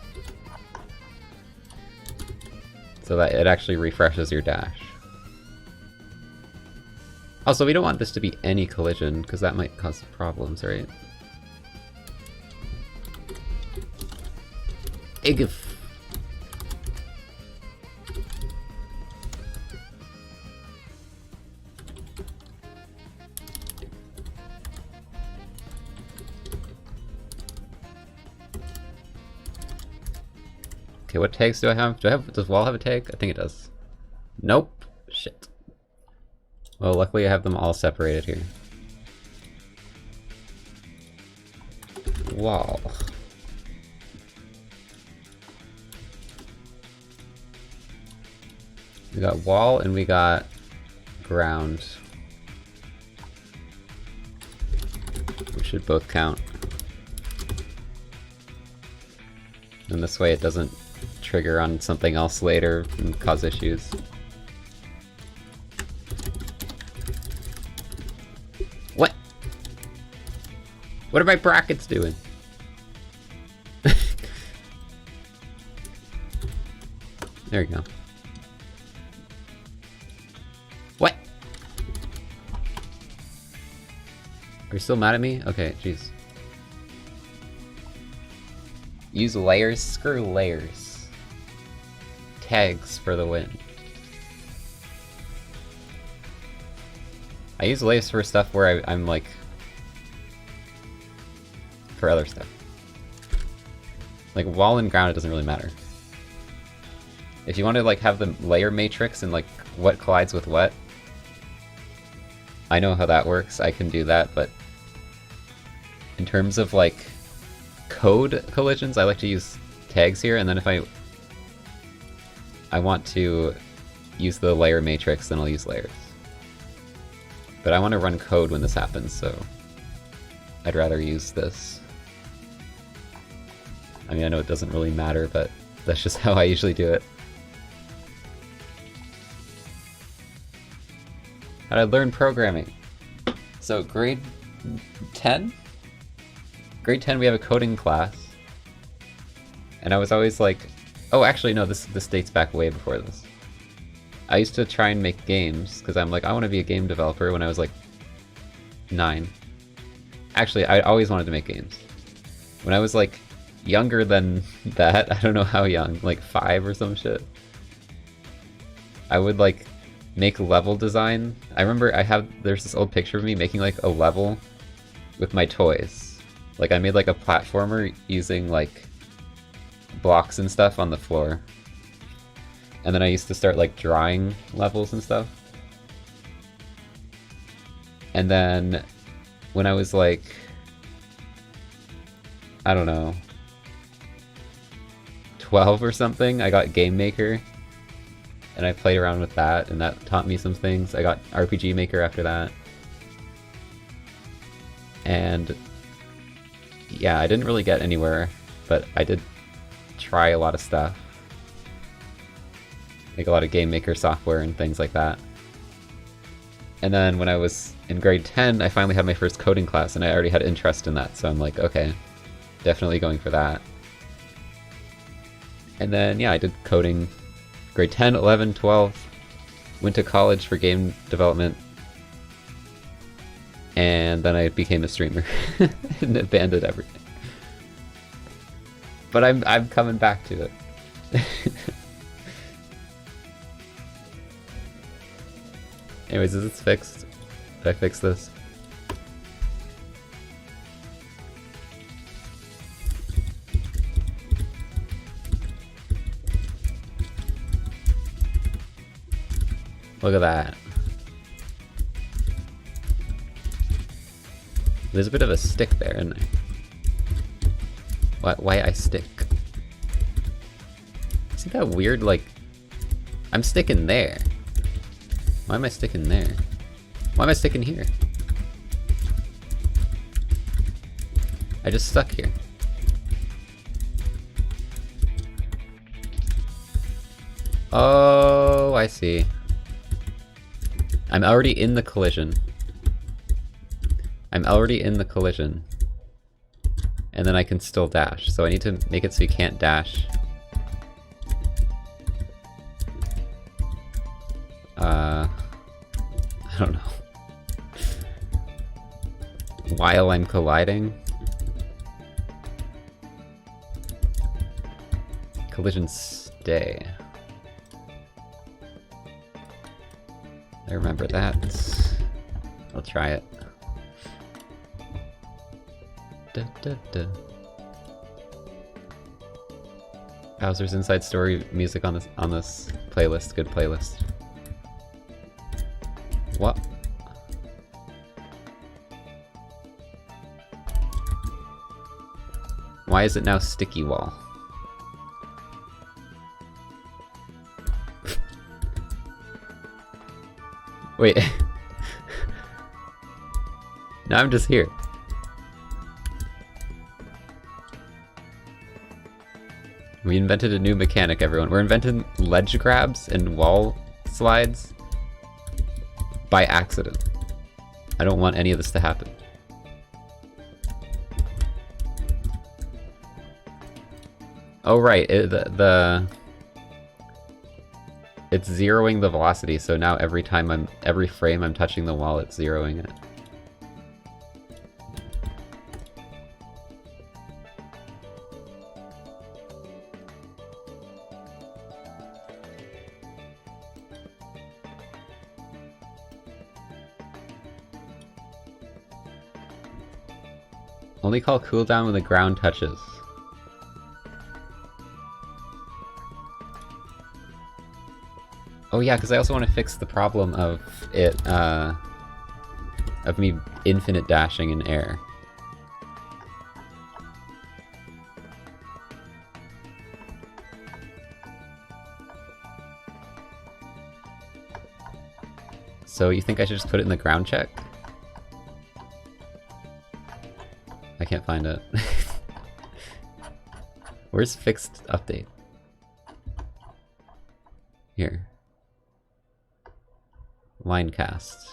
So that it actually refreshes your dash. Also, we don't want this to be any collision, because that might cause problems, right? Igf. Okay, what tags do I have? Does wall have a tag? I think it does. Nope. Shit. Well, luckily I have them all separated here. Wall. We got wall and we got ground. We should both count. And this way it doesn't trigger on something else later and cause issues. What? What are my brackets doing? There we go. What? Are you still mad at me? Okay, jeez. Use layers? Screw layers. Tags for the win. I use layers for stuff where I'm like... for other stuff. Like wall and ground, it doesn't really matter. If you want to like have the layer matrix and like what collides with what, I know how that works, I can do that, but in terms of like code collisions, I like to use tags here, and then if I want to use the layer matrix, then I'll use layers. But I want to run code when this happens, so I'd rather use this. I mean, I know it doesn't really matter, but that's just how I usually do it. How'd I learn programming? So grade 10? Grade 10 we have a coding class. And I was always like, oh actually no, this dates back way before this. I used to try and make games, because I'm like, I want to be a game developer when I was like 9. Actually, I always wanted to make games. When I was like younger than that, I don't know how young, like 5 or some shit, I would like make level design. I remember there's this old picture of me making like a level with my toys. Like I made like a platformer using like blocks and stuff on the floor. And then I used to start like drawing levels and stuff. And then when I was like, I don't know, 12 or something, I got Game Maker. And I played around with that, and that taught me some things. I got RPG Maker after that. And yeah, I didn't really get anywhere, but I did try a lot of stuff. Make a lot of Game Maker software and things like that. And then when I was in grade 10, I finally had my first coding class, and I already had interest in that, so I'm like, okay, definitely going for that. And then, yeah, I did coding grade 10, 11, 12, went to college for game development, and then I became a streamer and abandoned everything. But I'm coming back to it. Anyways, is this fixed? Did I fix this? Look at that. There's a bit of a stick there, isn't there? Why I stick? Isn't that weird? Like, I'm sticking there. Why am I sticking there? Why am I sticking here? I just stuck here. Oh, I see. I'm already in the collision. I'm already in the collision. And then I can still dash. So I need to make it so you can't dash. I don't know. While I'm colliding? Collision stay. I remember that. I'll try it. Da, da, da. Bowser's Inside Story music on this playlist. Good playlist. What? Why is it now sticky wall? Wait. Now I'm just here. We invented a new mechanic, everyone. We're inventing ledge grabs and wall slides by accident. I don't want any of this to happen. Oh right, it's zeroing the velocity, so now every frame I'm touching the wall, it's zeroing it. Only call cooldown when the ground touches. Oh yeah, because I also want to fix the problem of it, of me infinite dashing in air. So you think I should just put it in the ground check? I can't find it. Where's fixed update? Here. line cast.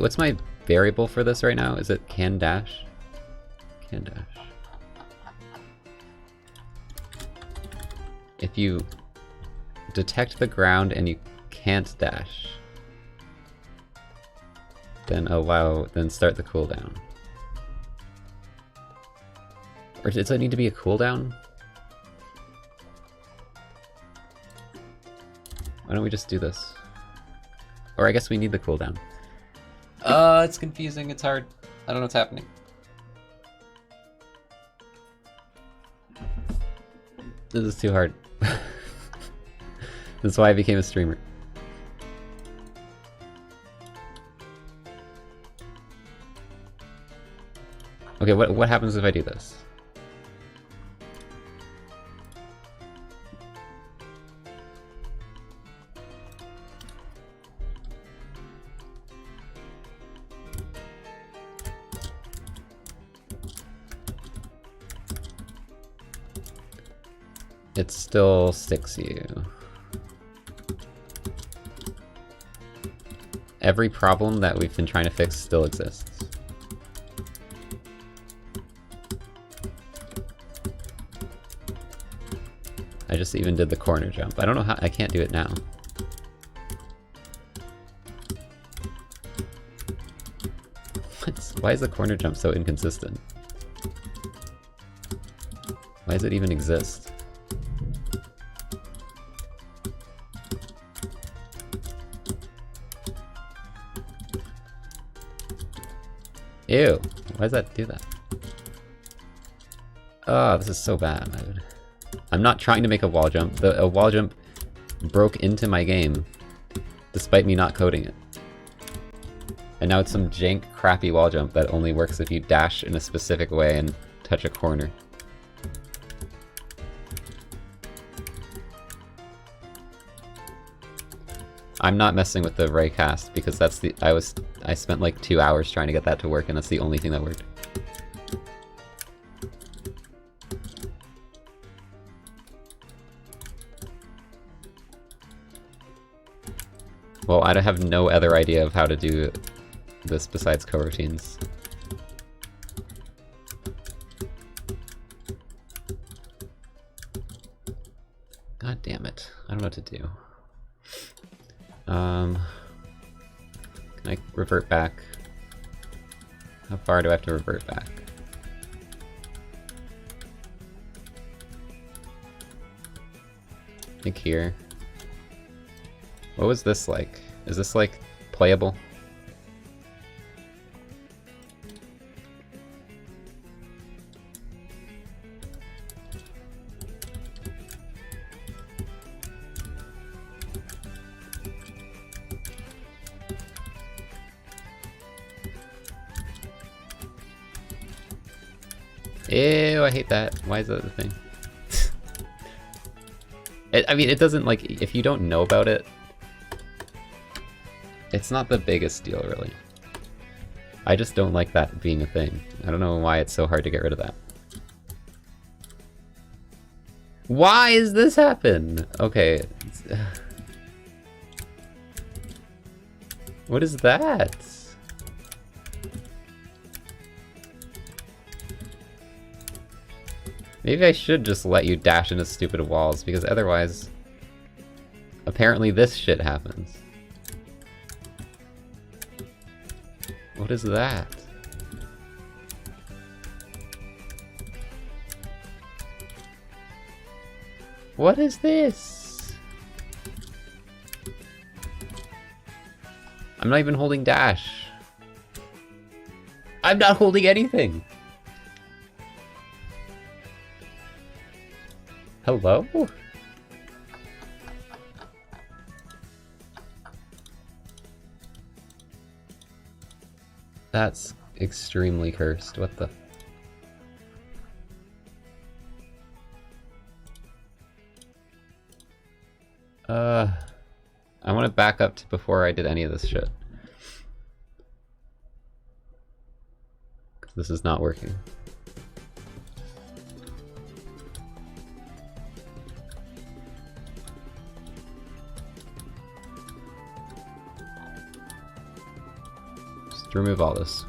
What's my variable for this right now? Is it can dash? Can dash. If you detect the ground and you can't dash, then then start the cooldown. Or does it need to be a cooldown? Why don't we just do this? Or I guess we need the cooldown. It's confusing, it's hard. I don't know what's happening. This is too hard. That's why I became a streamer. Okay, what happens if I do this? It still sticks you. Every problem that we've been trying to fix still exists. I just even did the corner jump. I don't know how, I can't do it now. Why is the corner jump so inconsistent? Why does it even exist? Ew, why does that do that? Oh, this is so bad, dude. I'm not trying to make a wall jump. A wall jump broke into my game, despite me not coding it. And now it's some jank, crappy wall jump that only works if you dash in a specific way and touch a corner. I'm not messing with the raycast because that's the I spent like 2 hours trying to get that to work and that's the only thing that worked. Well, I have no other idea of how to do this besides coroutines. God damn it. I don't know what to do. Can I revert back? How far do I have to revert back? I think here. What was this like? Is this like playable? Ew, I hate that. Why is that the thing? I mean, it doesn't, like, if you don't know about it, it's not the biggest deal, really. I just don't like that being a thing. I don't know why it's so hard to get rid of that. Why does this happen? Okay. What is that? Maybe I should just let you dash into stupid walls, because otherwise, apparently this shit happens. What is that? What is this? I'm not even holding dash. I'm not holding anything. Hello? That's extremely cursed. What the? I want to back up to before I did any of this shit. This is not working. Just remove all this.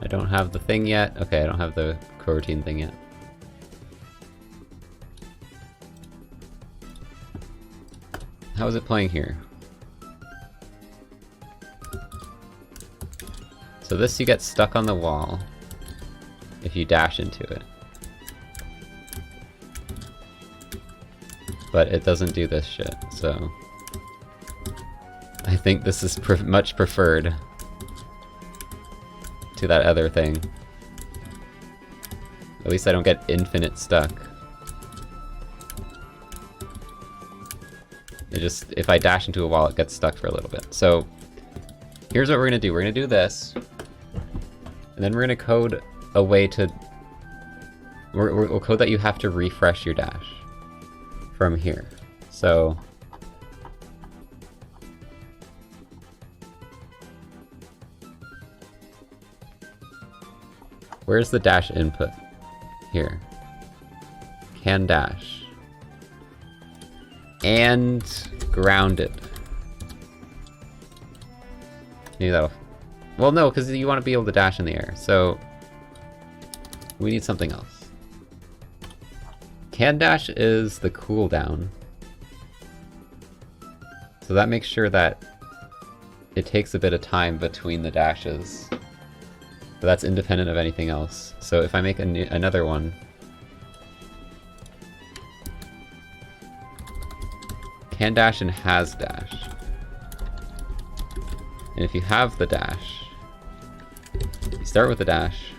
I don't have the thing yet. Okay, I don't have the coroutine thing yet. How is it playing here? So this, you get stuck on the wall if you dash into it. But it doesn't do this shit, so... I think this is much preferred to that other thing. At least I don't get infinite stuck. It just, if I dash into a wall, it gets stuck for a little bit. So, here's what we're gonna do. We're gonna do this, and then we're gonna code a way to... We'll code that you have to refresh your dash from here. So... where's the dash input? Here. Can dash. And grounded. Maybe that'll... well, no, because you want to be able to dash in the air, so... we need something else. Can dash is the cooldown. So that makes sure that it takes a bit of time between the dashes. But that's independent of anything else. So if I make another one... can dash and has dash. And if you have the dash, you start with the dash.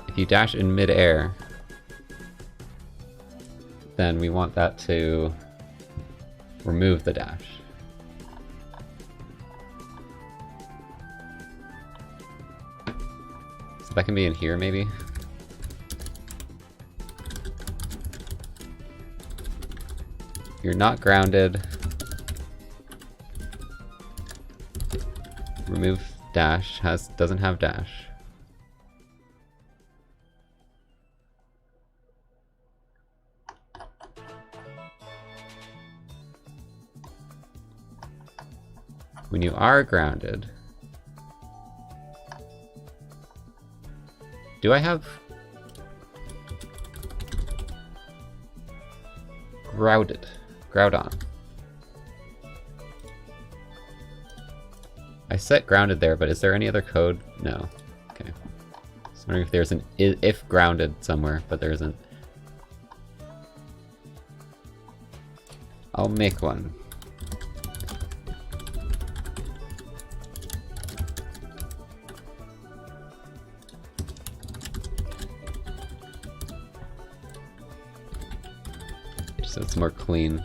If you dash in mid-air, then we want that to remove the dash. So that can be in here, maybe? You're not grounded. Remove dash, doesn't have dash. When you are grounded, do I have grounded? Groudon. I set grounded there, but is there any other code? No. Okay. Just wondering if there's an if grounded somewhere, but there isn't. I'll make one. So it's more clean.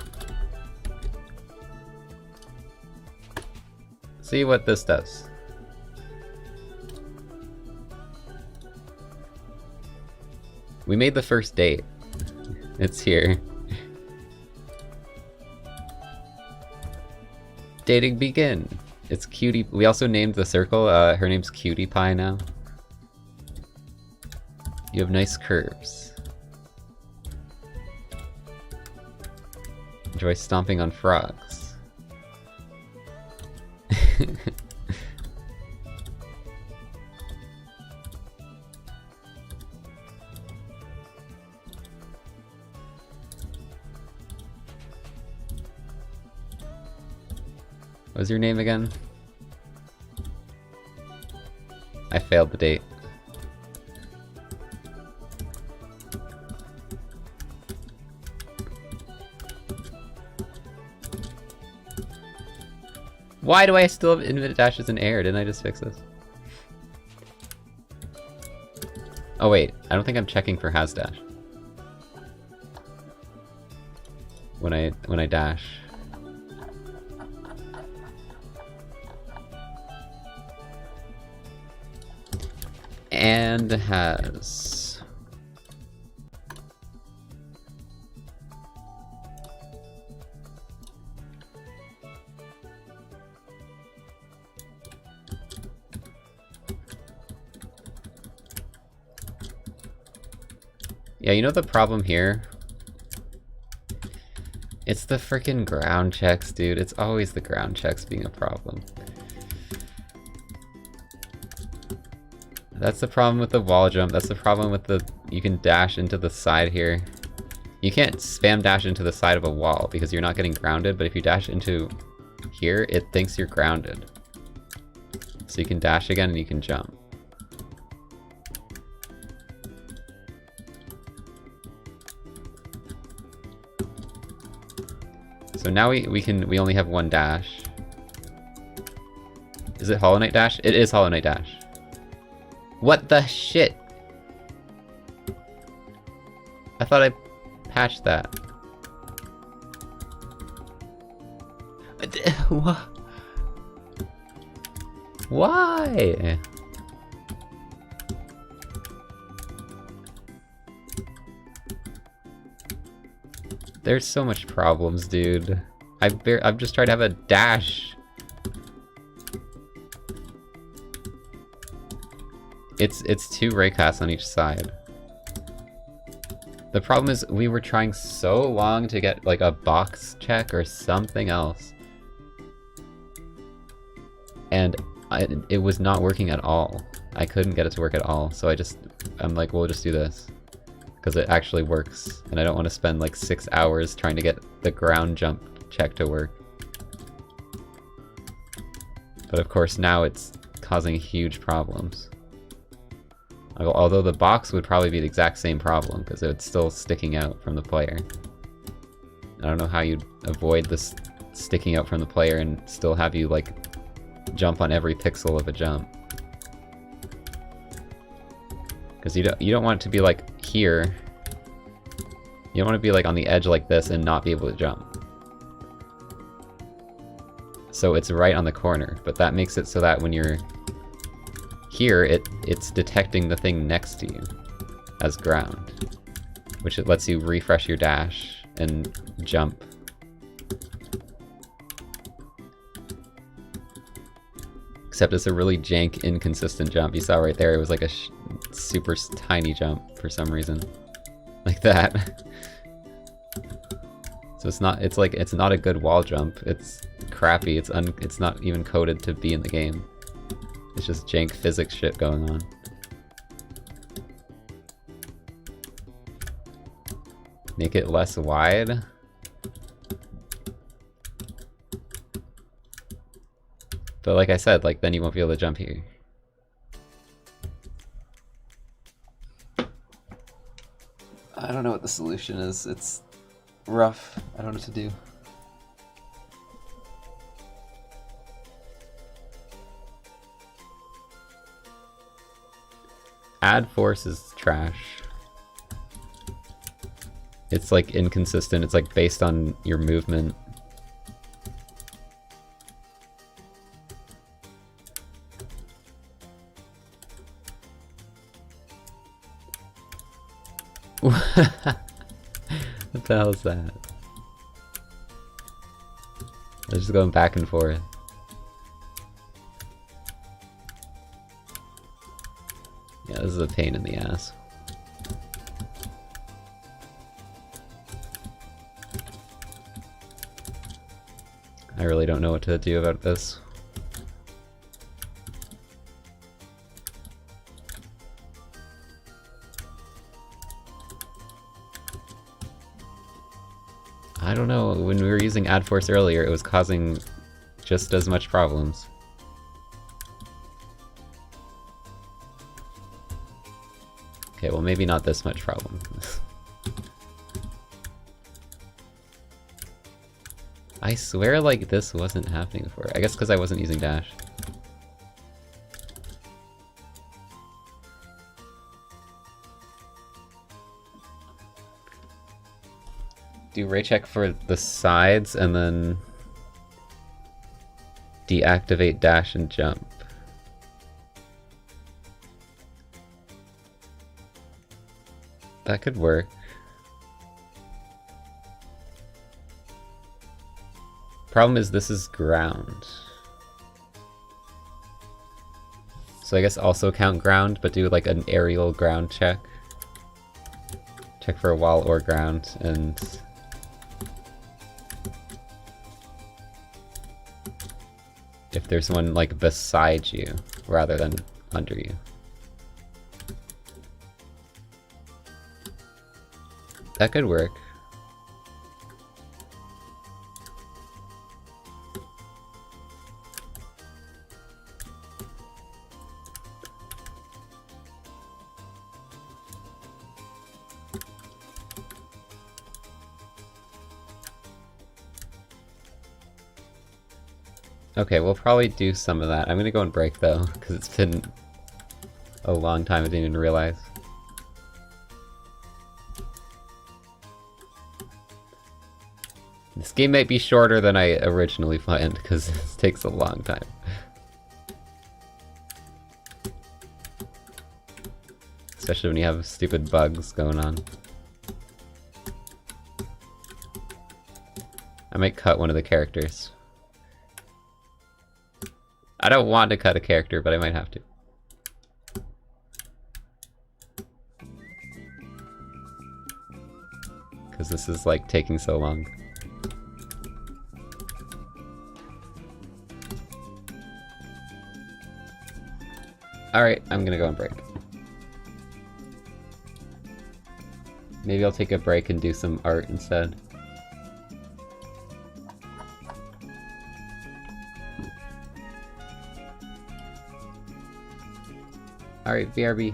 See what this does. We made the first date. It's here. Dating begin. It's Cutie. We also named the circle. Her name's Cutie Pie now. You have nice curves. Enjoy stomping on frogs. What was your name again? I failed the date. Why do I still have infinite dashes in air? Didn't I just fix this? Oh wait, I don't think I'm checking for has dash. When I dash. And has. Yeah, you know the problem here? It's the freaking ground checks, dude. It's always the ground checks being a problem. That's the problem with the wall jump. That's the problem with the... You can dash into the side here. You can't spam dash into the side of a wall because you're not getting grounded, but if you dash into here, it thinks you're grounded. So you can dash again and you can jump. So now we only have one dash. Is it Hollow Knight dash? It is Hollow Knight dash. What the shit? I thought I patched that. What? Why? There's so much problems, dude. I'm just trying to have a dash. It's 2 raycasts on each side. The problem is we were trying so long to get like a box check or something else. And it was not working at all. I couldn't get it to work at all, so I'm like, we'll just do this. Because it actually works, and I don't want to spend like 6 hours trying to get the ground jump check to work. But of course now it's causing huge problems. Although the box would probably be the exact same problem, because it's still sticking out from the player. I don't know how you'd avoid this sticking out from the player and still have you like jump on every pixel of a jump. Because you don't want it to be like here. You don't want to be like on the edge like this and not be able to jump. So it's right on the corner, but that makes it so that when you're here, it's detecting the thing next to you as ground, which it lets you refresh your dash and jump. Except it's a really jank, inconsistent jump. You saw right there, it was like a super tiny jump for some reason. Like that. So it's not a good wall jump. It's crappy. It's not even coded to be in the game. It's just jank physics shit going on. Make it less wide. But like I said, like then you won't be able to jump here. I don't know what the solution is. It's rough. I don't know what to do. Add force is trash. It's like inconsistent. It's like based on your movement. What the hell is that? They're just going back and forth. Yeah, this is a pain in the ass. I really don't know what to do about this. I don't know, when we were using add force earlier, it was causing just as much problems. Okay, well maybe not this much problem. I swear like this wasn't happening before. I guess because I wasn't using dash. do ray check for the sides and then deactivate dash and jump. That could work. Problem is this is ground. So I guess also count ground, but do like an aerial ground check. Check for a wall or ground, and if there's one like beside you rather than under you. That could work. Okay, we'll probably do some of that. I'm gonna go and break though, because it's been a long time, I didn't even realize. This game might be shorter than I originally planned, because this takes a long time. Especially when you have stupid bugs going on. I might cut one of the characters. I don't want to cut a character, but I might have to. Because this is like taking so long. Alright, I'm gonna go and break. Maybe I'll take a break and do some art instead. Alright, BRB.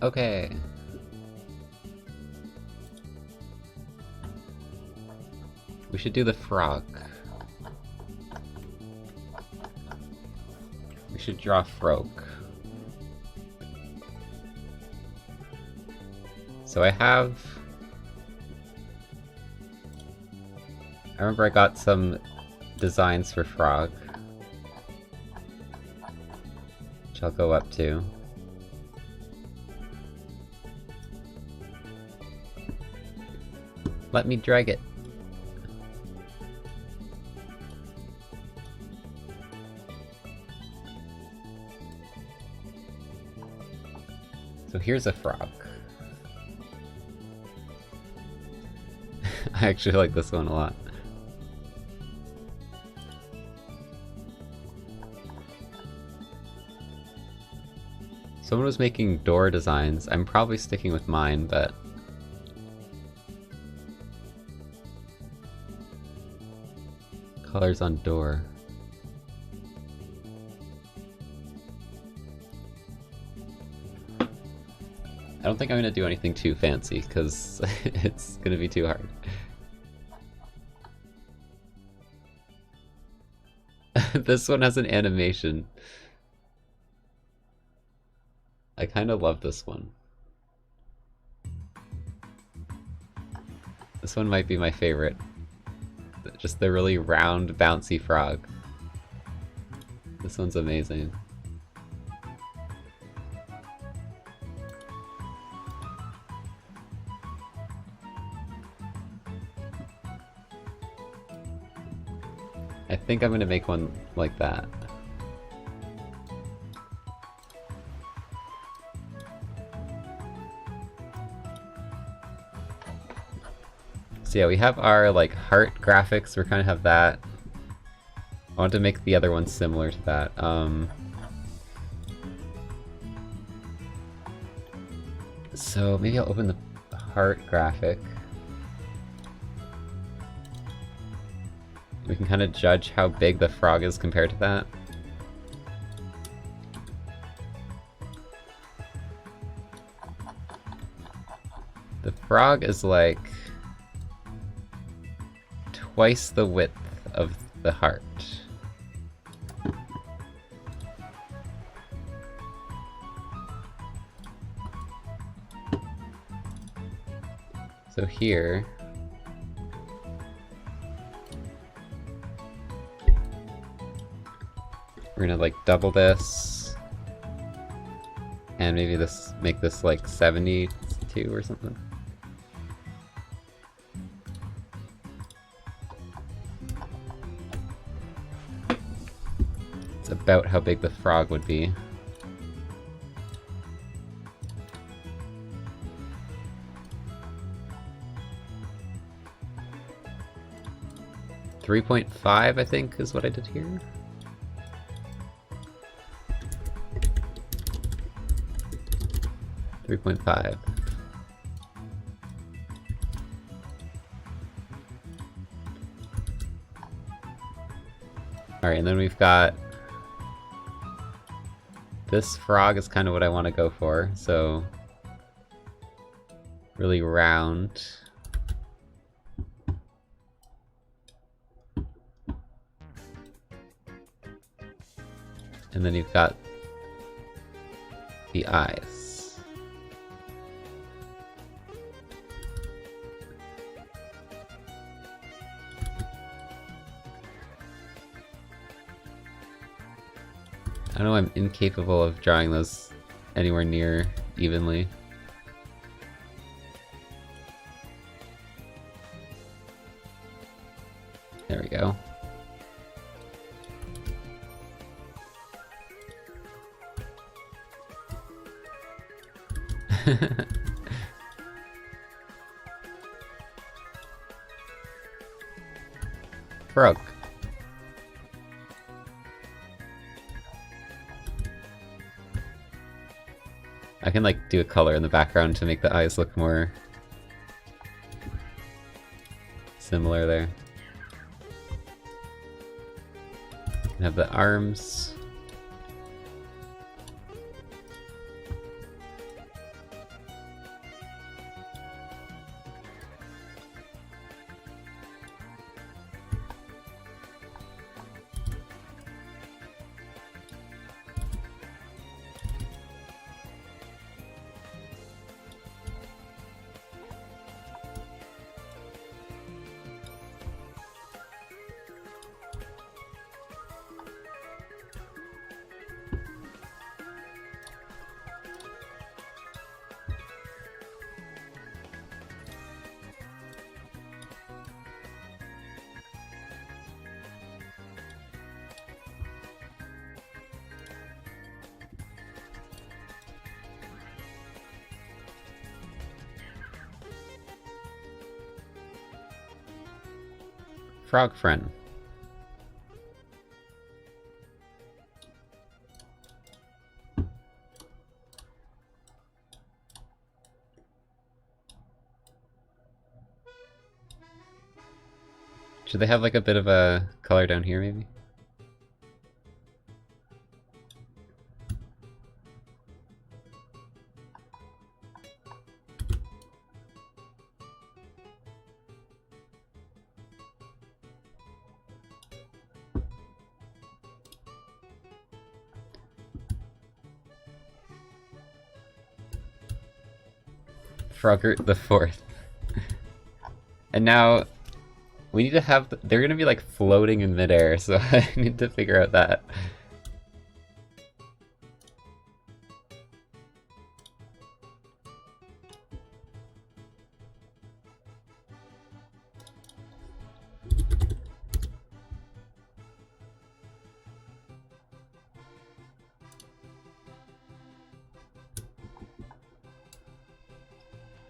Okay. We should do the frog. We should draw frog. So I remember I got some designs for frog. Which I'll go up to. Let me drag it. So here's a frog. I actually like this one a lot. Someone was making door designs. I'm probably sticking with mine, but... Colors on door. I don't think I'm gonna do anything too fancy, because it's gonna be too hard. This one has an animation. I kind of love this one. This one might be my favorite. Just the really round, bouncy frog. This one's amazing. I think I'm gonna make one like that. So yeah, we have our like heart graphics, we kind of have that. I want to make the other one similar to that. So maybe I'll open the heart graphic. We can kind of judge how big the frog is compared to that. The frog is like twice the width of the heart. So here, we're gonna like double this, and maybe make this like 72 or something. It's about how big the frog would be. .5, I think, is what I did here. .5. Alright, and then we've got... This frog is kind of what I want to go for, so... Really round. And then you've got the eyes. I know I'm incapable of drawing those anywhere near evenly. There we go. Frog. I can like do a color in the background to make the eyes look more similar there. And have the arms. Frog friend. Should they have like a bit of a color down here maybe? Frogert the Fourth. And now we need to have they're gonna be like floating in midair, so I need to figure out that.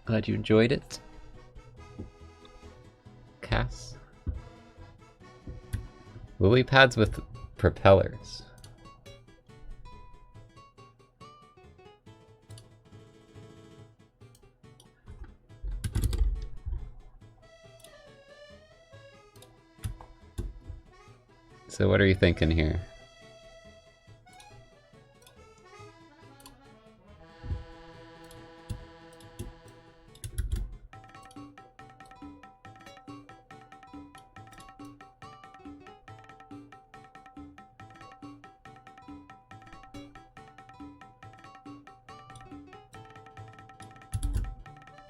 Glad you enjoyed it, Cass. Lily pads with propellers. So what are you thinking here?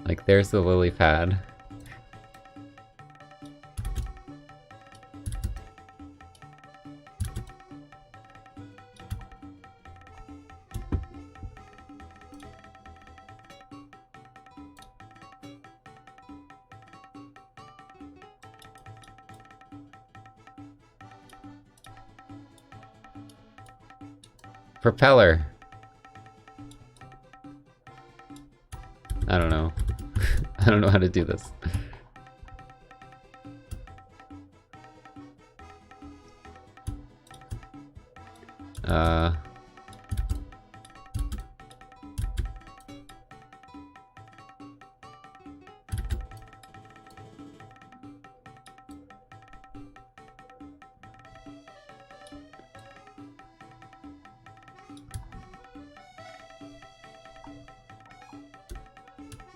Like, there's the lily pad. Propeller. I don't know. I don't know how to do this.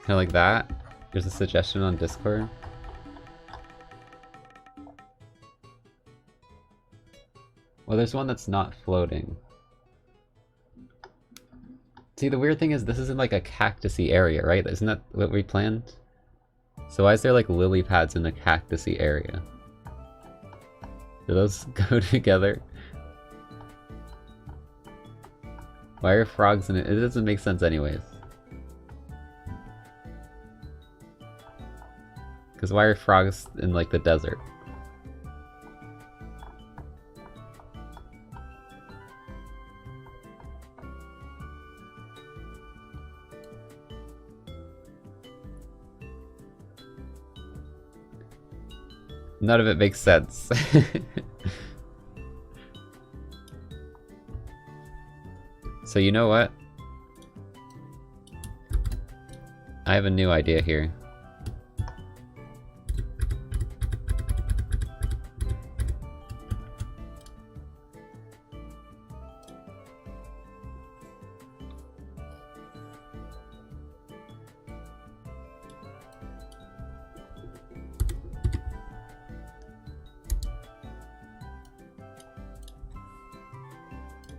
Kind of like that. There's a suggestion on Discord. Well, there's one that's not floating. See, the weird thing is this isn't like a cactusy area, right? Isn't that what we planned? So why is there like lily pads in a cactusy area? Do those go together? Why are frogs in it? It doesn't make sense anyways. Because why are frogs in like the desert? None of it makes sense. So you know what? I have a new idea here.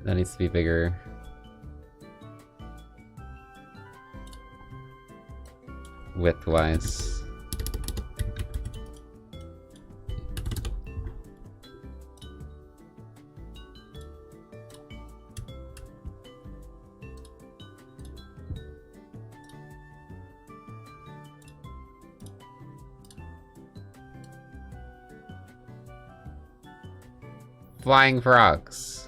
That needs to be bigger. Width-wise. Flying frogs.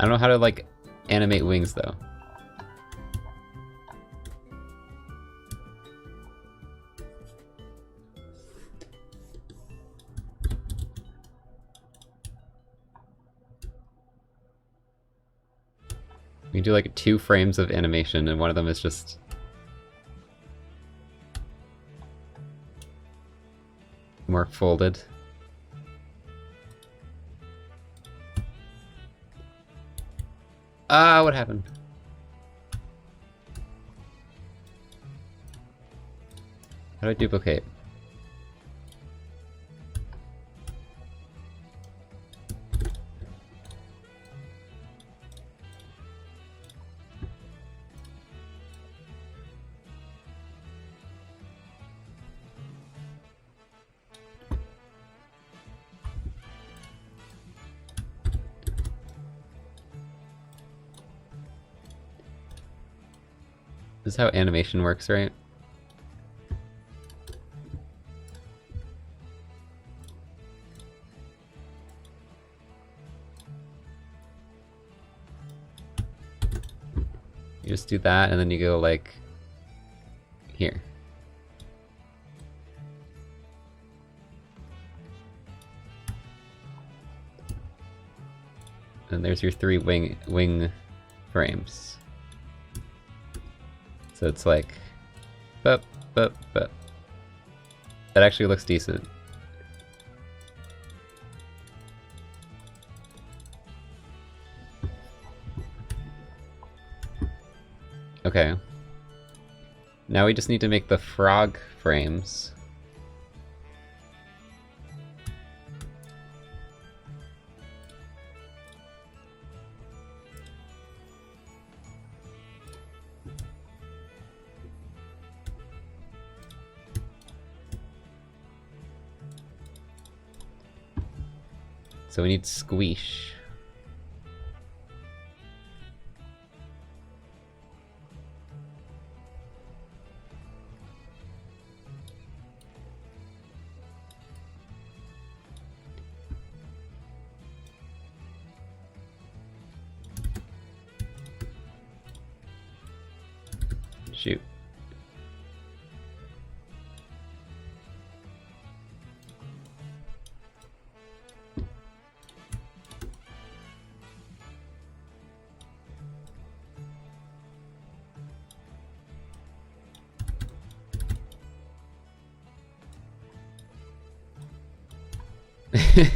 I don't know how to, like, animate wings, though. We can do, like, 2 frames of animation, and one of them is just... more folded. Ah, what happened? How do I duplicate? This is how animation works, right? You just do that, and then you go, like, here. And there's your 3 wing frames. So it's like, bup, bup, bup. That actually looks decent. Okay. Now we just need to make the frog frames. So we need squish. Shoot.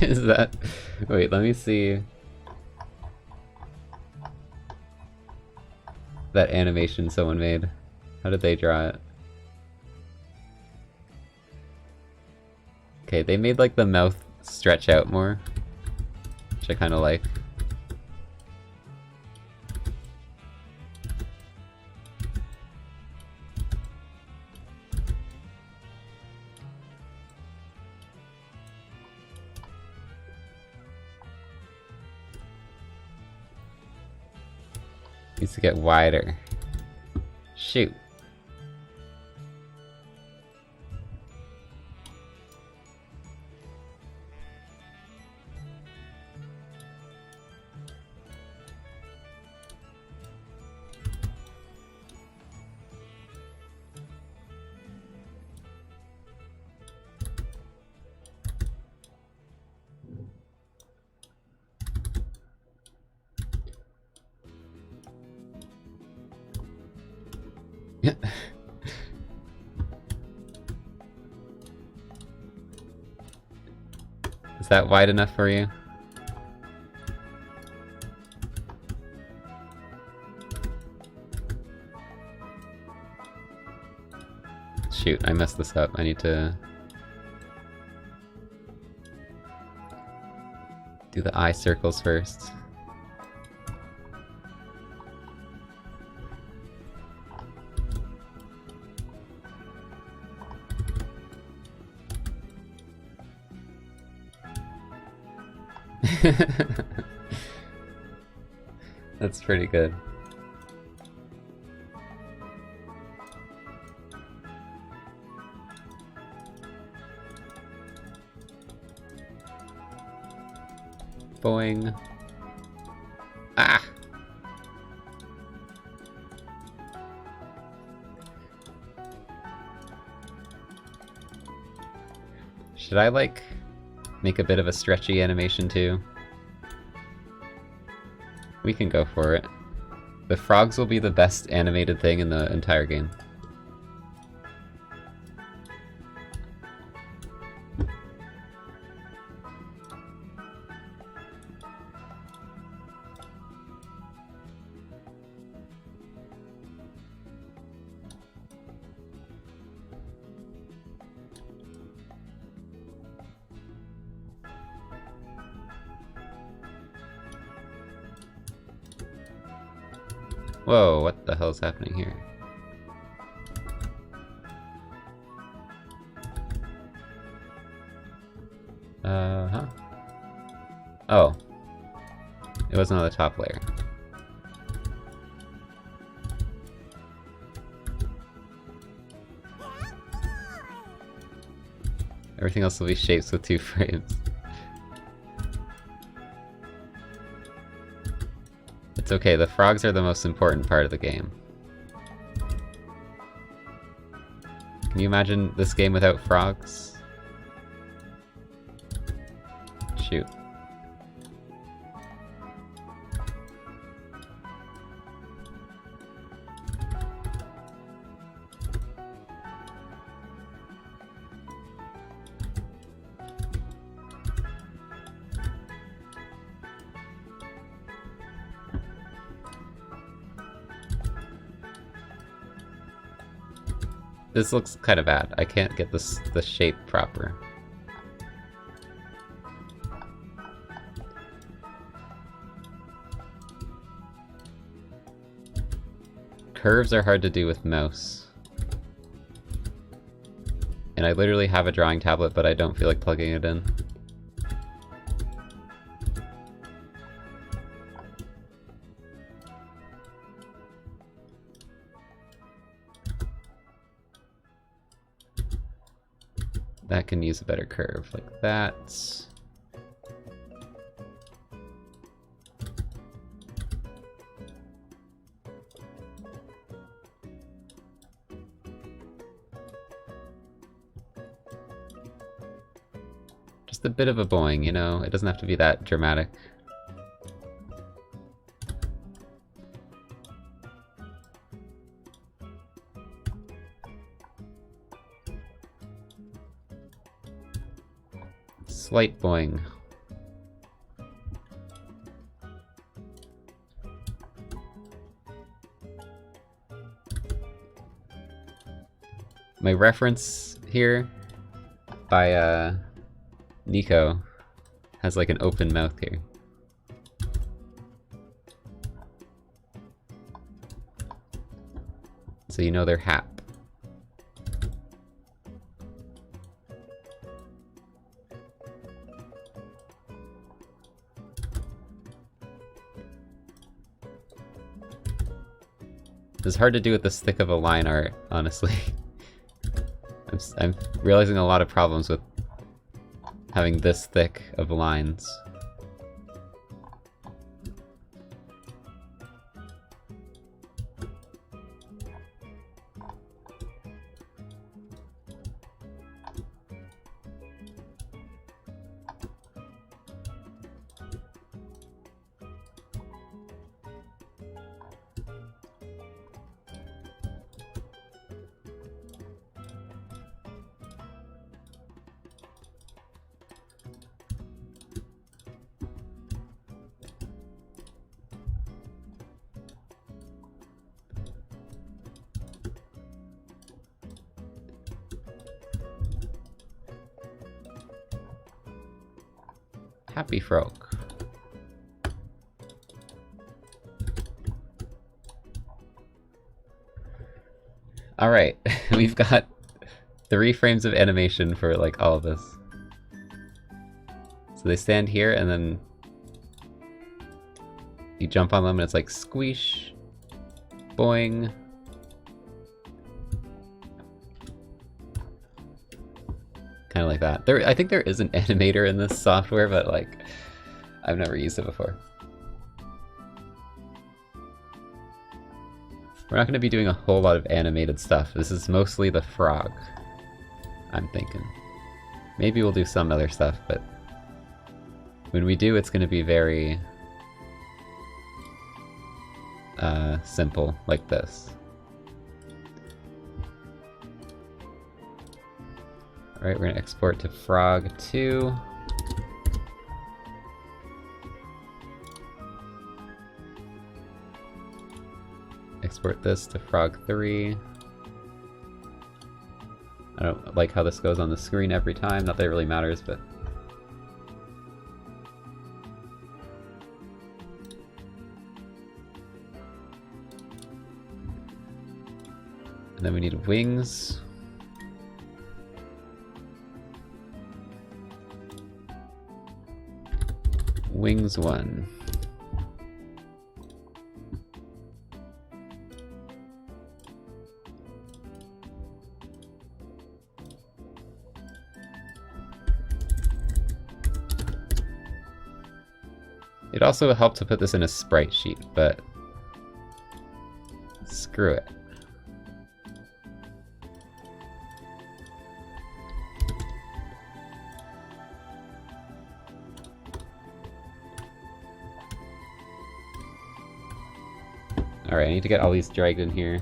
Is that... Wait, let me see... that animation someone made. How did they draw it? Okay, they made like the mouth stretch out more, which I kind of like. Needs to get wider. Shoot. Is that wide enough for you? Shoot, I messed this up. I need to do the eye circles first. That's pretty good. Boing. Ah! Should I, like, make a bit of a stretchy animation too? We can go for it. The frogs will be the best animated thing in the entire game. Whoa, what the hell's happening here? Huh? Oh. It wasn't on the top layer. Everything else will be shapes with 2 frames. It's okay, the frogs are the most important part of the game. Can you imagine this game without frogs? Shoot. This looks kind of bad. I can't get the shape proper. Curves are hard to do with mouse. And I literally have a drawing tablet, but I don't feel like plugging it in. That can use a better curve, like that. Just a bit of a boing, you know? It doesn't have to be that dramatic. Slight boing. My reference here by Nico has like an open mouth here. So you know they're hap. It's hard to do with this thick of a line art, honestly. I'm realizing a lot of problems with having this thick of lines. Happy frog. Alright, we've got 3 frames of animation for like all of this. So they stand here and then you jump on them and it's like squish, boing. Kind of like that. I think there is an animator in this software, but like, I've never used it before. We're not going to be doing a whole lot of animated stuff. This is mostly the frog, I'm thinking. Maybe we'll do some other stuff, but when we do, it's going to be very simple, like this. Alright, we're going to export to frog 2. Export this to frog 3. I don't like how this goes on the screen every time, not that it really matters, but... And then we need wings. Wings 1. It also helped to put this in a sprite sheet, but screw it. Alright, I need to get all these dragged in here.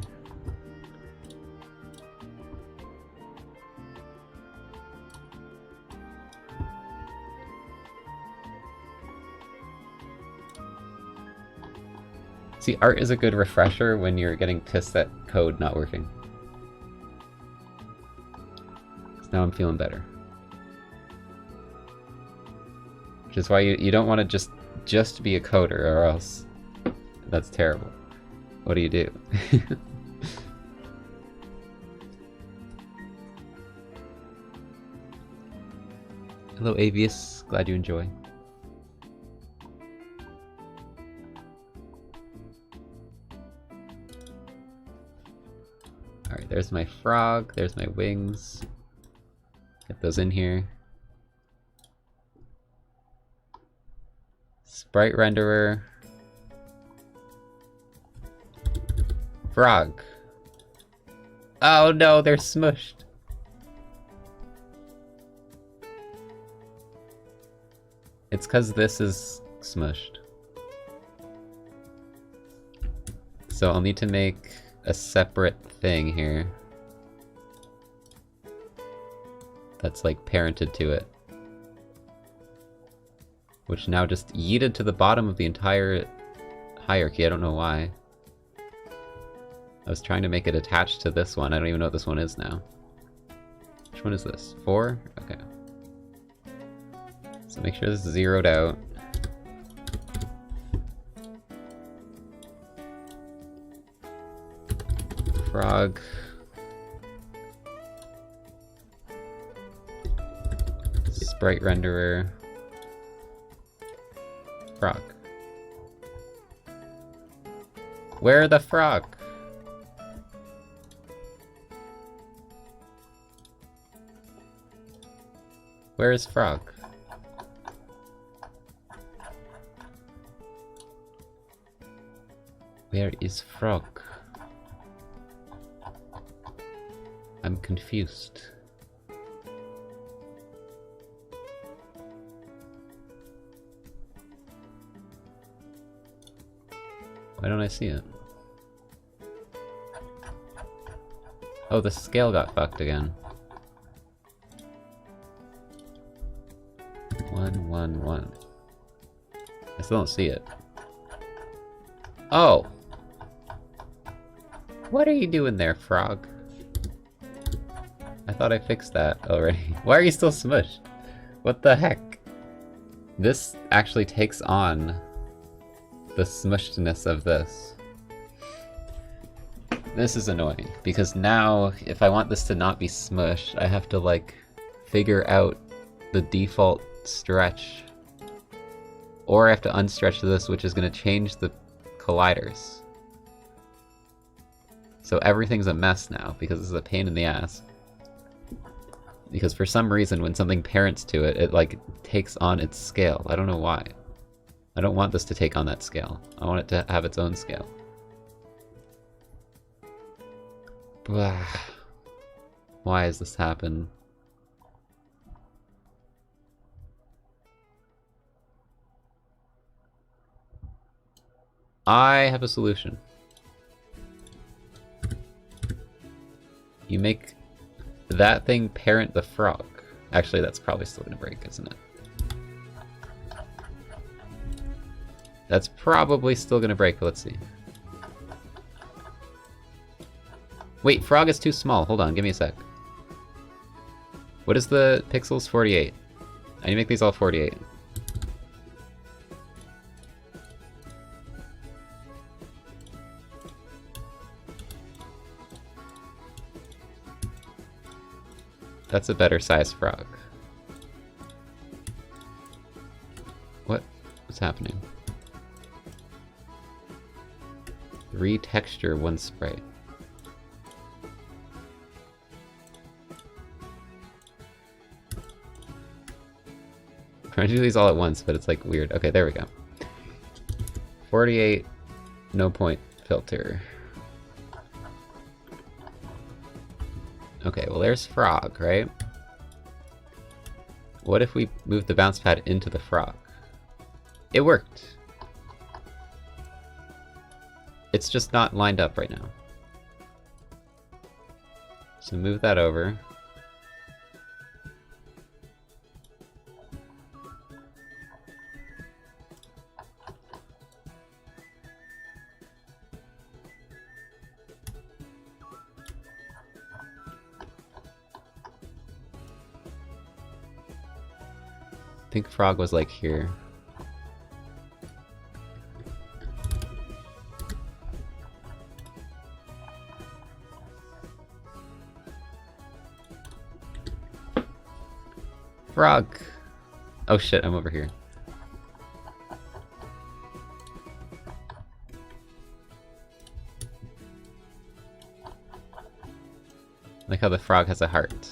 See, art is a good refresher when you're getting pissed at code not working. So now I'm feeling better. Which is why you don't want to just be a coder, or else that's terrible. What do you do? Hello Avius, glad you enjoy. Alright, there's my frog, there's my wings. Get those in here. Sprite renderer. Frog. Oh no, they're smushed. It's because this is smushed. So I'll need to make a separate thing here that's like parented to it, which now just yeeted to the bottom of the entire hierarchy. I don't know why. I was trying to make it attached to this one. I don't even know what this one is now. Which one is this? 4? Okay. So make sure this is zeroed out. Frog. Sprite renderer. Frog. Where the frog? Where is frog? Where is frog? I'm confused. Why don't I see it? Oh, the scale got fucked again. 1, 1, 1. I still don't see it. Oh! What are you doing there, frog? I thought I fixed that already. Why are you still smushed? What the heck? This actually takes on the smushedness of this. This is annoying, because now, if I want this to not be smushed, I have to, like, figure out the default stretch. Or I have to unstretch this, which is going to change the colliders. So everything's a mess now, because this is a pain in the ass. Because for some reason, when something parents to it, it, like, takes on its scale. I don't know why. I don't want this to take on that scale. I want it to have its own scale. Blah. Why has this happened? I have a solution. You make that thing parent the frog. Actually, that's probably still gonna break, isn't it? That's probably still gonna break, but let's see. Wait, frog is too small. Hold on, give me a sec. What is the pixels? 48. I need to make these all 48. That's a better size frog. What's happening? 3 texture, 1 sprite. I'm trying to do these all at once, but it's like weird. Okay, there we go. 48, no point filter. Okay, well there's frog, right? What if we move the bounce pad into the frog? It worked. It's just not lined up right now. So move that over. I think frog was like here. Frog! Oh shit, I'm over here. Like how the frog has a heart.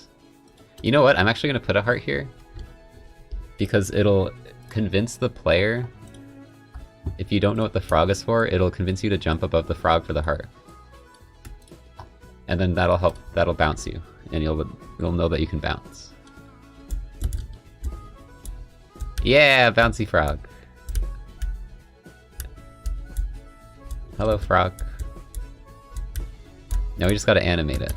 You know what? I'm actually gonna put a heart here. Because it'll convince the player, if you don't know what the frog is for, it'll convince you to jump above the frog for the heart. And then that'll bounce you, and you'll know that you can bounce. Yeah, bouncy frog. Hello, frog. Now we just gotta animate it.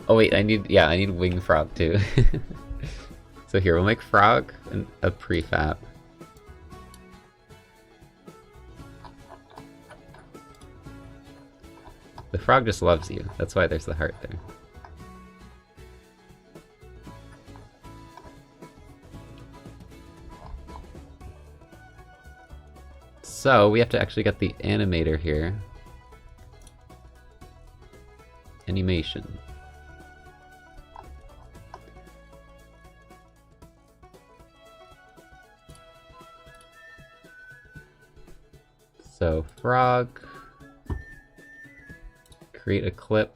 Oh wait, I need wing frog too. So here, we'll make frog a prefab. The frog just loves you. That's why there's the heart there. So we have to actually get the animator here. Animation. So frog, create a clip,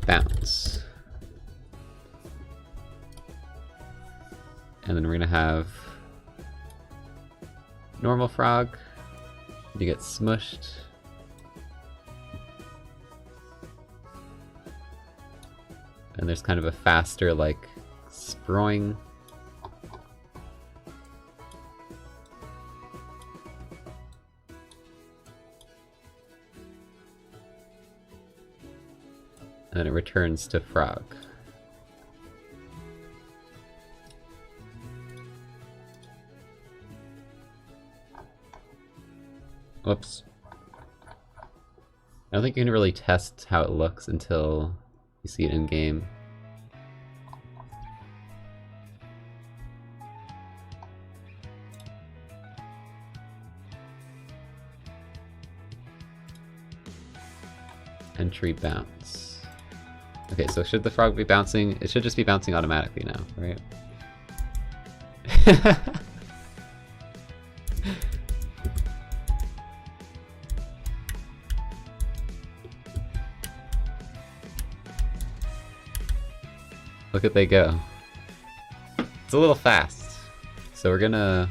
bounce, and then we're gonna have normal frog, you get smushed, and there's kind of a faster like sproing. And then it returns to frog. Whoops. I don't think you can really test how it looks until you see it in game. Entry bounce. Okay, so should the frog be bouncing? It should just be bouncing automatically now, right? Look at they go. It's a little fast. So we're gonna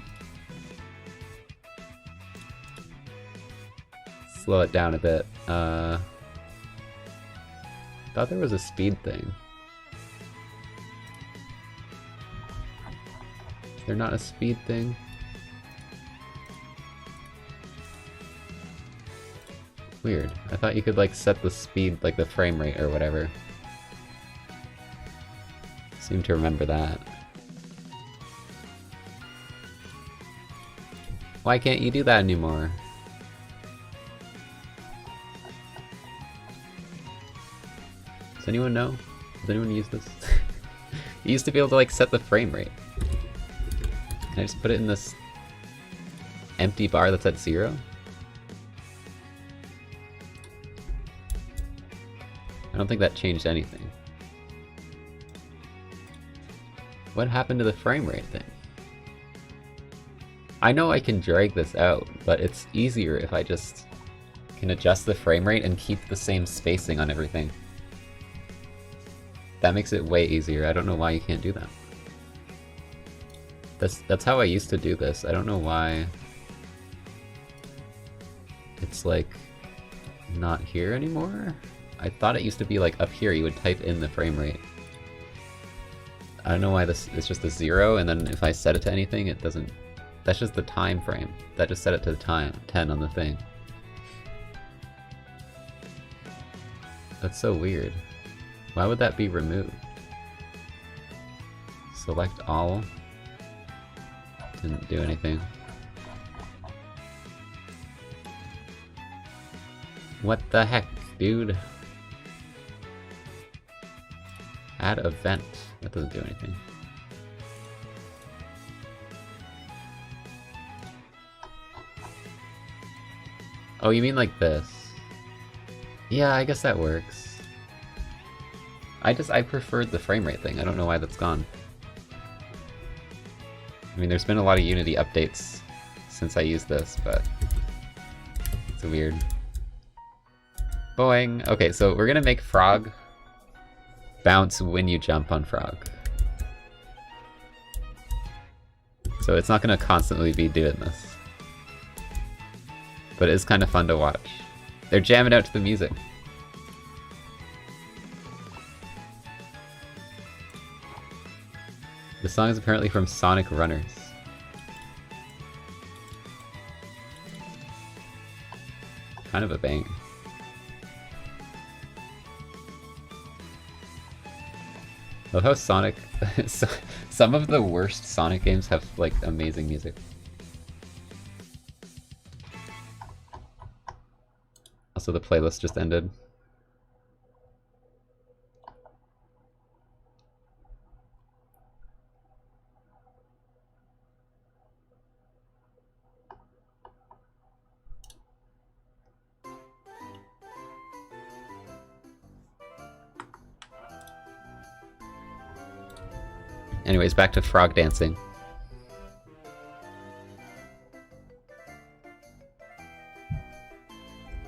slow it down a bit. Thought there was a speed thing. Is there not a speed thing? Weird. I thought you could like set the speed, like the frame rate or whatever. Seem to remember that. Why can't you do that anymore? Does anyone know? Does anyone use this? You used to be able to like set the frame rate. Can I just put it in this empty bar that's at 0? I don't think that changed anything. What happened to the frame rate thing? I know I can drag this out, but it's easier if I just can adjust the frame rate and keep the same spacing on everything. That makes it way easier. I don't know why you can't do that. That's how I used to do this. I don't know why it's like not here anymore. I thought it used to be like up here, you would type in the frame rate. I don't know why this is just a 0, and then if I set it to anything, it doesn't. That's just the time frame. That just set it to the time 10 on the thing. That's so weird. Why would that be removed? Select all. Didn't do anything. What the heck, dude? Add event. That doesn't do anything. Oh, you mean like this? Yeah, I guess that works. I preferred the frame rate thing. I don't know why that's gone. I mean, there's been a lot of Unity updates since I used this, but it's weird. Boing! Okay, so we're gonna make Frog bounce when you jump on Frog. So it's not gonna constantly be doing this. But it's kind of fun to watch. They're jamming out to the music. The song is apparently from Sonic Runners. Kind of a bang. Love how Sonic... some of the worst Sonic games have, like, amazing music. Also, the playlist just ended. Anyways, back to frog dancing.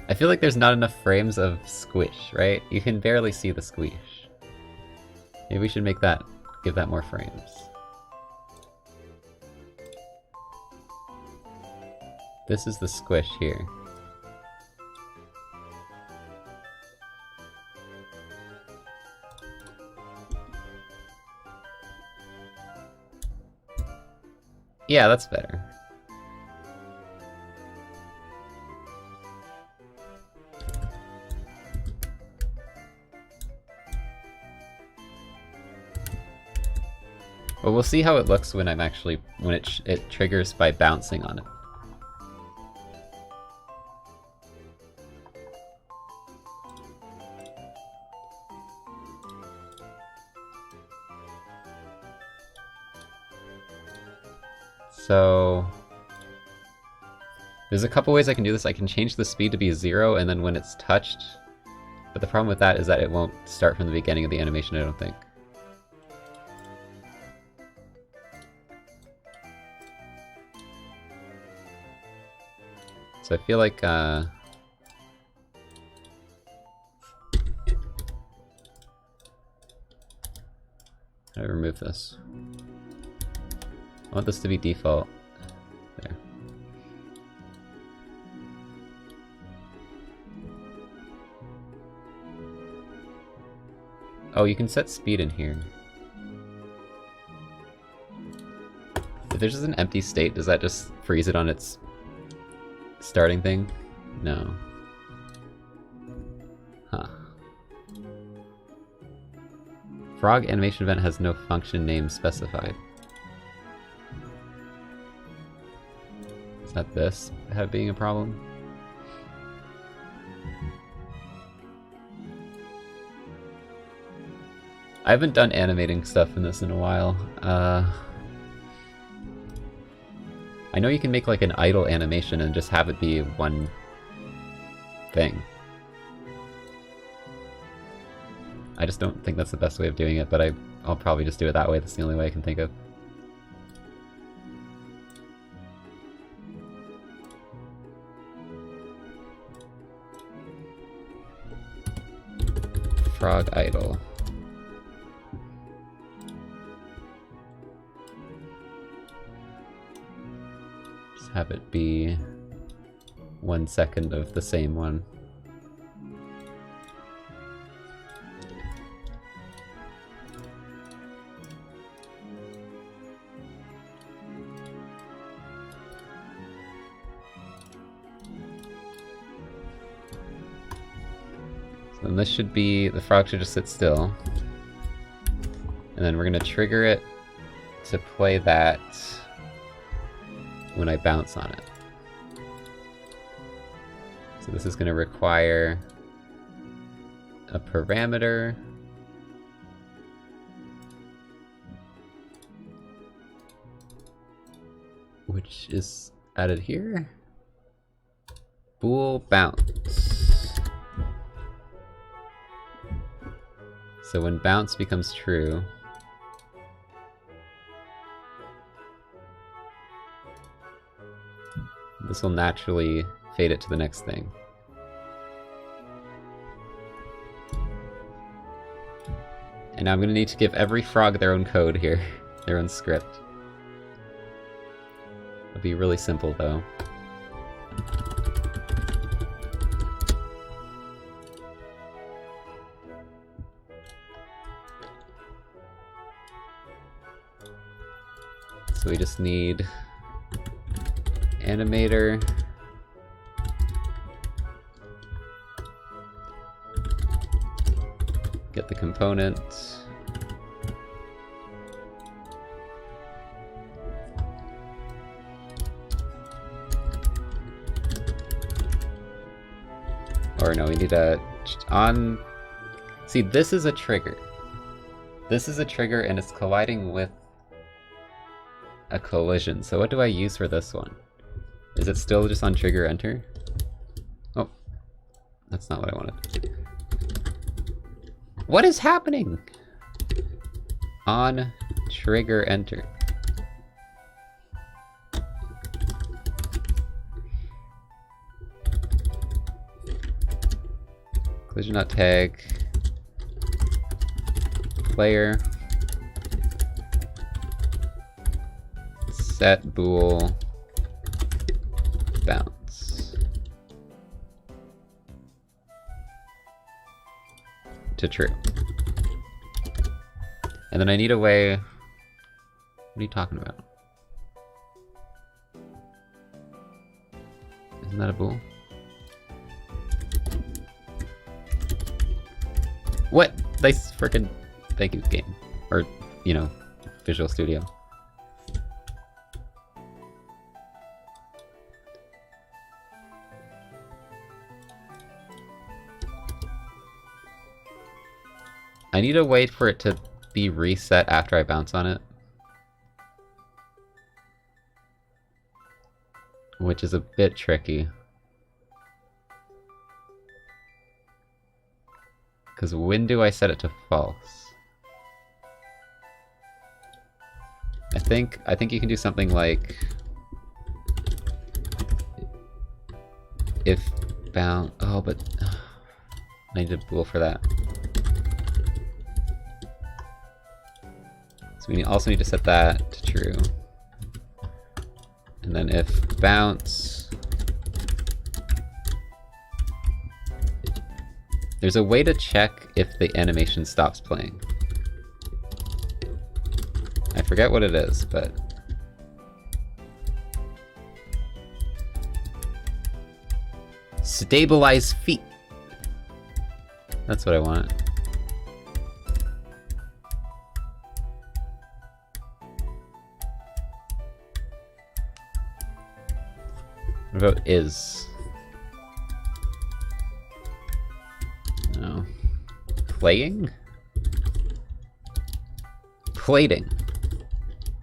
I feel like there's not enough frames of squish, right? You can barely see the squish. Maybe we should make that, give that more frames. This is the squish here. Yeah, that's better. Well, we'll see how it looks when I'm actually, when it triggers by bouncing on it. So there's a couple ways I can do this. I can change the speed to be 0 and then when it's touched, but the problem with that is that it won't start from the beginning of the animation, I don't think. So I feel like How do I remove this? I want this to be default. There. Oh, you can set speed in here. If there's just an empty state, does that just freeze it on its starting thing? No. Huh. Frog animation event has no function name specified. Is that this being a problem? I haven't done animating stuff in this in a while. I know you can make like an idle animation and just have it be one thing. I just don't think that's the best way of doing it, but I'll probably just do it that way. That's the only way I can think of. Frog idle. Have it be 1 second of the same one. So then this should be, the frog should just sit still. And then we're gonna trigger it to play that when I bounce on it. So this is going to require a parameter. Which is added here. Bool bounce. So when bounce becomes true, this will naturally fade it to the next thing. And now I'm going to need to give every frog their own code here, their own script. It'll be really simple though. So we just need animator, get the component, or no, we need a on. See, this is a trigger. This is a trigger and it's colliding with a collision. So what do I use for this one? Is it still just on trigger enter? Oh, that's not what I wanted. What is happening? On trigger enter. Collision.tag player set bool bounce to true. And then I need a way. What are you talking about? Isn't that a bool? What? Nice frickin' thank you, game. Or, you know, Visual Studio. I need to wait for it to be reset after I bounce on it. Which is a bit tricky. Because when do I set it to false? I think you can do something like if bound. Oh, but I need a bool for that. So we also need to set that to true. And then if bounce... There's a way to check if the animation stops playing. I forget what it is, but... Stabilize feet! That's what I want. What about is? No. Playing? Plating.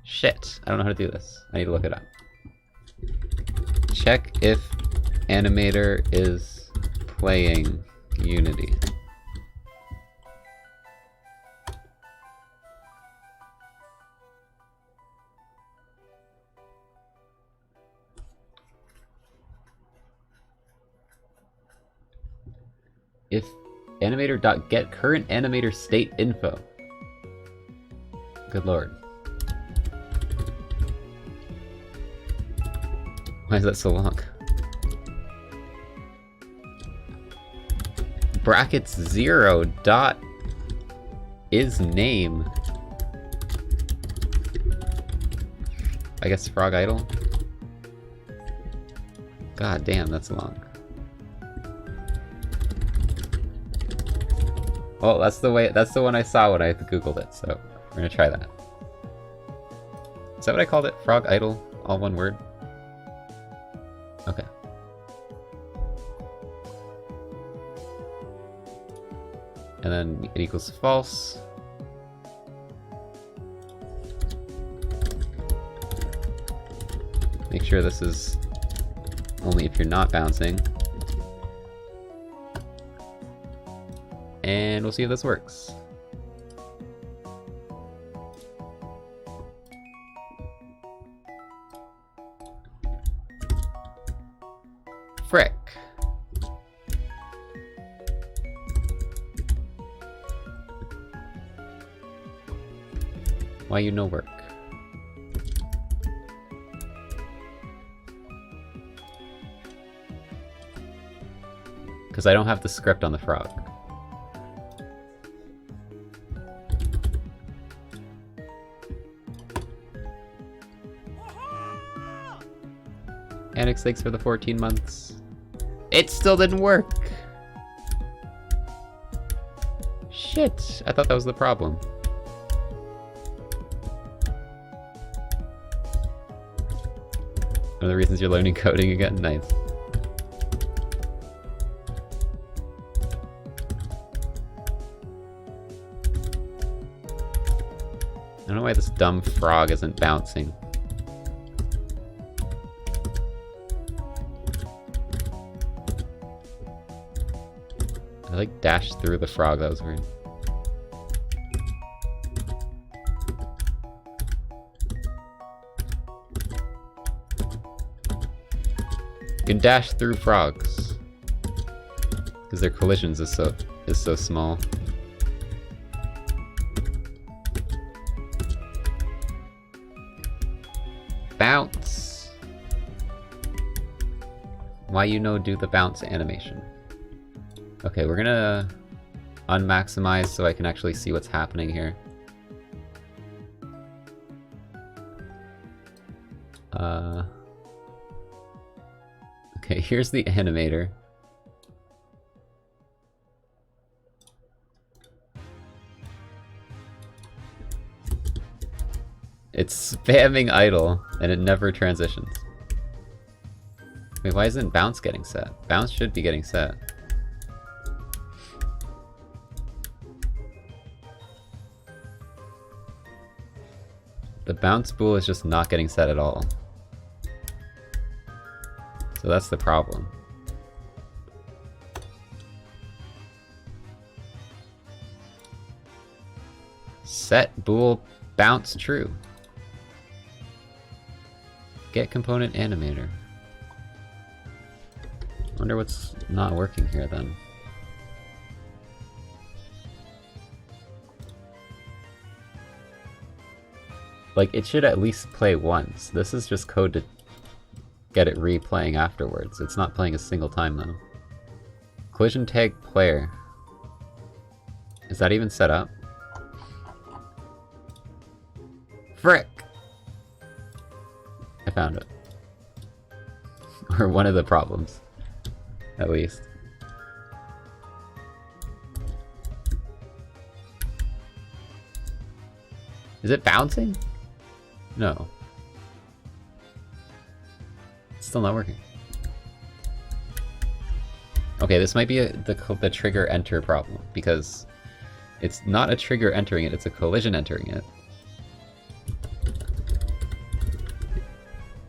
Shit, I don't know how to do this. I need to look it up. Check if animator is playing Unity. If animator.get current animator state info. Good lord. Why is that so long? Brackets 0 dot is name. I guess Frog Idol? God damn, that's long. Oh, that's the one I saw when I googled it, so we're gonna try that. Is that what I called it? Frog Idol? All one word? Okay. And then it equals false. Make sure this is only if you're not bouncing. And we'll see if this works. Frick. Why you no work? Because I don't have the script on the frog. Annex, thanks for the 14 months. It still didn't work! Shit, I thought that was the problem. One of the reasons you're learning coding again? Nice. I don't know why this dumb frog isn't bouncing. I like dashed through the frog, that was weird. You can dash through frogs. Because their collisions is so small. Bounce! Why you no do the bounce animation? Okay, we're gonna unmaximize so I can actually see what's happening here. Okay, here's the animator. It's spamming idle, and it never transitions. Wait, why isn't bounce getting set? Bounce should be getting set. The bounce spool is just not getting set at all. So that's the problem. Set bool bounce true. Get component animator. Wonder what's not working here then. Like, it should at least play once. This is just code to get it replaying afterwards. It's not playing a single time, though. Collision tag player. Is that even set up? Frick! I found it. Or one of the problems, at least. Is it bouncing? No. It's still not working. Okay, this might be the trigger enter problem, because it's not a trigger entering it, it's a collision entering it.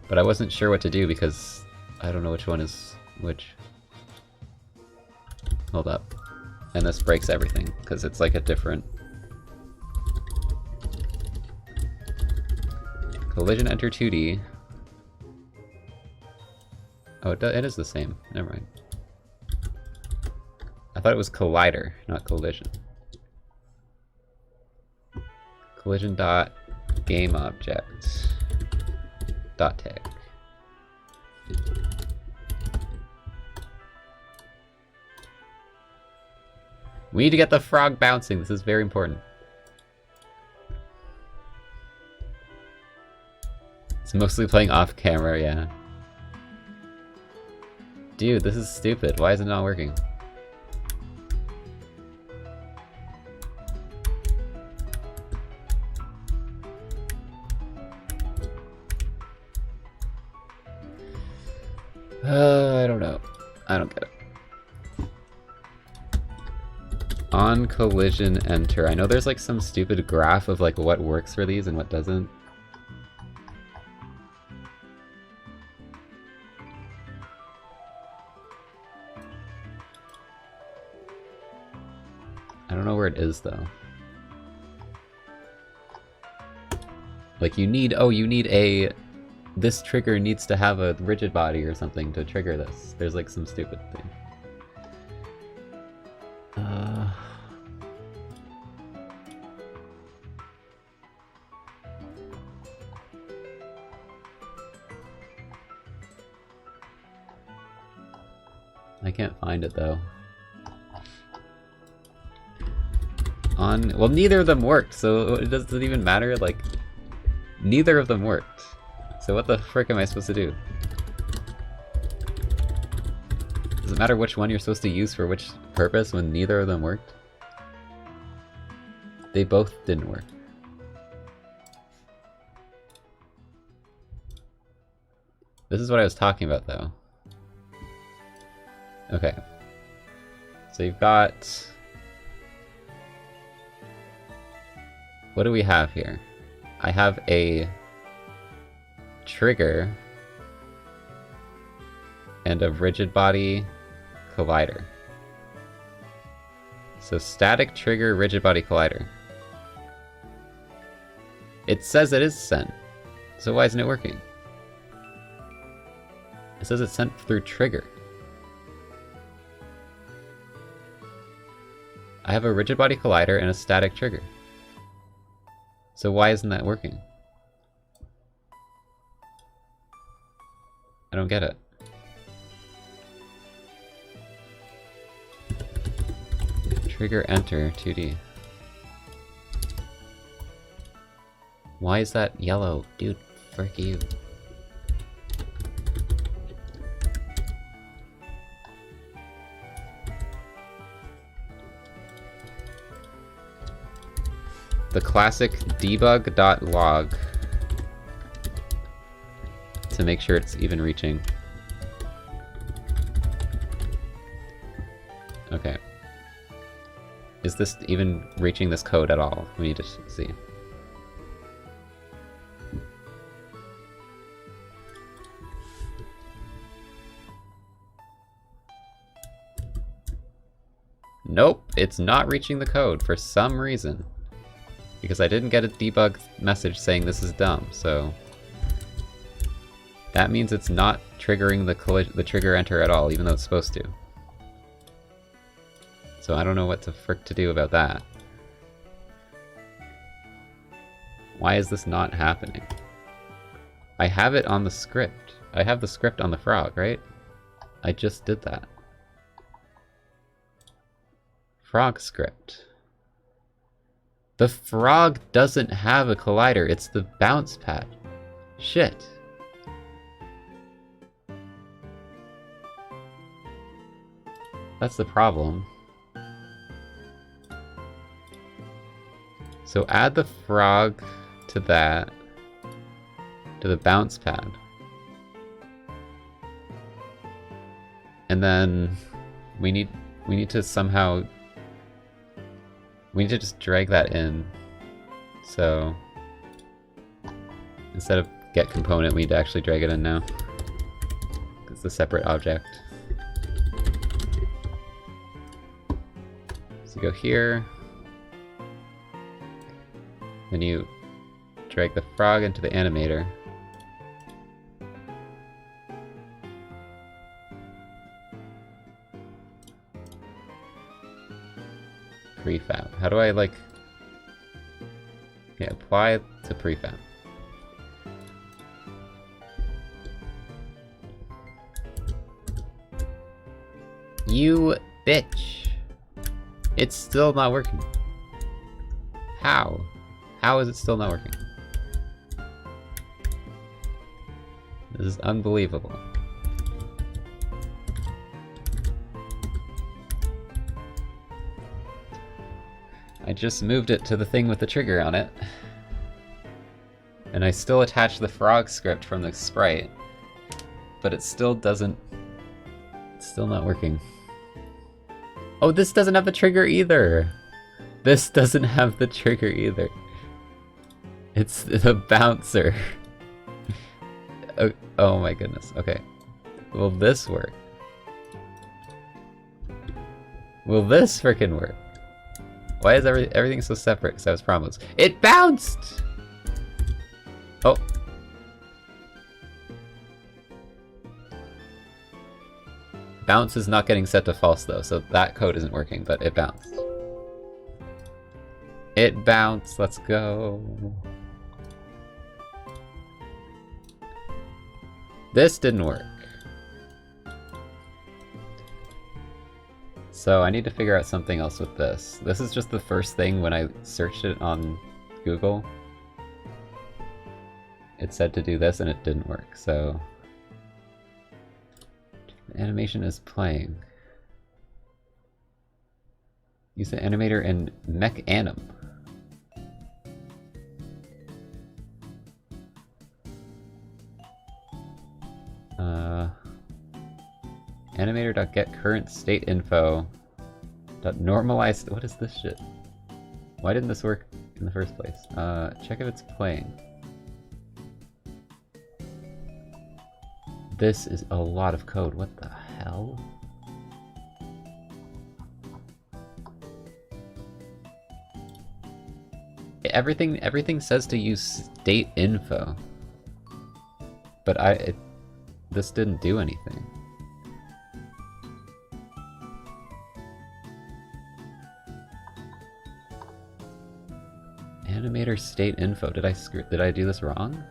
But I wasn't sure what to do because I don't know which one is which. Hold up. And this breaks everything, because it's like a different... Collision enter 2D. Oh, it is the same. Never mind. I thought it was collider, not collision. Collision dot game object dot tag. We need to get the frog bouncing. This is very important. It's mostly playing off camera, yeah. Dude, this is stupid. Why is it not working? I don't know. I don't get it. On collision enter. I know there's like some stupid graph of like what works for these and what doesn't. I don't know where it is though. Like you need a... This trigger needs to have a rigid body or something to trigger this. There's like some stupid thing. I can't find it though. Well, neither of them worked, so it doesn't even matter, like, neither of them worked. So what the frick am I supposed to do? Does it matter which one you're supposed to use for which purpose when neither of them worked? They both didn't work. This is what I was talking about, though. Okay. So you've got... What do we have here? I have a trigger and a rigid body collider. So static trigger, rigid body collider. It says it is sent. So why isn't it working? It says it's sent through trigger. I have a rigid body collider and a static trigger. So why isn't that working? I don't get it. Trigger enter 2D. Why is that yellow? Dude, frick you. The classic debug.log to make sure it's even reaching. Okay. Is this even reaching this code at all? We need to see. Nope, it's not reaching the code for some reason. Because I didn't get a debug message saying this is dumb, so... That means it's not triggering the trigger enter at all, even though it's supposed to. So I don't know what the frick to do about that. Why is this not happening? I have it on the script. I have the script on the frog, right? I just did that. Frog script. The frog doesn't have a collider, it's the bounce pad. Shit. That's the problem. So add the frog to that, to the bounce pad. And then we need to somehow, we need to just drag that in. So instead of get component, we need to actually drag it in now. It's a separate object. So go here. Then you drag the frog into the animator. Prefab. How do I like... Okay, apply to prefab. You bitch! It's still not working. How? How is it still not working? This is unbelievable. I just moved it to the thing with the trigger on it. And I still attached the frog script from the sprite. But it still doesn't... It's still not working. Oh, this doesn't have the trigger either! This doesn't have the trigger either. It's the bouncer. Oh my goodness. Okay. Will this work? Will this frickin' work? Why is everything so separate? Because I was promised. It bounced! Oh. Bounce is not getting set to false though, so that code isn't working, but it bounced. It bounced, let's go. This didn't work. So I need to figure out something else with this. This is just the first thing when I searched it on Google. It said to do this and it didn't work, so... The animation is playing. Use the animator in Mech Anim. Animator.getCurrentStateInfo. .normalize. What is this shit? Why didn't this work in the first place? Check if it's playing. This is a lot of code. What the hell? Everything says to use state info, but this didn't do anything. Animator state info. Did I do this wrong?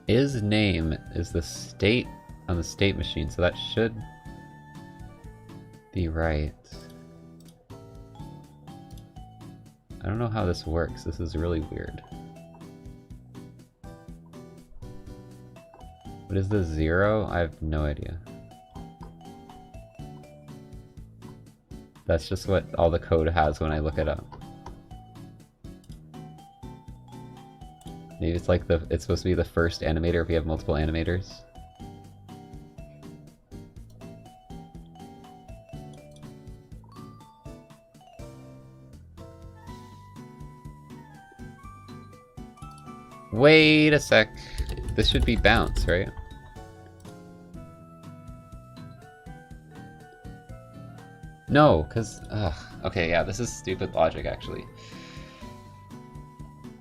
Is name is the state on the state machine, so that should be right. I don't know how this works. This is really weird. What is the 0? I have no idea. That's just what all the code has when I look it up. Maybe it's like it's supposed to be the first animator if we have multiple animators. Wait a sec. This should be bounce, right? No, because... okay, yeah, this is stupid logic, actually.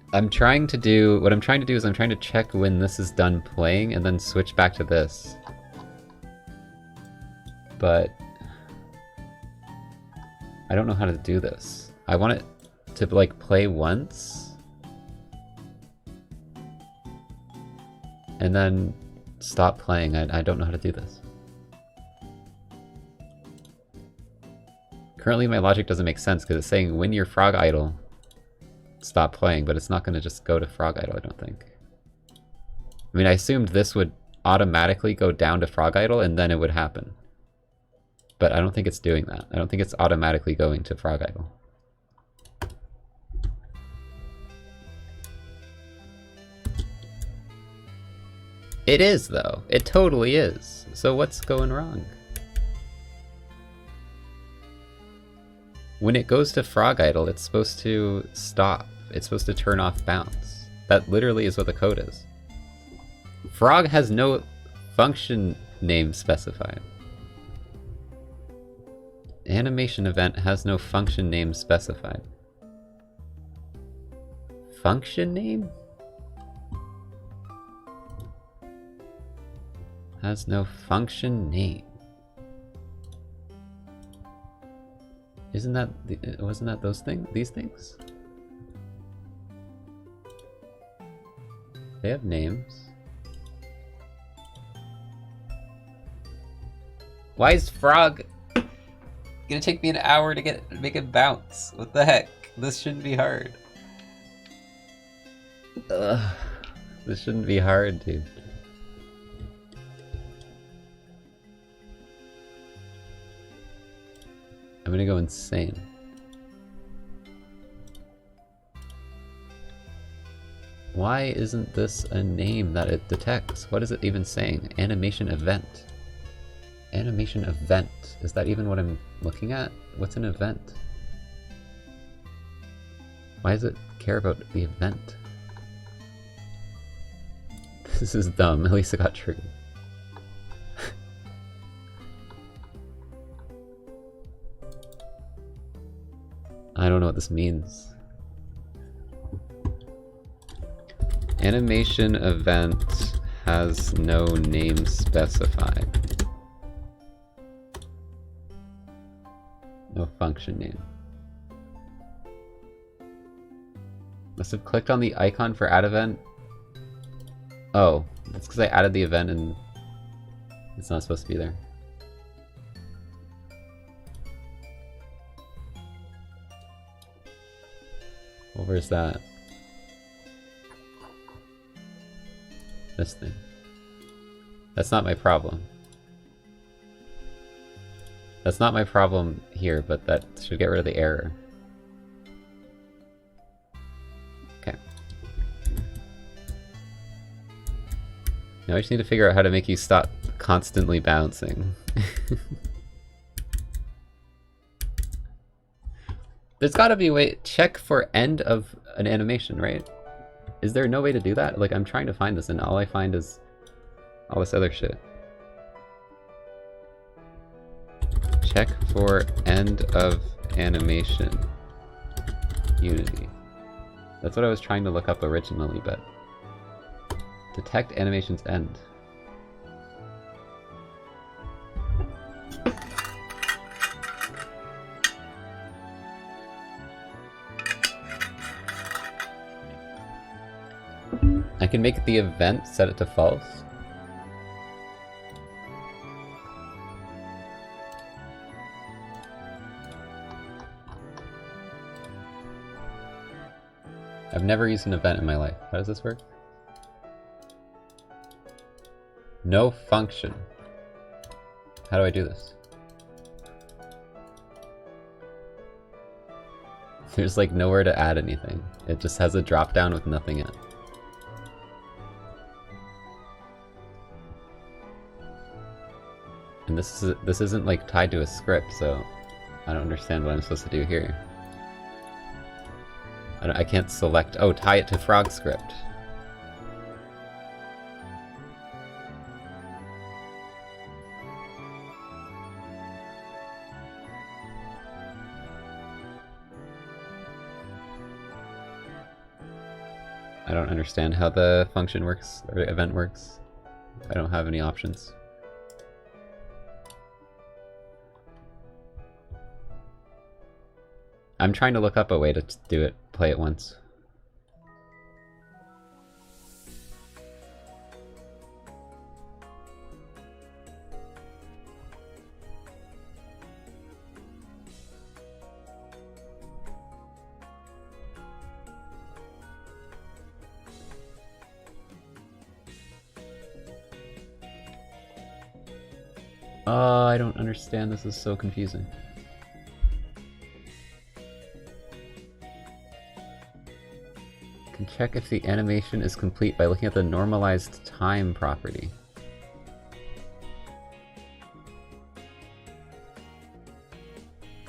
what I'm trying to do is I'm trying to check when this is done playing and then switch back to this. But I don't know how to do this. I want it to like play once and then stop playing. I don't know how to do this. Currently my logic doesn't make sense because it's saying when you're frog idle, stop playing, but it's not going to just go to frog idle, I don't think. I mean, I assumed this would automatically go down to frog idle and then it would happen. But I don't think it's doing that. I don't think it's automatically going to frog idle. It is, though. It totally is. So what's going wrong? When it goes to frog idle, it's supposed to stop. It's supposed to turn off bounce. That literally is what the code is. Frog has no function name specified. Animation event has no function name specified. Function name? Has no function name. Isn't that, wasn't that those things? These things? They have names. Why is frog gonna take me an hour to make it bounce? What the heck? This shouldn't be hard. Ugh. This shouldn't be hard, dude. I'm gonna go insane. Why isn't this a name that it detects? What is it even saying? Animation event. Animation event. Is that even what I'm looking at? What's an event? Why does it care about the event? This is dumb. At least it got triggered. I don't know what this means. Animation event has no name specified. No function name. Must have clicked on the icon for add event. Oh, that's because I added the event and it's not supposed to be there. Well, where's that? This thing. That's not my problem. That's not my problem here, but that should get rid of the error. Okay. Now I just need to figure out how to make you stop constantly bouncing. There's gotta be a way. Check for end of an animation, right? Is there no way to do that? Like, I'm trying to find this and all I find is all this other shit. Check for end of animation. Unity. That's what I was trying to look up originally, but... Detect animation's end. I can make the event set it to false. I've never used an event in my life. How does this work? No function. How do I do this? There's like nowhere to add anything. It just has a drop down with nothing in it. And this isn't like tied to a script, so I don't understand what I'm supposed to do here. I can't select, oh, tie it to frog script. I don't understand how the function works, or event works. I don't have any options. I'm trying to look up a way to do it, play it once. I don't understand, this is so confusing. Can check if the animation is complete by looking at the normalized time property.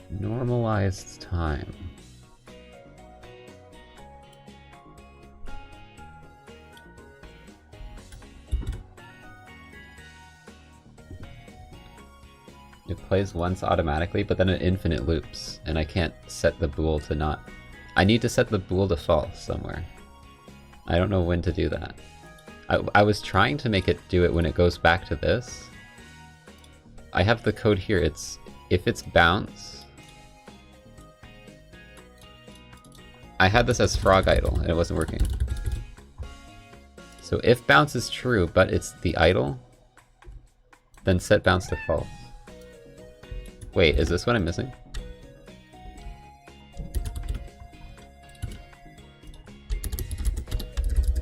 Normalized time. It plays once automatically, but then it infinite loops, and I can't set the bool to not. I need to set the bool to false somewhere. I don't know when to do that. I was trying to make it do it when it goes back to this. I have the code here, if it's bounce. I had this as frog idle, and it wasn't working. So if bounce is true, but it's the idle, then set bounce to false. Wait, is this what I'm missing?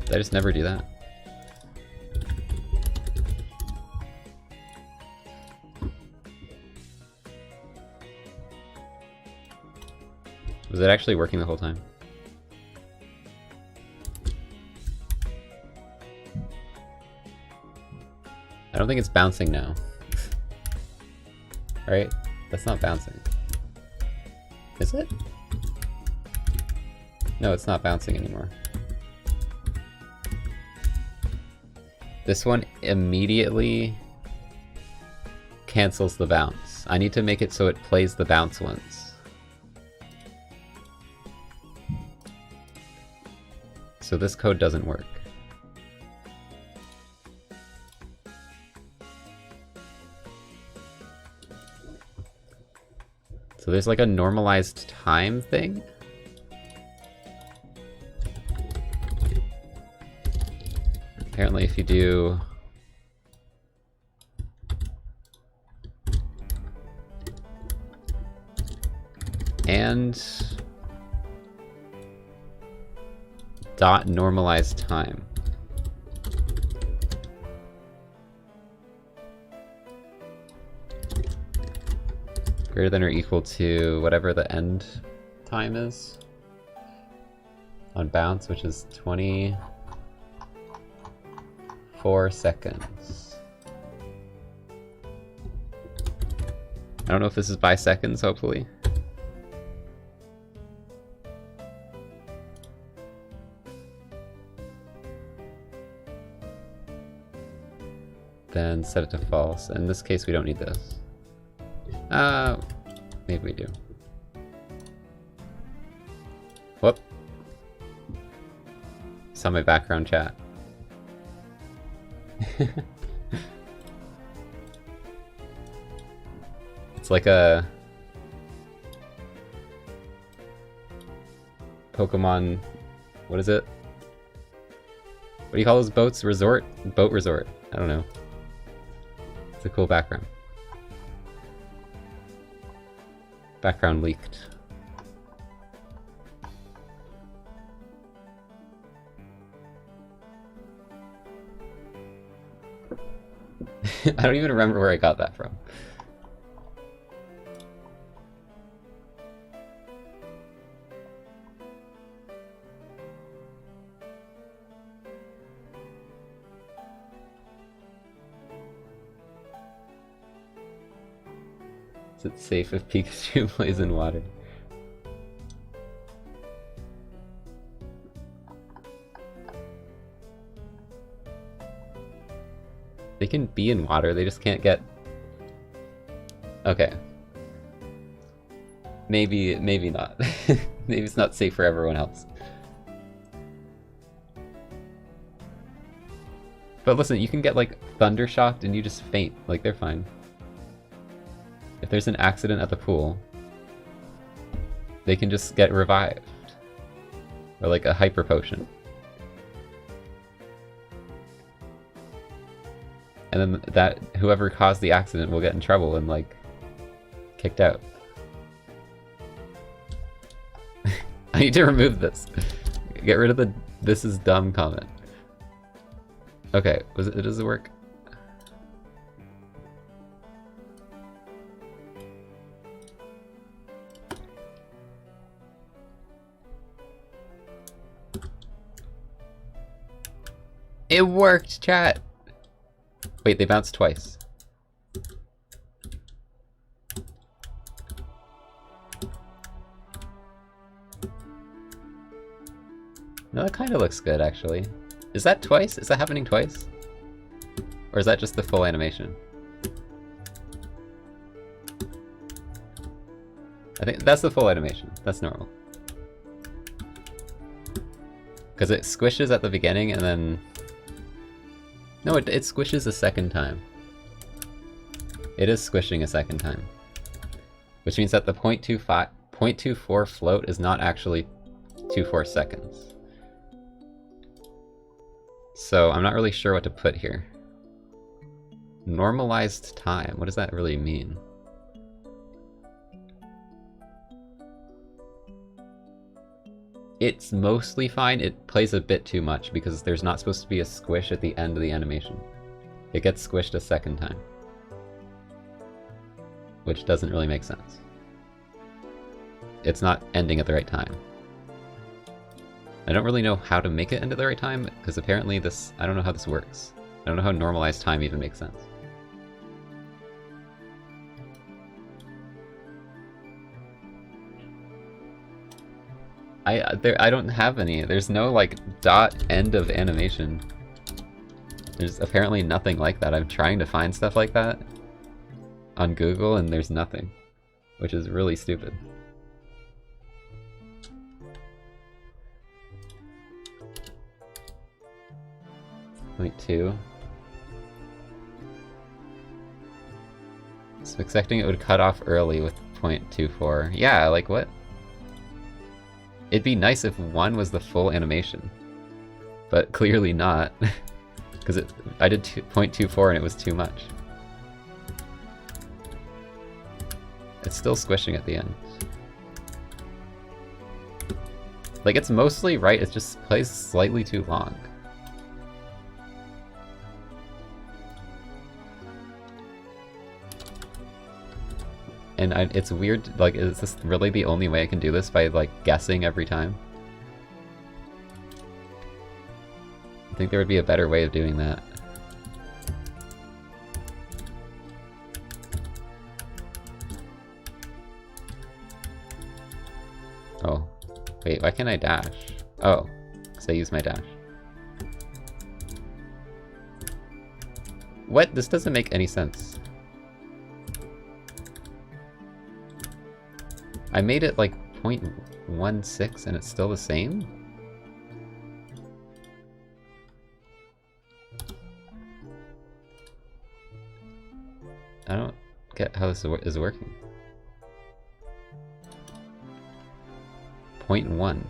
Did I just never do that? Was it actually working the whole time? I don't think it's bouncing now. Right? That's not bouncing. Is it? No, it's not bouncing anymore. This one immediately cancels the bounce. I need to make it so it plays the bounce once. So this code doesn't work. So there's like a normalized time thing? Apparently if you do... and... dot normalized time. Greater than or equal to whatever the end time is on bounce, which is 24 seconds. I don't know if this is by seconds, hopefully. Then set it to false. In this case, we don't need this. Maybe we do. Whoop. Saw my background chat. It's like a Pokemon, what is it? What do you call those boats? Resort? Boat resort. I don't know. It's a cool background. Background leaked. I don't even remember where I got that from. Is it safe if Pikachu plays in water? They can be in water, they just can't get... Okay. Maybe not. Maybe it's not safe for everyone else. But listen, you can get like thunder shocked and you just faint. Like they're fine. If there's an accident at the pool, they can just get revived. Or like a hyper potion. And then that whoever caused the accident will get in trouble and like kicked out. I need to remove this. Get rid of the "this is dumb" comment. Okay, does it work? It worked, chat! Wait, they bounced twice. No, that kind of looks good, actually. Is that twice? Is that happening twice? Or is that just the full animation? I think that's the full animation. That's normal. Because it squishes at the beginning and then... No, it squishes a second time. It is squishing a second time. Which means that the 0.24 float is not actually 24 seconds. So I'm not really sure what to put here. Normalized time, what does that really mean? It's mostly fine, it plays a bit too much because there's not supposed to be a squish at the end of the animation. It gets squished a second time. Which doesn't really make sense. It's not ending at the right time. I don't really know how to make it end at the right time, because apparently this... I don't know how this works. I don't know how normalized time even makes sense. I don't have any. There's no, like, dot end of animation. There's apparently nothing like that. I'm trying to find stuff like that on Google, and there's nothing. Which is really stupid. Point 2. So expecting it would cut off early with 0.24. Yeah, like what? It'd be nice if 1 was the full animation. But clearly not. Because I did 0.24 and it was too much. It's still squishing at the end. Like, it's mostly right, it just plays slightly too long. And it's weird, like, is this really the only way I can do this, by, like, guessing every time? I think there would be a better way of doing that. Oh. Wait, why can't I dash? Oh, because I used my dash. What? This doesn't make any sense. I made it like 0.16 and it's still the same? I don't get how this is working. 0.1.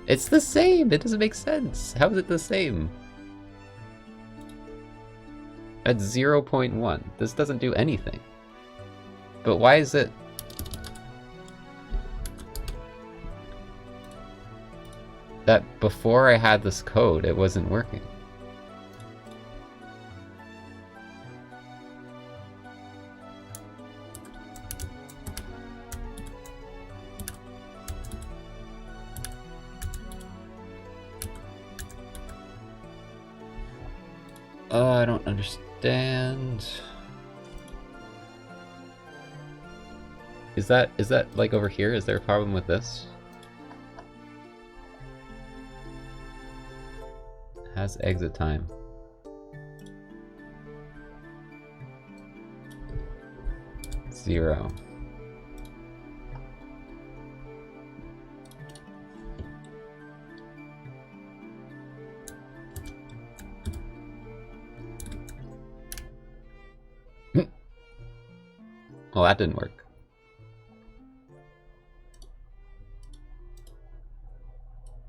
It's the same! It doesn't make sense! How is it the same? At 0.1. This doesn't do anything. But why is it... that before I had this code, it wasn't working? I don't understand. Is that like over here? Is there a problem with this? Has exit time. Zero. Well, that didn't work.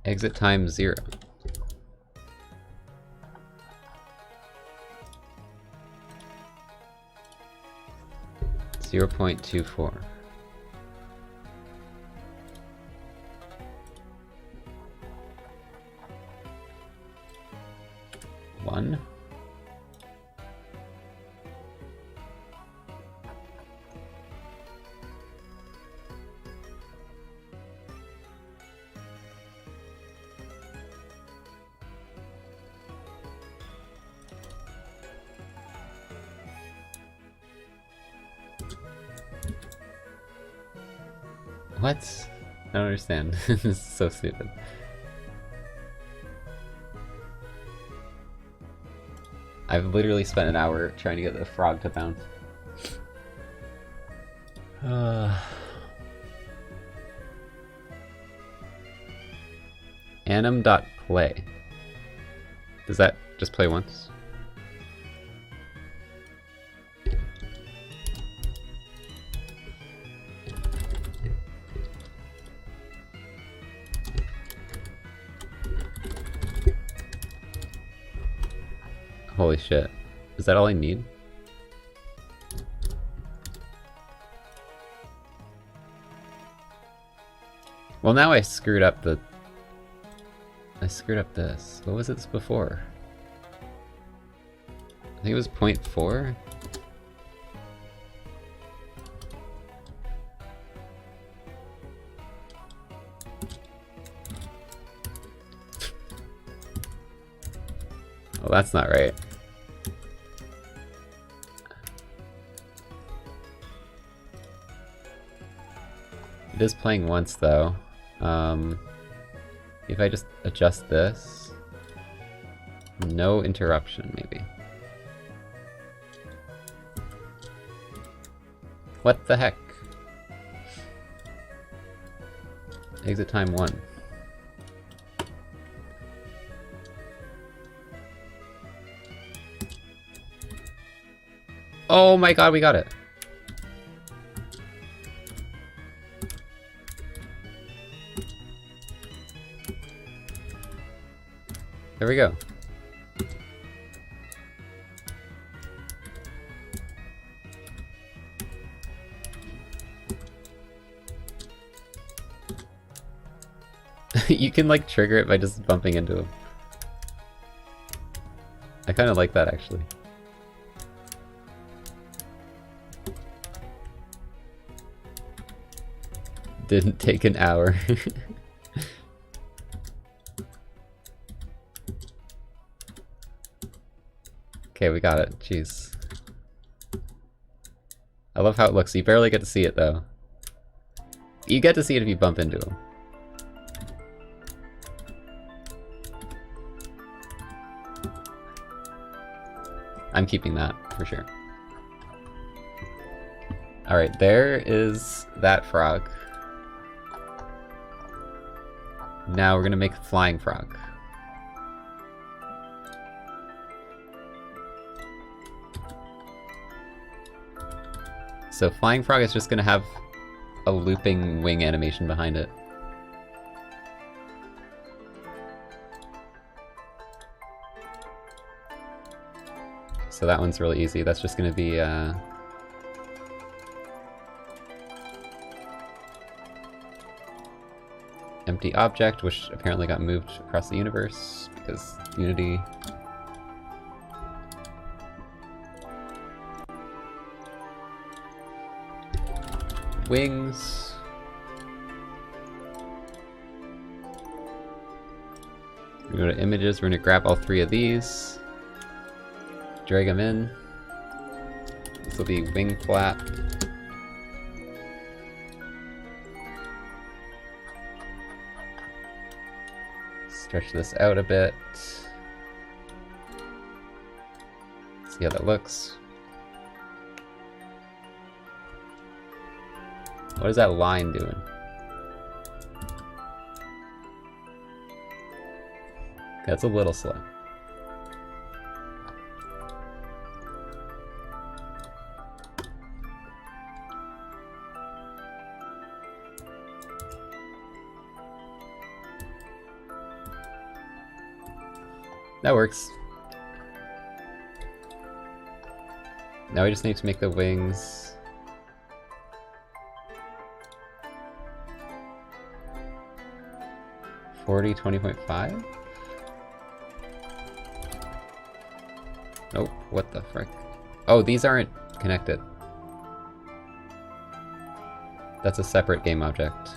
Exit time 0. .24. One. What? I don't understand. This is so stupid. I've literally spent an hour trying to get the frog to bounce. Anim.play. Does that just play once? Holy shit. Is that all I need? Well, now I screwed up the... I screwed up this. What was it before? I think it was 0.4? Well, that's not right. It is playing once, though. If I just adjust this... No interruption, maybe. What the heck? Exit time 1. Oh my god, we got it! There we go. You can like trigger it by just bumping into him. I kind of like that actually. Didn't take an hour. Okay, we got it. Jeez. I love how it looks. You barely get to see it though. You get to see it if you bump into him. I'm keeping that, for sure. Alright, there is that frog. Now we're gonna make a flying frog. So flying frog is just gonna have a looping wing animation behind it. So that one's really easy. That's just gonna be empty object, which apparently got moved across the universe because Unity. Wings. We're gonna go to images, we're gonna grab all 3 of these. Drag them in. This will be wing flap. Stretch this out a bit. See how that looks. What is that line doing? That's a little slow. That works. Now we just need to make the wings. $40.20.5? Nope, what the frick? Oh, these aren't connected. That's a separate game object.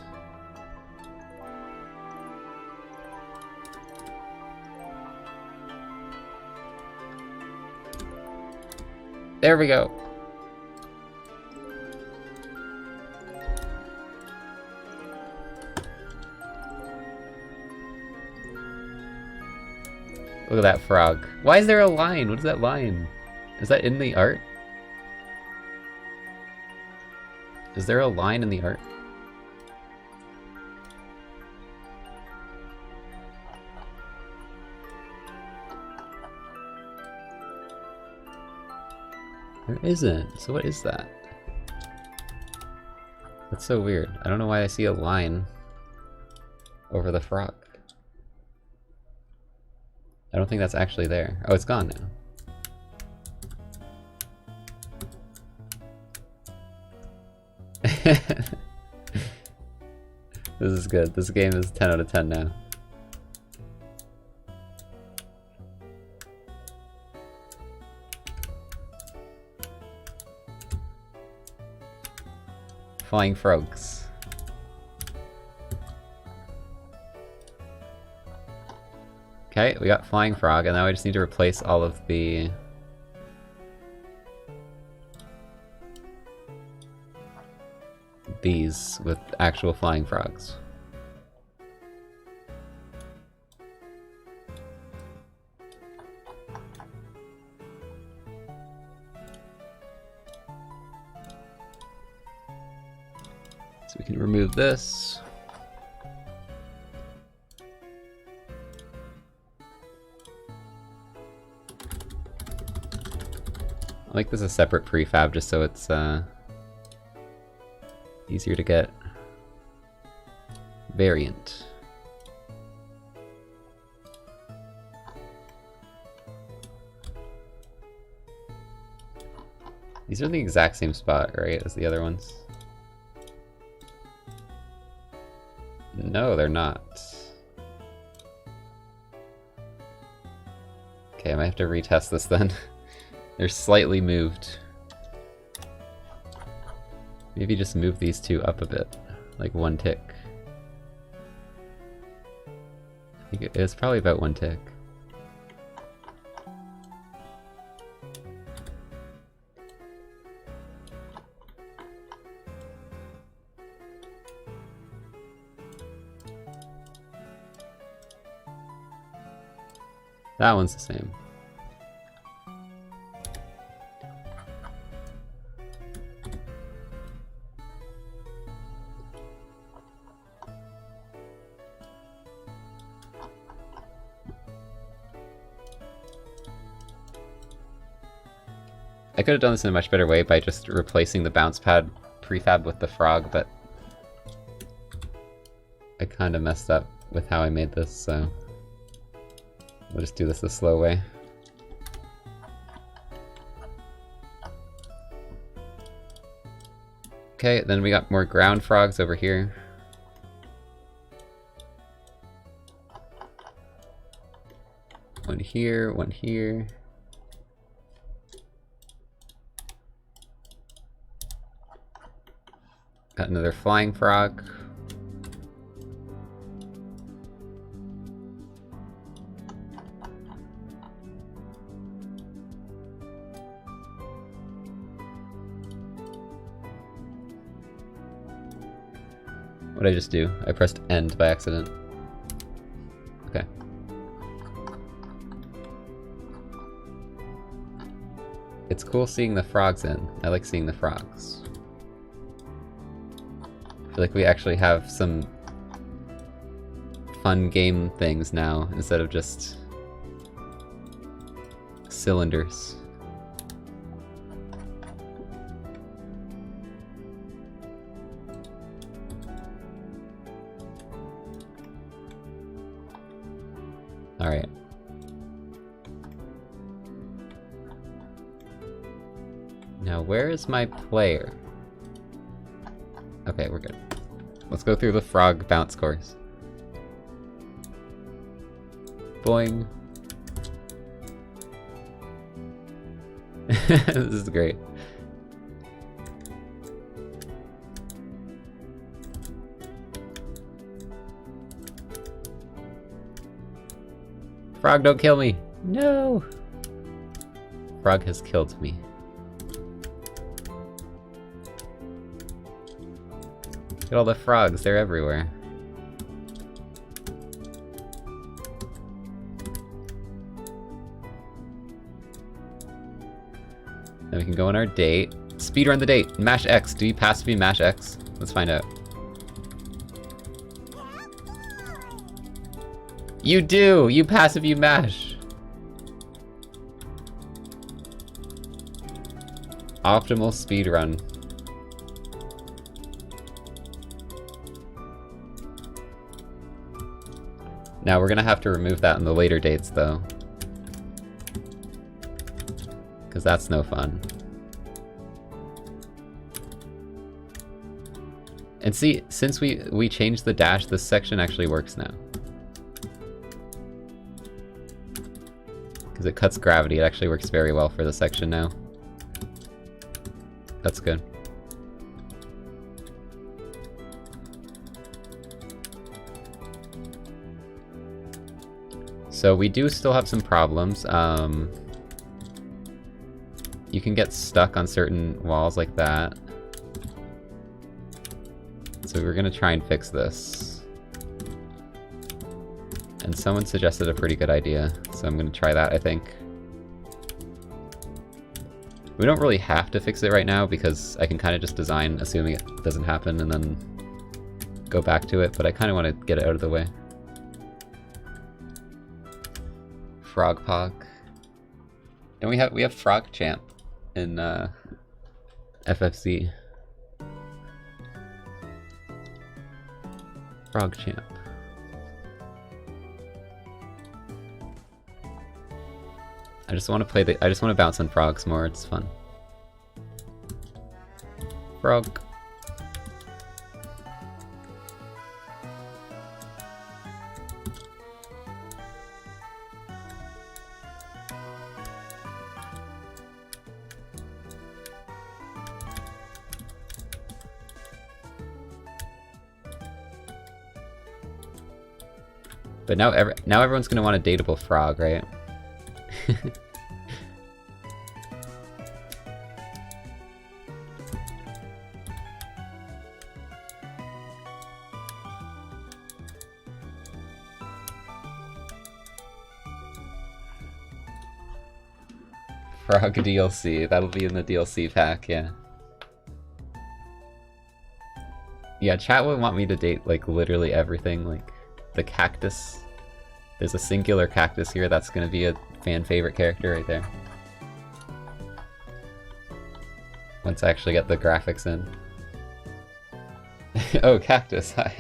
There we go. Look at that frog. Why is there a line? What is that line? Is that in the art? Is there a line in the art? There isn't. So what is that? That's so weird. I don't know why I see a line over the frog. I don't think that's actually there. Oh, it's gone now. This is good. This game is 10 out of 10 now. Flying frogs. Okay, we got flying frog, and now we just need to replace all of the... these with actual flying frogs. So we can remove this. I'll make this a separate prefab just so it's easier to get. Variant. These are the exact same spot, right, as the other ones? No, they're not. Okay, I might have to retest this then. They're slightly moved. Maybe just move these two up a bit, like one tick. I think it's probably about one tick. That one's the same. I could have done this in a much better way by just replacing the bounce pad prefab with the frog, but I kind of messed up with how I made this, so we'll just do this the slow way. Okay, then we got more ground frogs over here. One here, one here. Got another flying frog. What did I just do? I pressed end by accident. Okay. It's cool seeing the frogs in. I like seeing the frogs. I feel like we actually have some fun game things now instead of just cylinders. Alright. Now, where is my player? Okay, we're good. Let's go through the frog bounce course. Boing. This is great. Frog, don't kill me! No! Frog has killed me. Look at all the frogs, they're everywhere. Then we can go on our date. Speedrun the date! Mash X. Do you passively mash X? Let's find out. You do! You passive, you mash! Optimal speedrun. Now we're gonna have to remove that in the later dates, though. Because that's no fun. And see, since we changed the dash, this section actually works now. Because it cuts gravity, it actually works very well for the section now. That's good. So we do still have some problems. You can get stuck on certain walls like that. So we're gonna try and fix this. And someone suggested a pretty good idea, so I'm gonna try that, I think. We don't really have to fix it right now because I can kind of just design assuming it doesn't happen and then go back to it, but I kind of want to get it out of the way. Frog Pog. And we have Frog Champ in FFC. Frog Champ. I just want to bounce on frogs more, it's fun. Frog. But now everyone's gonna want a dateable frog, right? Frog DLC, that'll be in the DLC pack, yeah. Yeah, chat would want me to date, like, literally everything, like, the cactus. There's a singular cactus here, that's gonna be a fan favorite character right there. Once I actually get the graphics in. Oh, cactus, hi.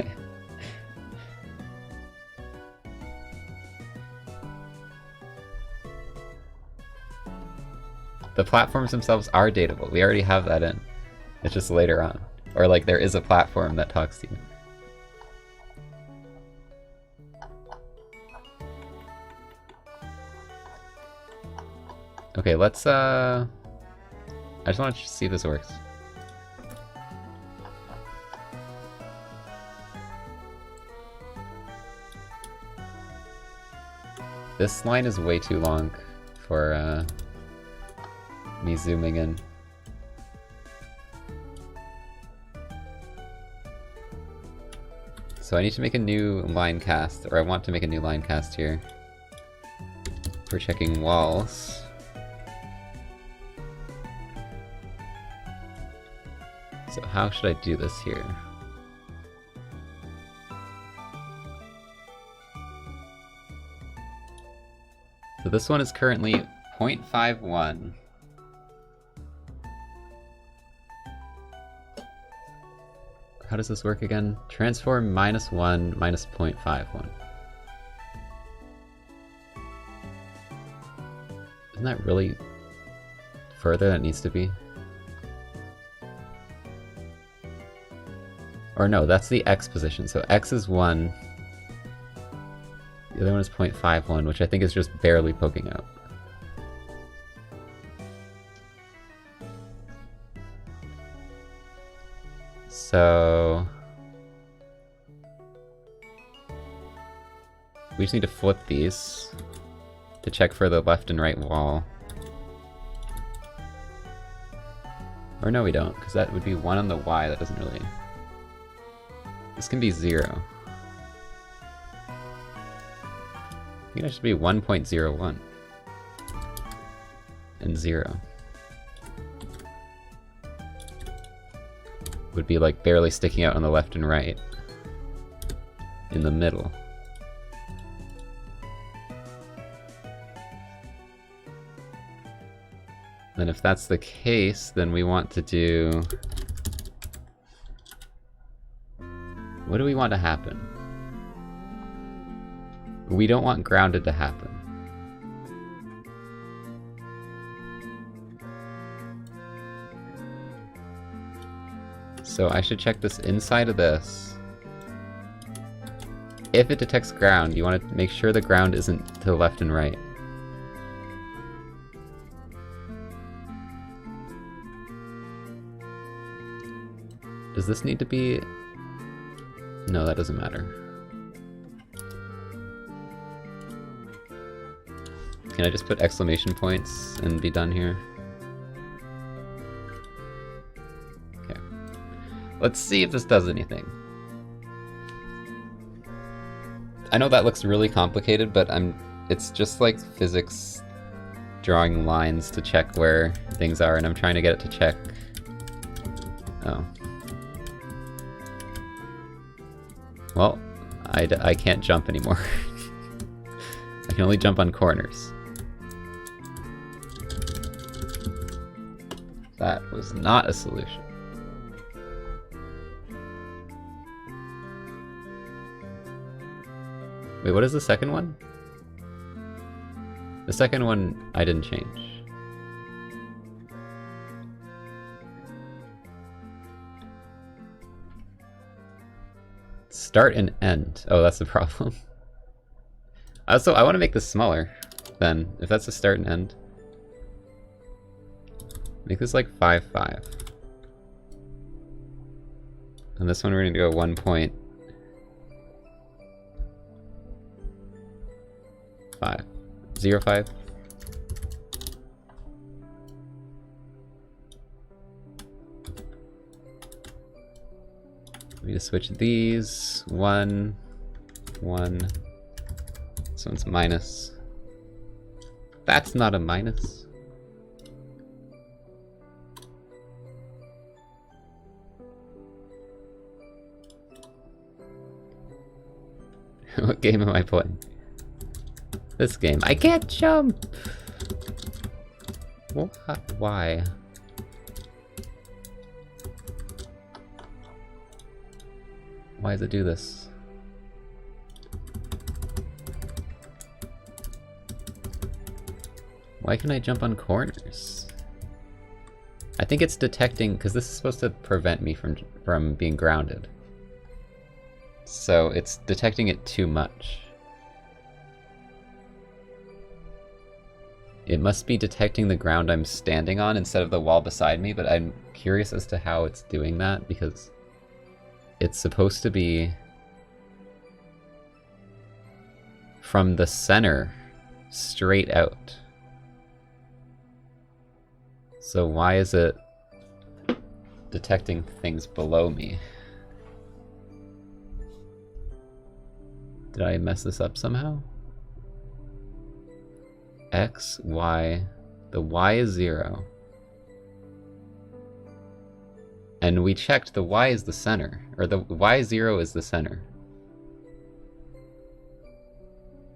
The platforms themselves are dateable. We already have that in. It's just later on. Or like there is a platform that talks to you. Okay, let's I just want to see if this works. This line is way too long for me zooming in. So I need to make a new line cast, or I want to make a new line cast here. For checking walls. So how should I do this here? So this one is currently 0.51. How does this work again? Transform -1 minus 0.51. Isn't that really further than it needs to be? Or no, that's the X position. So X is 1. The other one is 0.51, which I think is just barely poking out. So we just need to flip these to check for the left and right wall. Or no, we don't, because that would be 1 on the Y. That doesn't really... This can be 0. I think it should be 1.01. And 0. Would be like barely sticking out on the left and right. In the middle. Then if that's the case, then we want to do... What do we want to happen? We don't want grounded to happen. So I should check this inside of this. If it detects ground, you want to make sure the ground isn't to the left and right. Does this need to be... No, that doesn't matter. Can I just put exclamation points and be done here? Okay. Let's see if this does anything. I know that looks really complicated, but it's just like physics drawing lines to check where things are, and I'm trying to get it to check. Oh. Well, I can't jump anymore. I can only jump on corners. That was not a solution. Wait, what is the second one? The second one I didn't change. Start and end. Oh, that's the problem. Also, I want to make this smaller then, if that's the start and end. Make this like 5.5. And this one we're going to go 1.5. 0.5. We just switch these. 1, 1. This one's minus. That's not a minus. What game am I playing? This game. I can't jump! What? Why? Why does it do this? Why can I jump on corners? I think it's detecting, because this is supposed to prevent me from being grounded. So it's detecting it too much. It must be detecting the ground I'm standing on instead of the wall beside me, but I'm curious as to how it's doing that, because it's supposed to be from the center straight out. So why is it detecting things below me? Did I mess this up somehow? X, Y. The Y is 0. And we checked the Y is the center. Or the Y0 is the center.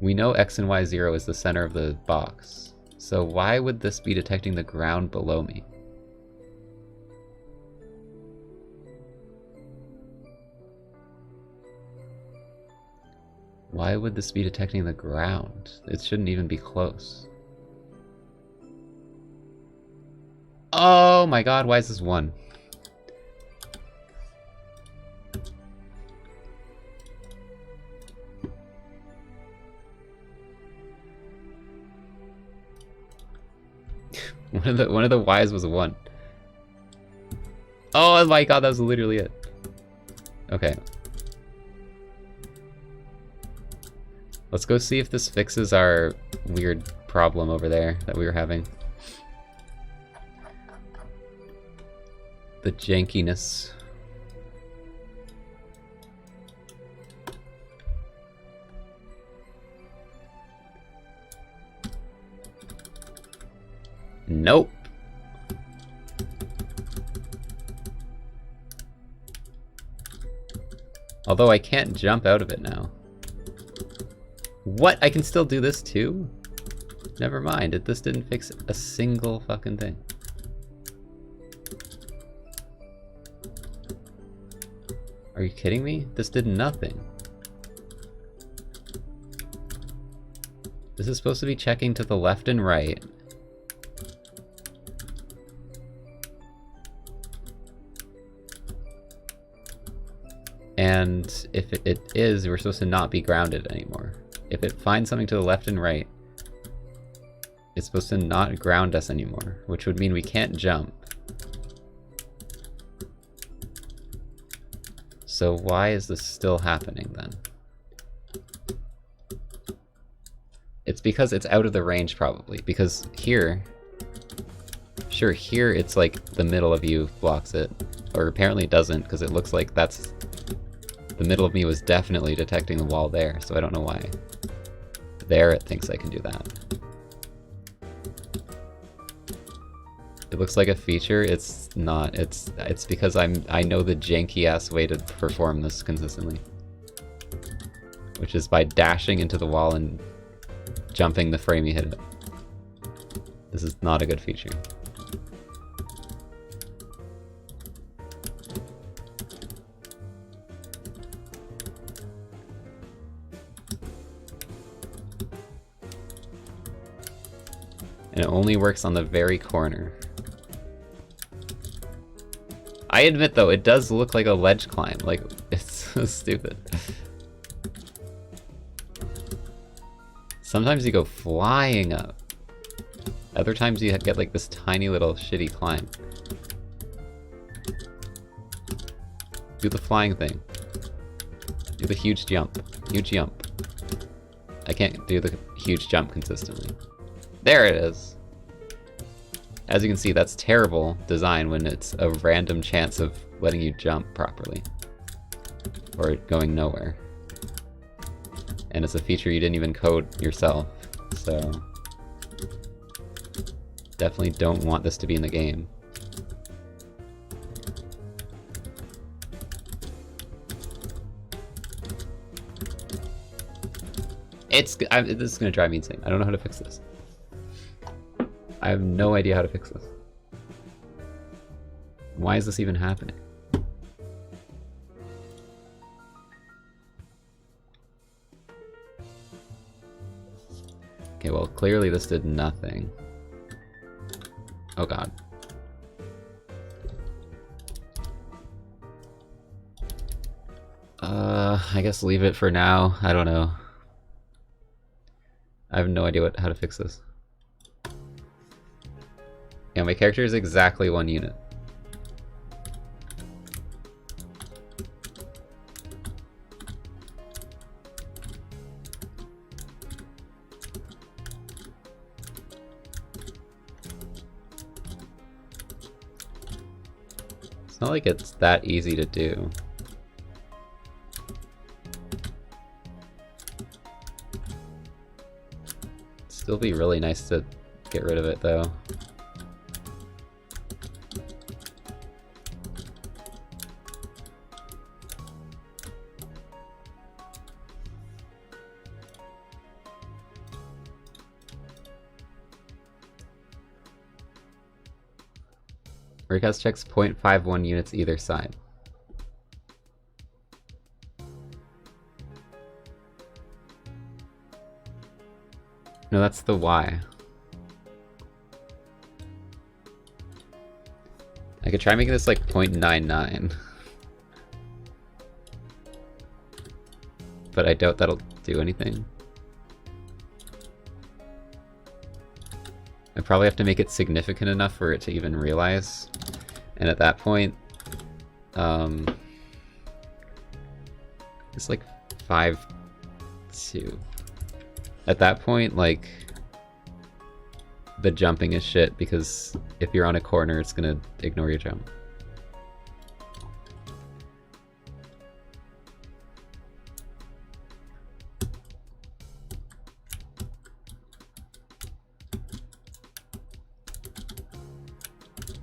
We know X and Y0 is the center of the box. So why would this be detecting the ground below me? Why would this be detecting the ground? It shouldn't even be close. Oh my god, why is this 1? One of the Y's was a 1. Oh my god, that was literally it. Okay. Let's go see if this fixes our weird problem over there that we were having. The jankiness. Nope. Although I can't jump out of it now. What? I can still do this too? Never mind, this didn't fix a single fucking thing. Are you kidding me? This did nothing. This is supposed to be checking to the left and right. And if it is, we're supposed to not be grounded anymore. If it finds something to the left and right, it's supposed to not ground us anymore, which would mean we can't jump. So why is this still happening then? It's because it's out of the range probably, because here, sure, here it's like the middle of you blocks it, or apparently it doesn't, because it looks like that's, the middle of me was definitely detecting the wall there, so I don't know why. There it thinks I can do that. It looks like a feature, it's not. It's because I know the janky ass way to perform this consistently. Which is by dashing into the wall and jumping the frame you hit it. This is not a good feature. And it only works on the very corner. I admit though, it does look like a ledge climb, like, it's so stupid. Sometimes you go flying up. Other times you get like this tiny little shitty climb. Do the flying thing. Do the huge jump. Huge jump. I can't do the huge jump consistently. There it is! As you can see, that's terrible design when it's a random chance of letting you jump properly. Or going nowhere. And it's a feature you didn't even code yourself, so... Definitely don't want this to be in the game. This is gonna drive me insane. I don't know how to fix this. I have no idea how to fix this. Why is this even happening? Okay, well, clearly this did nothing. Oh god. I guess leave it for now. I don't know. I have no idea how to fix this. Yeah, my character is exactly 1 unit. It's not like it's that easy to do. It'd still be really nice to get rid of it though. Breakhouse checks 0.51 units either side. No, that's the Y. I could try making this like 0.99. But I doubt that'll do anything. I probably have to make it significant enough for it to even realize. And at that point, it's like 5-2. At that point, like, the jumping is shit, because if you're on a corner, it's gonna ignore your jump.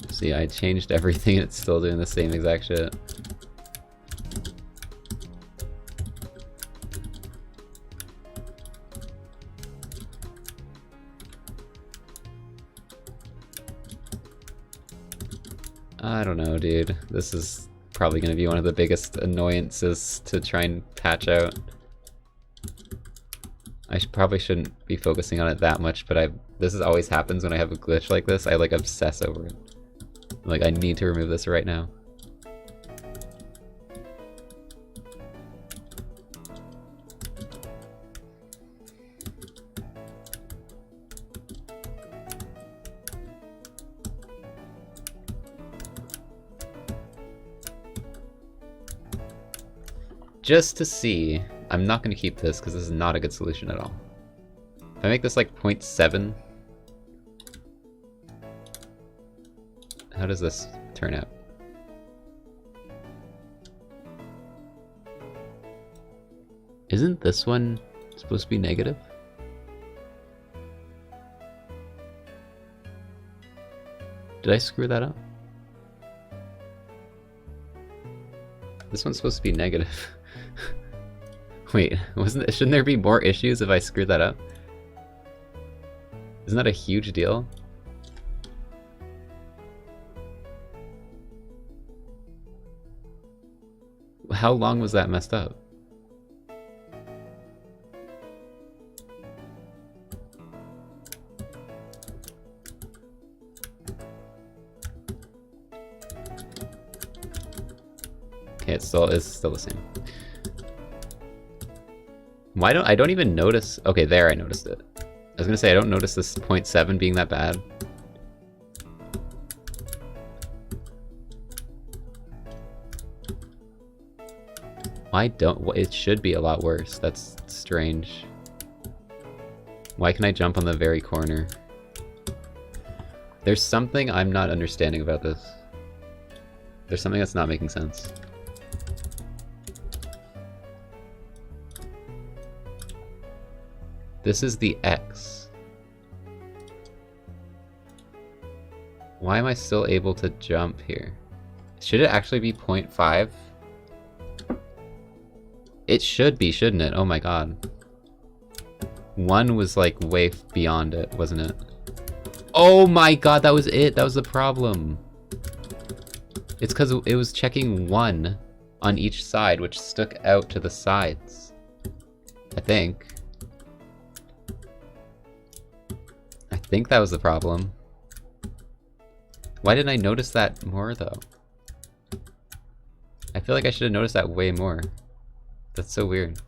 See, I changed everything and it's still doing the same exact shit. I don't know, dude. This is probably going to be one of the biggest annoyances to try and patch out. I probably shouldn't be focusing on it that much, but this is always happens when I have a glitch like this. I like obsess over it. Like, I need to remove this right now. Just to see, I'm not going to keep this because this is not a good solution at all. If I make this like 0.7, how does this turn out? Isn't this one supposed to be negative? Did I screw that up? This one's supposed to be negative. Wait, shouldn't there be more issues if I screwed that up? Isn't that a huge deal? How long was that messed up? Okay, it's still the same. Why I don't even notice? Okay, there I noticed it. I was gonna say I don't notice this 0.7 being that bad. Why don't? It should be a lot worse. That's strange. Why can I jump on the very corner? There's something I'm not understanding about this. There's something that's not making sense. This is the X. Why am I still able to jump here? Should it actually be 0.5? It should be, shouldn't it? Oh my god. 1 was like way beyond it, wasn't it? Oh my god, that was it! That was the problem! It's because it was checking 1 on each side, which stuck out to the sides. I think. I think that was the problem. Why didn't I notice that more, though? I feel like I should have noticed that way more. That's so weird.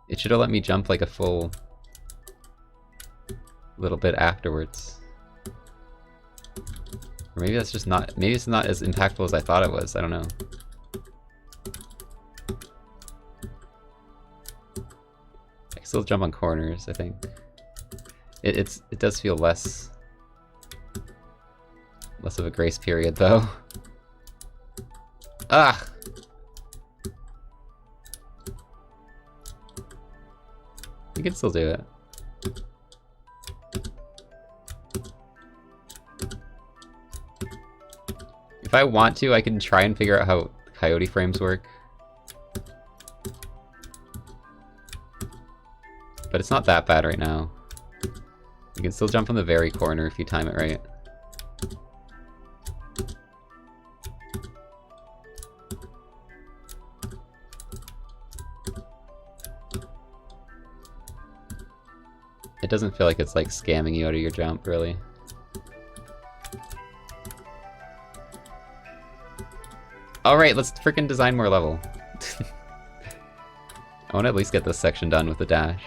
It should have let me jump like a full little bit afterwards. Or maybe that's just not, maybe it's not as impactful as I thought it was, I don't know. I can still jump on corners, I think. It does feel less of a grace period, though. Ah! You can still do it. If I want to, I can try and figure out how coyote frames work. But it's not that bad right now. You can still jump on the very corner if you time it right. It doesn't feel like it's like scamming you out of your jump, really. Alright, let's freaking design more level. I want to at least get this section done with the dash.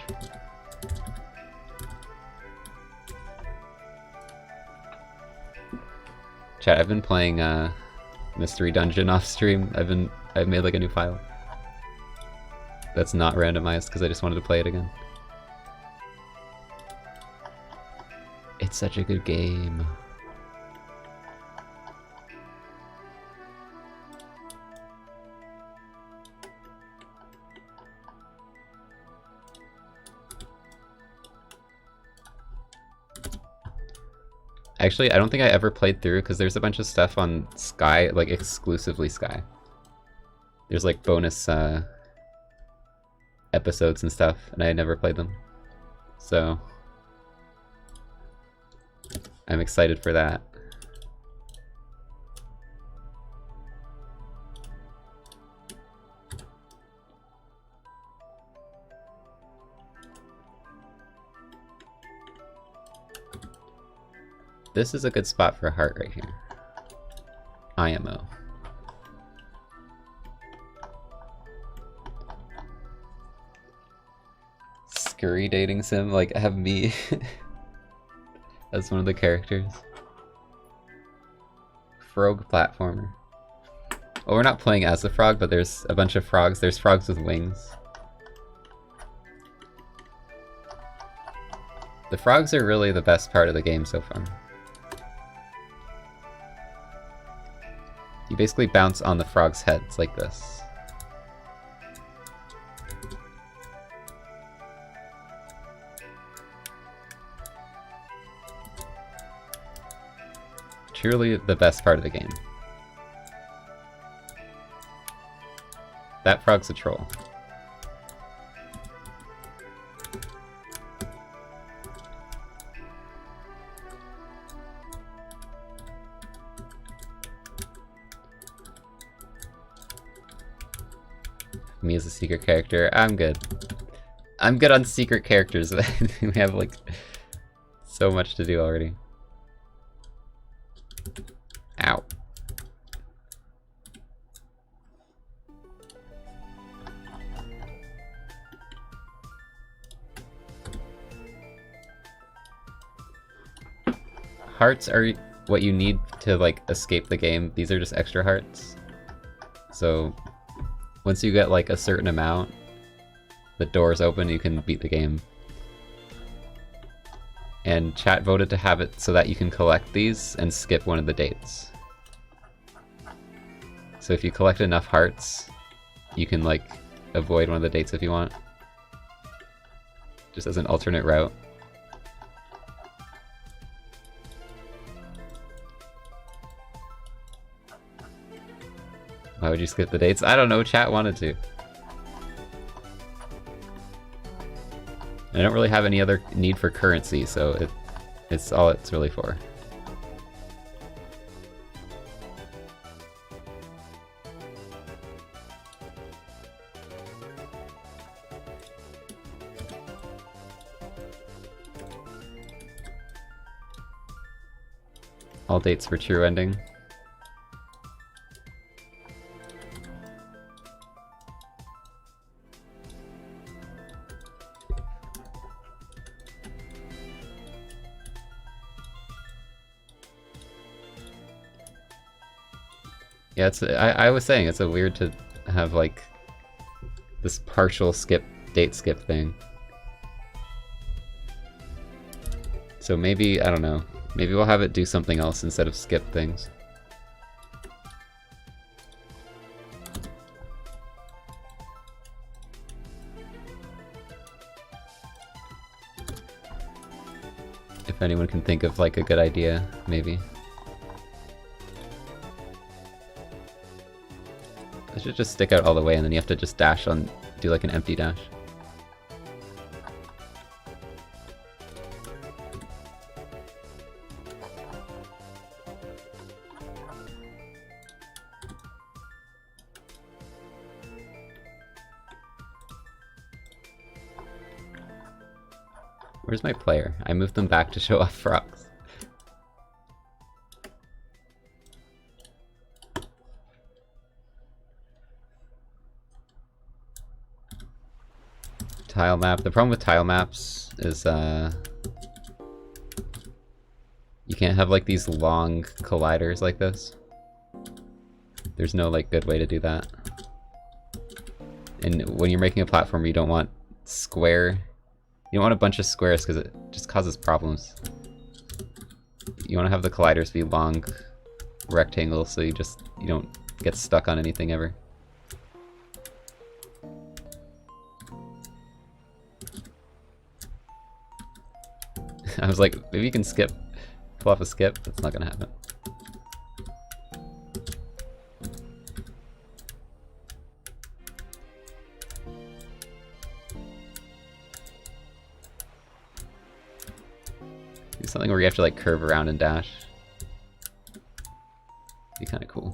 Chat, I've been playing Mystery Dungeon off stream. I've made like a new file. That's not randomized because I just wanted to play it again. It's such a good game. Actually, I don't think I ever played through because there's a bunch of stuff on Sky, like exclusively Sky. There's like bonus episodes and stuff, and I never played them. So I'm excited for that. This is a good spot for a heart right here. IMO. Scurry dating sim, like have me as one of the characters. Frog platformer. Well, we're not playing as a frog, but there's a bunch of frogs. There's frogs with wings. The frogs are really the best part of the game so far. You basically bounce on the frogs' heads like this. Truly the best part of the game. That frog's a troll. Me as a secret character, I'm good. I'm good on secret characters. We have like so much to do already. Ow. Hearts are what you need to like escape the game. These are just extra hearts. So once you get like a certain amount, the doors open, you can beat the game. And chat voted to have it so that you can collect these and skip one of the dates. So if you collect enough hearts, you can like avoid one of the dates if you want. Just as an alternate route. Why would you skip the dates? I don't know, chat wanted to. I don't really have any other need for currency, so it's all it's really for. All dates for true ending. Yeah, I was saying, it's a weird to have, like, this partial date skip thing. So maybe, I don't know, maybe we'll have it do something else instead of skip things. If anyone can think of, like, a good idea, maybe. I should just stick out all the way and then you have to just dash on, do like an empty dash. Where's my player? I moved them back to show off frogs. Tile map. The problem with tile maps is you You can't have like these long colliders like this. There's no like good way to do that. And when you're making a platform, you don't want square. You don't want a bunch of squares because it just causes problems. You want to have the colliders be long rectangles so you don't get stuck on anything ever. I was like, maybe you can pull off a skip. That's not gonna happen. Do something where you have to like curve around and dash. Be kind of cool.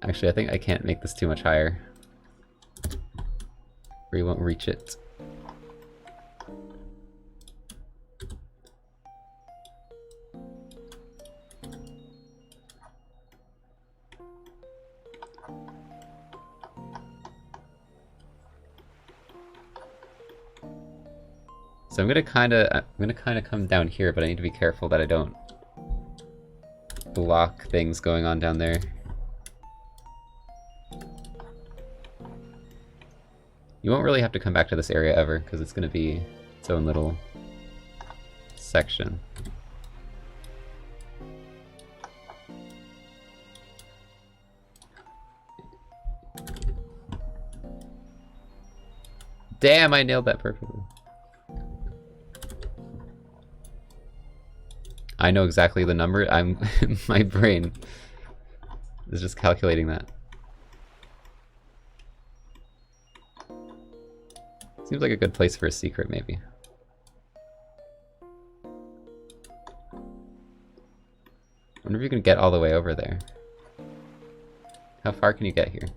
Actually, I think I can't make this too much higher, or you won't reach it. So I'm gonna kind of come down here, but I need to be careful that I don't block things going on down there. You won't really have to come back to this area ever, because it's going to be its own little section. Damn, I nailed that perfectly. I know exactly the number. My brain is just calculating that. Seems like a good place for a secret, maybe. Wonder if you can get all the way over there. How far can you get here?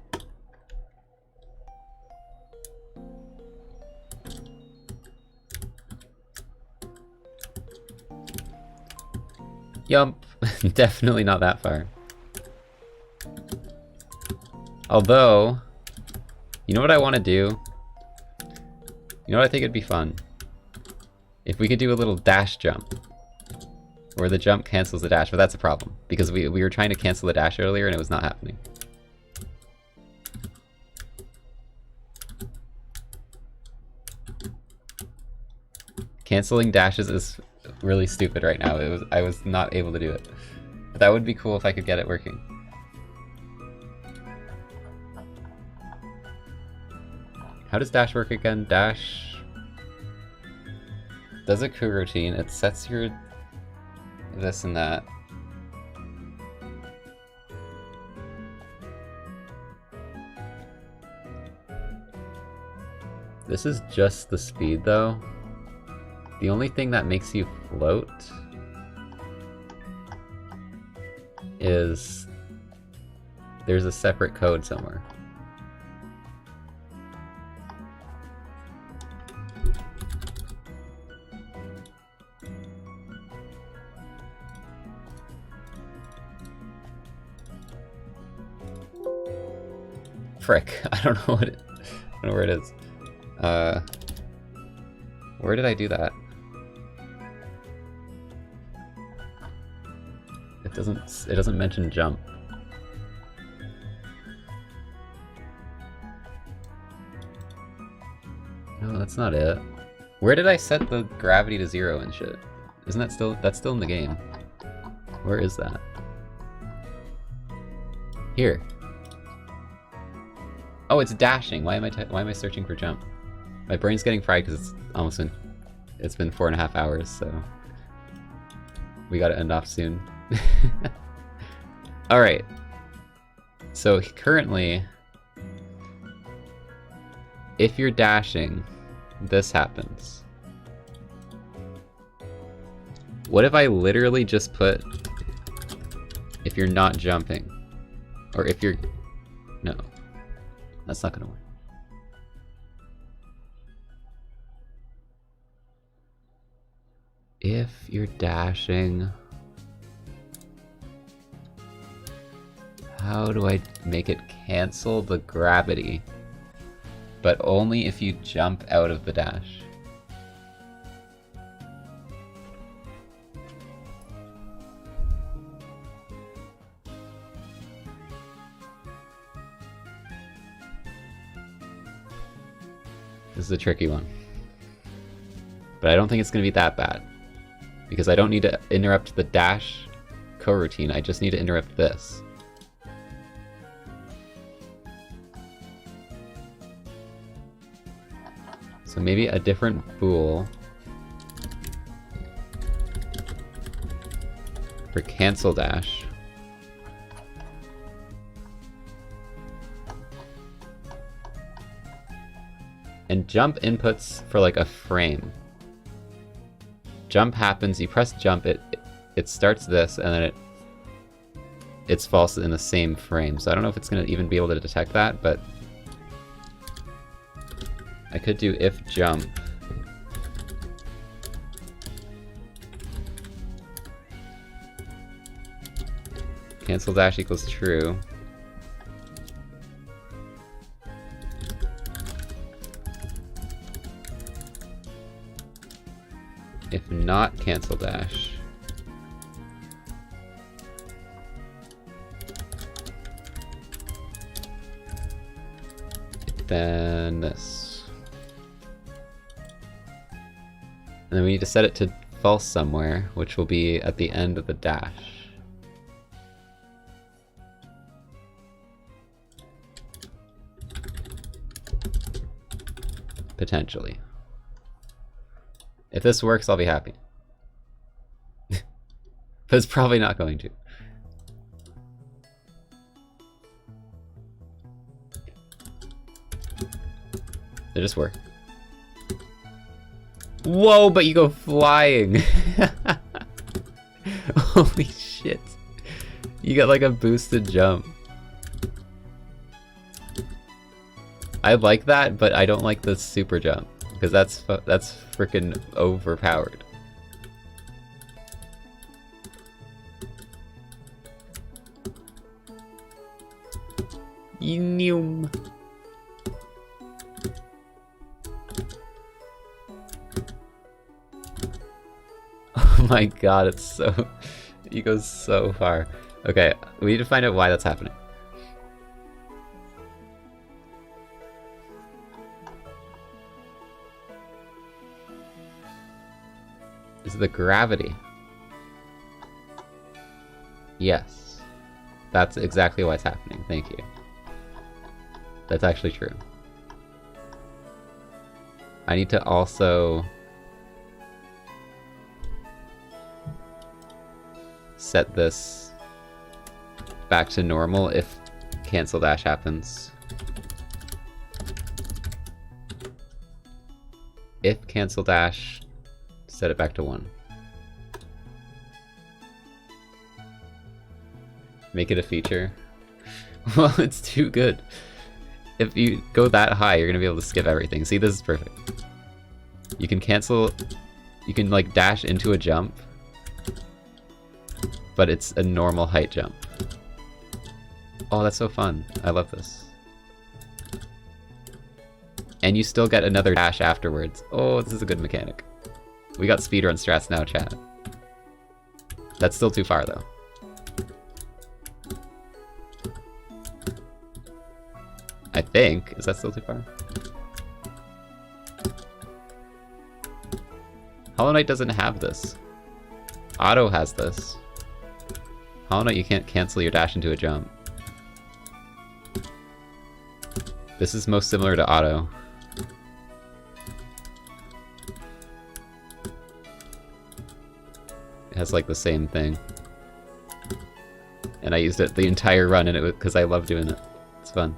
Yump! Definitely not that far. Although, you know what I want to do? You know what I think it'd be fun? If we could do a little dash jump. Where the jump cancels the dash, but that's a problem. Because we were trying to cancel the dash earlier and it was not happening. Canceling dashes is really stupid right now. I was not able to do it. But that would be cool if I could get it working. How does dash work again? Dash does a crew routine. It sets your this and that. This is just the speed though. The only thing that makes you float is there's a separate code somewhere. Frick, I don't know what I don't know where it is. Where did I do that? It doesn't mention jump. No, that's not it. Where did I set the gravity to 0 and shit? Isn't that that's still in the game? Where is that? Here. Oh, it's dashing. Why am I searching for jump? My brain's getting fried because it's been 4.5 hours, so we gotta end off soon. Alright. So currently, if you're dashing, this happens. What if I literally just put if you're not jumping? Or if you're... No. That's not gonna work. if you're dashing... How do I make it cancel the gravity? But only if you jump out of the dash. This is a tricky one. But I don't think it's going to be that bad. Because I don't need to interrupt the dash coroutine, I just need to interrupt this. So maybe a different bool for cancel dash. And jump inputs for like a frame. Jump happens, you press jump, it starts this, and then it's false in the same frame. So I don't know if it's going to even be able to detect that, but I could do if jump. Cancel dash equals true. If not cancel dash. Then this. And then we need to set it to false somewhere, which will be at the end of the dash. Potentially. If this works, I'll be happy. But it's probably not going to. It just worked. Whoa, but you go flying! Holy shit. You got like a boosted jump. I like that, but I don't like the super jump. Because that's freaking overpowered. Yum. Oh my god, it's so... He goes so far. Okay, we need to find out why that's happening. Is it the gravity? Yes. That's exactly why it's happening. Thank you. That's actually true. I need to also set this back to normal if cancel dash happens. If cancel dash, set it back to 1. Make it a feature. Well, it's too good. If you go that high, you're gonna be able to skip everything. See, this is perfect. You can cancel, you can like dash into a jump, but it's a normal height jump. Oh, that's so fun. I love this. And you still get another dash afterwards. Oh, this is a good mechanic. We got speedrun strats now, chat. That's still too far, though. I think. Is that still too far? Hollow Knight doesn't have this. Auto has this. Hollow Knight, you can't cancel your dash into a jump. This is most similar to Auto. It has like the same thing. And I used it the entire run and it was because I love doing it. It's fun.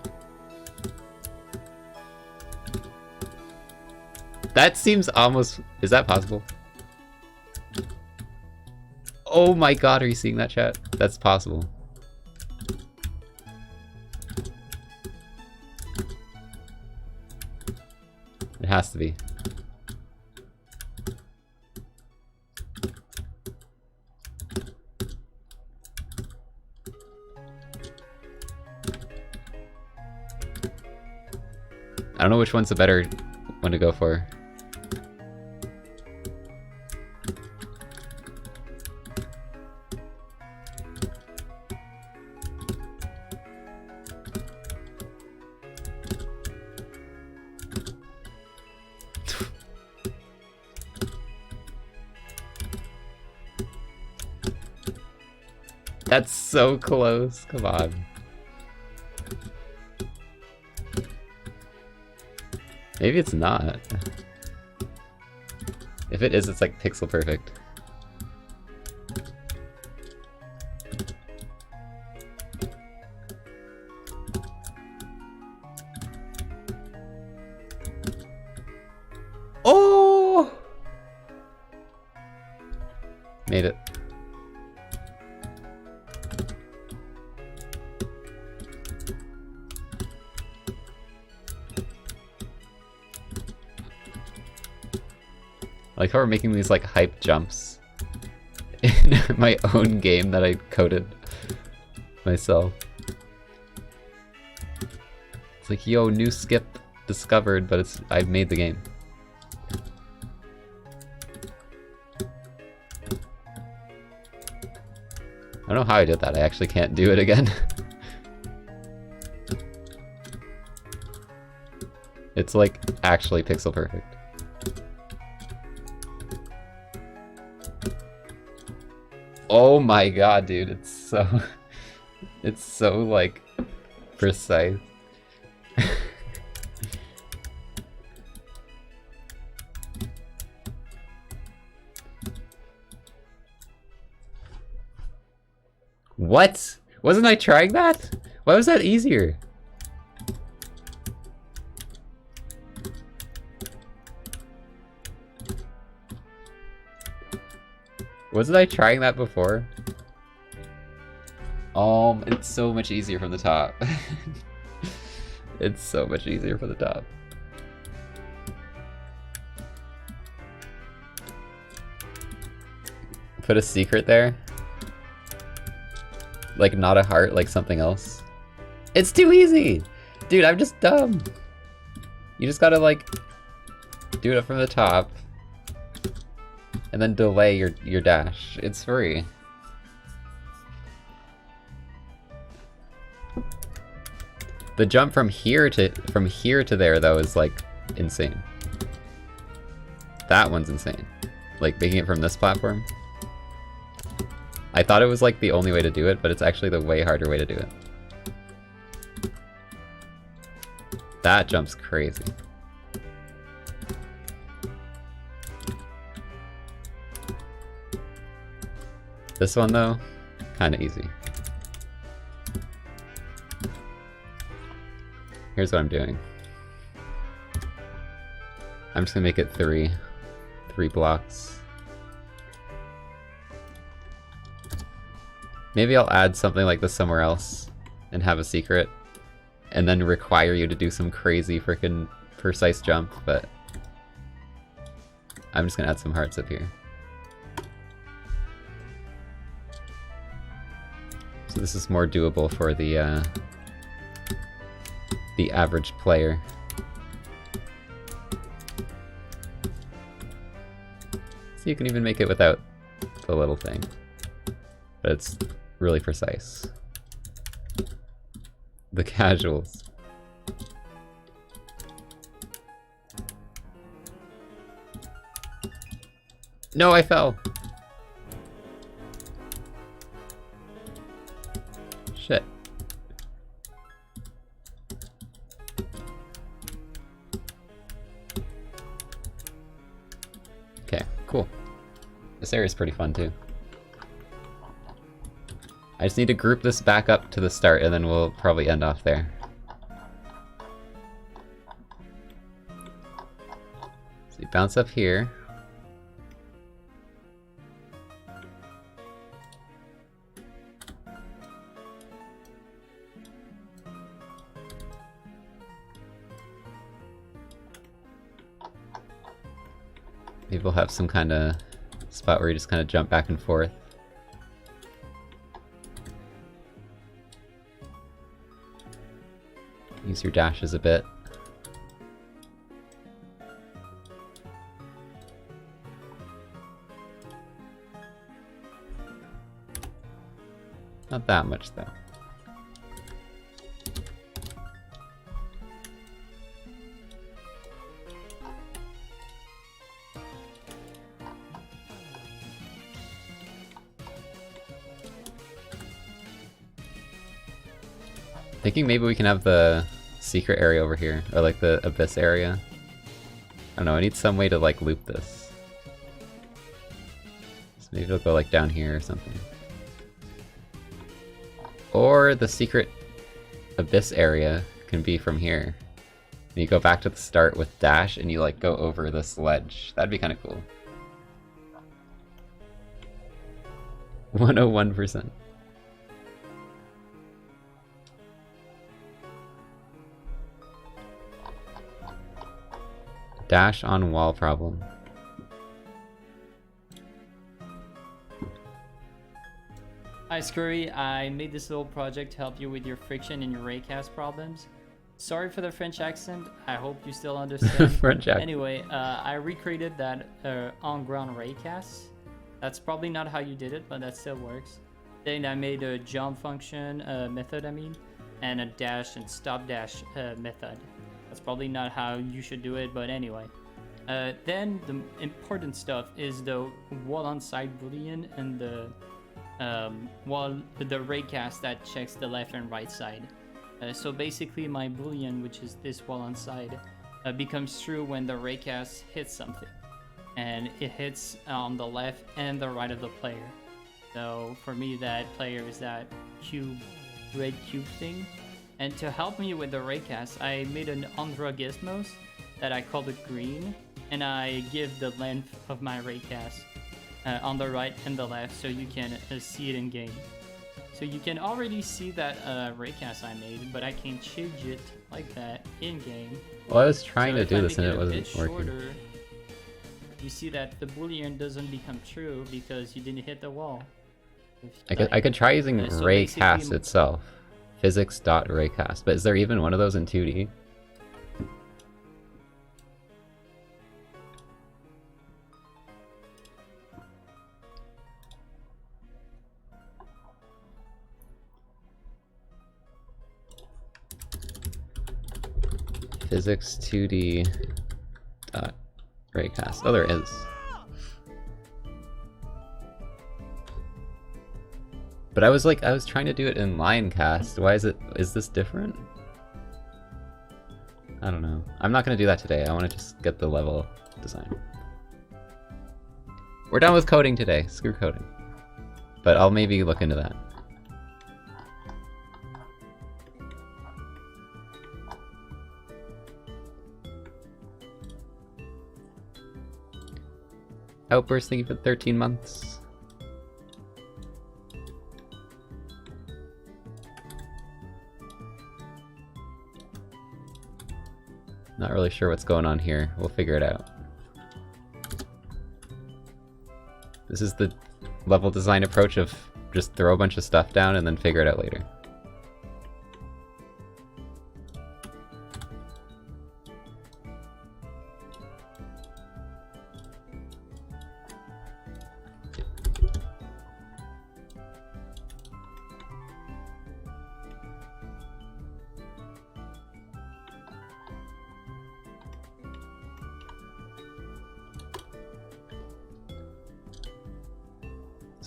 That seems almost... Is that possible? Oh my god, are you seeing that, chat? That's possible. It has to be. I don't know which one's the better one to go for. That's so close, come on. Maybe it's not. If it is, it's like pixel perfect. Oh! Made it. I like how we're making these like hype jumps in my own game that I coded myself. It's like, yo, new skip discovered, but I've made the game. I don't know how I did that. I actually can't do it again. It's like actually pixel perfect. Oh my god, dude, it's so like precise. What? Wasn't I trying that? Why was that easier? Wasn't I trying that before? It's so much easier from the top. It's so much easier from the top. Put a secret there? Like not a heart, like something else? It's too easy! Dude, I'm just dumb. You just gotta like do it from the top. And then delay your dash. It's free. The jump from here to there though is like insane. That one's insane. Like making it from this platform. I thought it was like the only way to do it, but it's actually the way harder way to do it. That jump's crazy. This one though, kind of easy. Here's what I'm doing. I'm just gonna make it three blocks. Maybe I'll add something like this somewhere else and have a secret and then require you to do some crazy freaking precise jump, but I'm just gonna add some hearts up here. So this is more doable for the average player. So you can even make it without the little thing. But it's really precise. The casuals. No, I fell! Shit. Okay, cool. This area is pretty fun too. I just need to group this back up to the start and then we'll probably end off there. So you bounce up here. Maybe we'll have some kind of spot where you just kind of jump back and forth. Use your dashes a bit. Not that much, though. Thinking maybe we can have the secret area over here, or like the abyss area. I don't know, I need some way to like loop this. So maybe it'll go like down here or something. Or the secret abyss area can be from here. And you go back to the start with dash and you like go over this ledge. That'd be kind of cool. 101%. Dash on wall problem. Hi Scurry, I made this little project to help you with your friction and your raycast problems. Sorry for the French accent, I hope you still understand. French accent. Anyway, I recreated that on-ground raycast. That's probably not how you did it, but that still works. Then I made a jump function method, and a dash and stop dash method. That's probably not how you should do it, but anyway. Then the important stuff is the wall on side boolean and the raycast that checks the left and right side. So basically my boolean, which is this wall on side, becomes true when the raycast hits something. And it hits on the left and the right of the player. So for me that player is that red cube thing. And to help me with the raycast, I made an Andra gizmos that I called it green, and I give the length of my raycast on the right and the left so you can see it in game. So you can already see that raycast I made, but I can change it like that in game. Well, I was trying to do this and it wasn't working. Shorter, you see that the boolean doesn't become true because you didn't hit the wall. I could try using raycast itself. Physics.raycast, but is there even one of those in 2D? Physics 2D dot raycast. Oh, there is. But I was trying to do it in line cast. Why is this different? I don't know. I'm not gonna do that today. I want to just get the level design. We're done with coding today. Screw coding. But I'll maybe look into that. Outburst, thank you for 13 months. Not really sure what's going on here. We'll figure it out. This is the level design approach of just throw a bunch of stuff down and then figure it out later.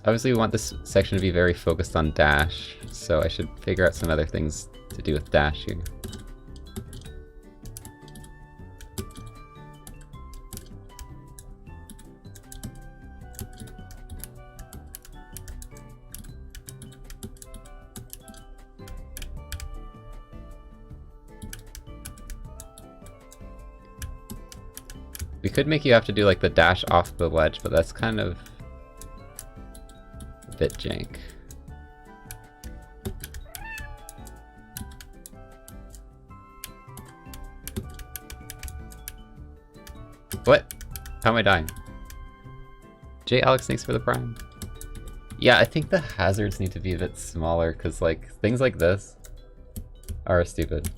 Obviously we want this section to be very focused on dash, so I should figure out some other things to do with dash here. We could make you have to do like the dash off the ledge, but that's kind of bit jank. What? How am I dying? J Alex, thanks for the prime. Yeah, I think the hazards need to be a bit smaller because like things like this are stupid.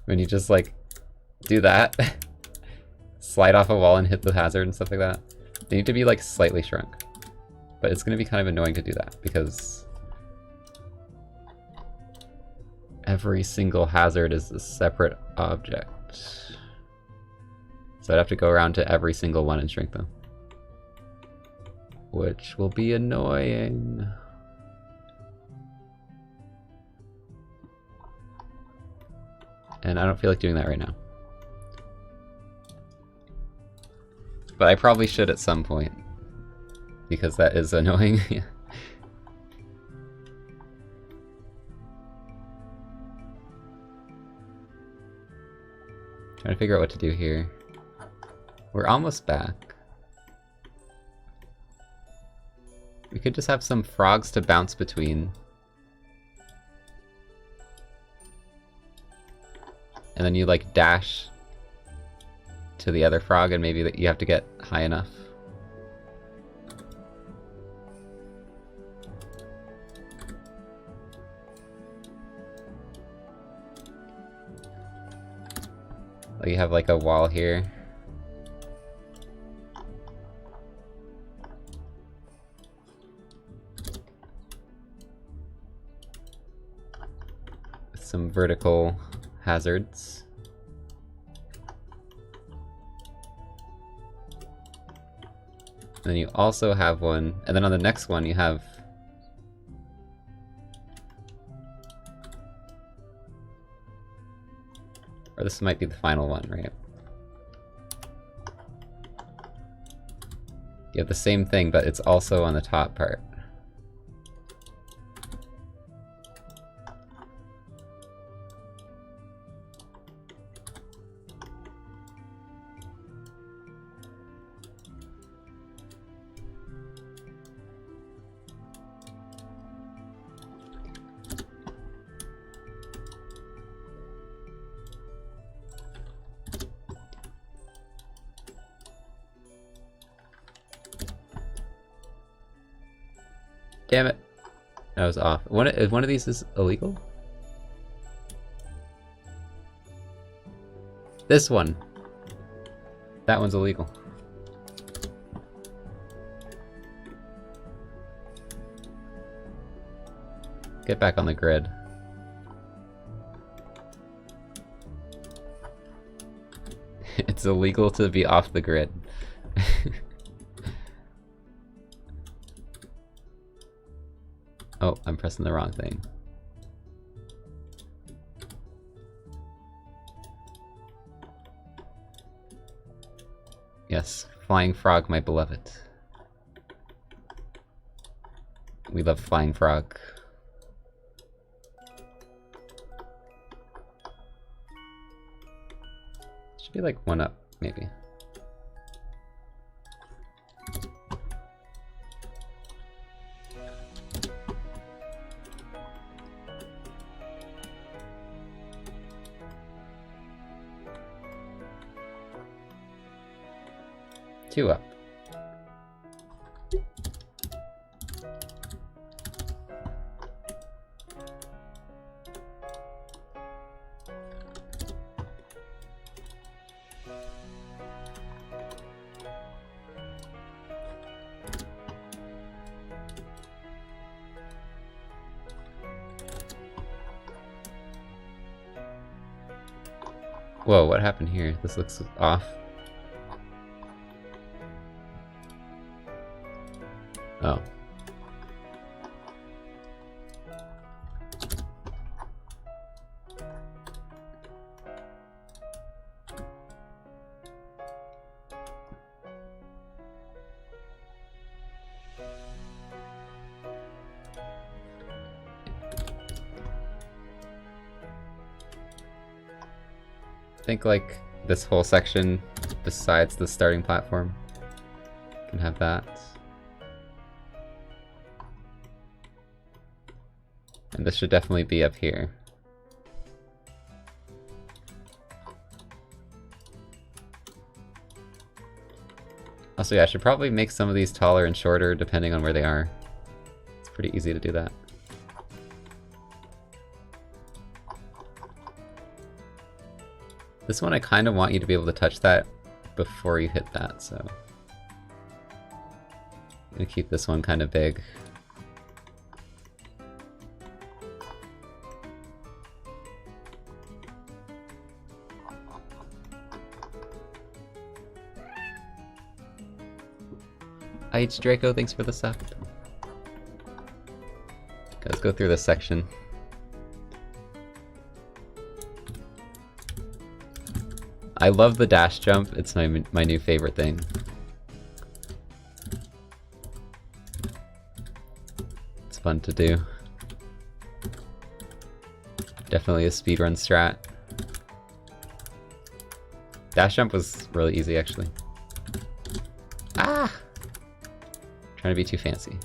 When you just like do that, slide off a wall and hit the hazard and stuff like that. They need to be like slightly shrunk. But it's going to be kind of annoying to do that because Every single hazard is a separate object. So I'd have to go around to every single one and shrink them. Which will be annoying. And I don't feel like doing that right now. But I probably should at some point. Because that is annoying. Trying to figure out what to do here. We're almost back. We could just have some frogs to bounce between. And then you like dash to the other frog and maybe you have to get high enough. Like you have like a wall here. With some vertical hazards. And then you also have one, and then on the next one you have or this might be the final one, right? You have the same thing, but it's also on the top part. Damn it. I was off. One of these is illegal? This one. That one's illegal. Get back on the grid. It's illegal to be off the grid. Oh, I'm pressing the wrong thing. Yes, flying frog, my beloved. We love flying frog. Should be like one up, maybe. Two up. Whoa, what happened here? This looks off. Oh. I think like this whole section besides the starting platform can have that. And this should definitely be up here. Also, yeah, I should probably make some of these taller and shorter depending on where they are. It's pretty easy to do that. This one I kind of want you to be able to touch that before you hit that, so I'm gonna keep this one kind of big. H Draco, thanks for the sub. Okay, let's go through this section. I love the dash jump. It's my new favorite thing. It's fun to do. Definitely a speedrun strat. Dash jump was really easy, actually. Ah! Trying to be too fancy.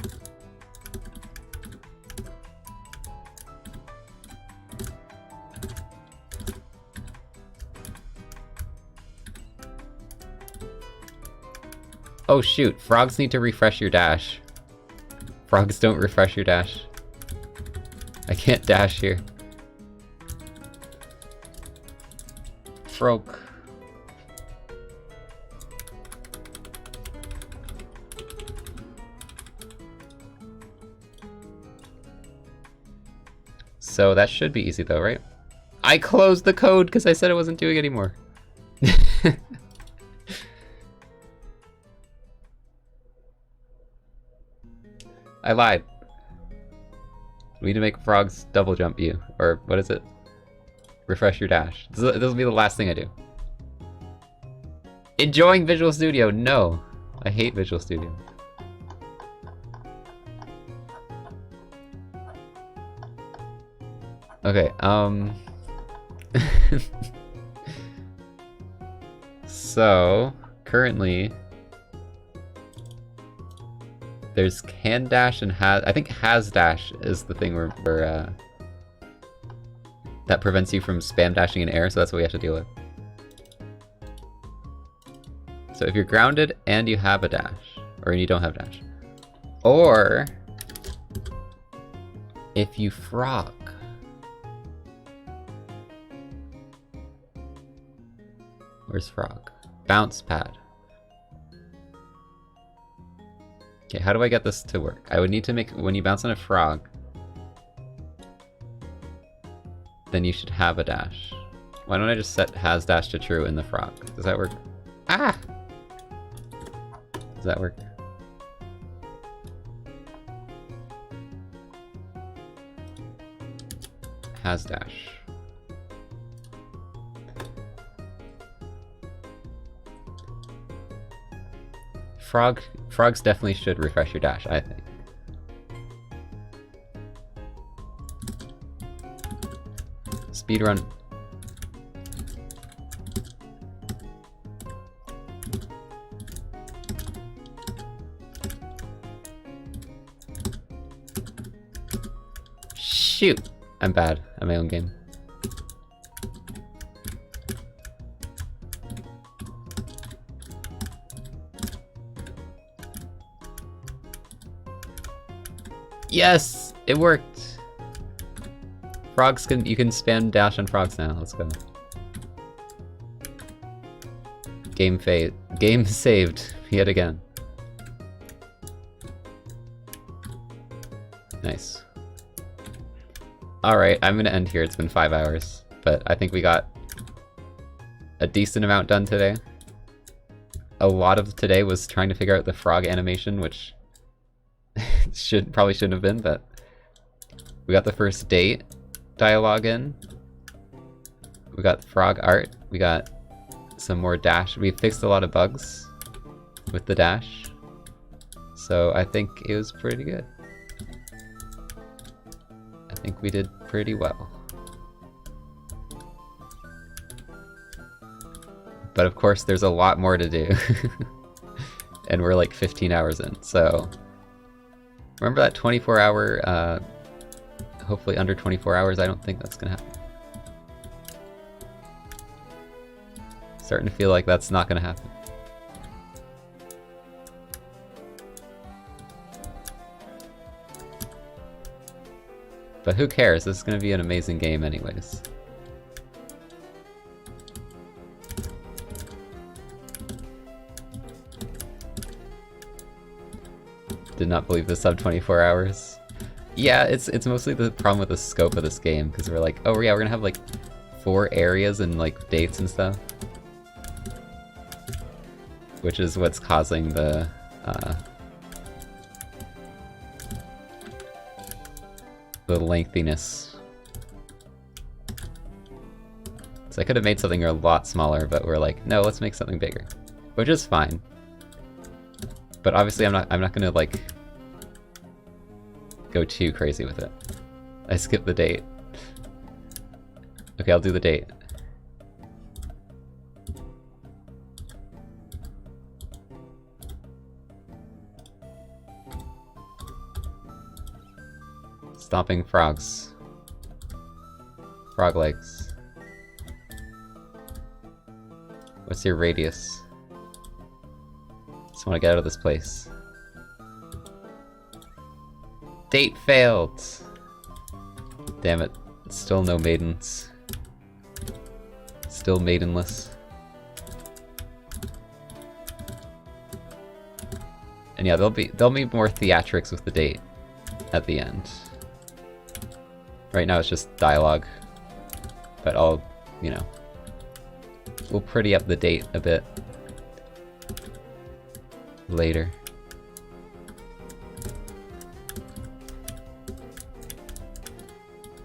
Oh shoot, frogs need to refresh your dash. Frogs don't refresh your dash. I can't dash here. Frog. So that should be easy though, right? I closed the code because I said I wasn't doing it anymore. I lied. We need to make frogs double jump you. Or what is it? Refresh your dash. This will be the last thing I do. Enjoying Visual Studio? No. I hate Visual Studio. Okay, so, currently, there's can dash and has. I think has dash is the thing where that prevents you from spam dashing in air, so that's what we have to deal with. So if you're grounded and you have a dash, or you don't have dash, or if you frog. Where's frog? Bounce pad. Okay, how do I get this to work? I would need to make, when you bounce on a frog, then you should have a dash. Why don't I just set has dash to true in the frog? Does that work? Ah! Does that work? Has dash. Frogs definitely should refresh your dash, I think. Speedrun. Shoot! I'm bad at my own game. Yes! It worked! Frogs you can spam dash on frogs now. Let's go. Game saved yet again. Nice. Alright, I'm gonna end here. It's been 5 hours, but I think we got a decent amount done today. A lot of today was trying to figure out the frog animation, which probably shouldn't have been, but we got the first date dialogue in. We got frog art. We got some more dash. We fixed a lot of bugs with the dash. So I think it was pretty good. I think we did pretty well. But of course there's a lot more to do. And we're like 15 hours in, so remember that 24-hour, hopefully under 24 hours? I don't think that's gonna happen. Starting to feel like that's not gonna happen. But who cares? This is gonna be an amazing game anyways. Did not believe the sub 24 hours. Yeah, it's mostly the problem with the scope of this game, because we're like, oh yeah, we're gonna have like 4 areas and like dates and stuff. Which is what's causing the the lengthiness. So I could have made something a lot smaller, but we're like, no, let's make something bigger. Which is fine. But obviously I'm not gonna like go too crazy with it. I skipped the date. Okay, I'll do the date. Stomping frogs. Frog legs. What's your radius? Just want to get out of this place. Date failed! Damn it. Still no maidens. Still maidenless. And yeah, there'll be more theatrics with the date at the end. Right now it's just dialogue. But I'll, you know, we'll pretty up the date a bit later.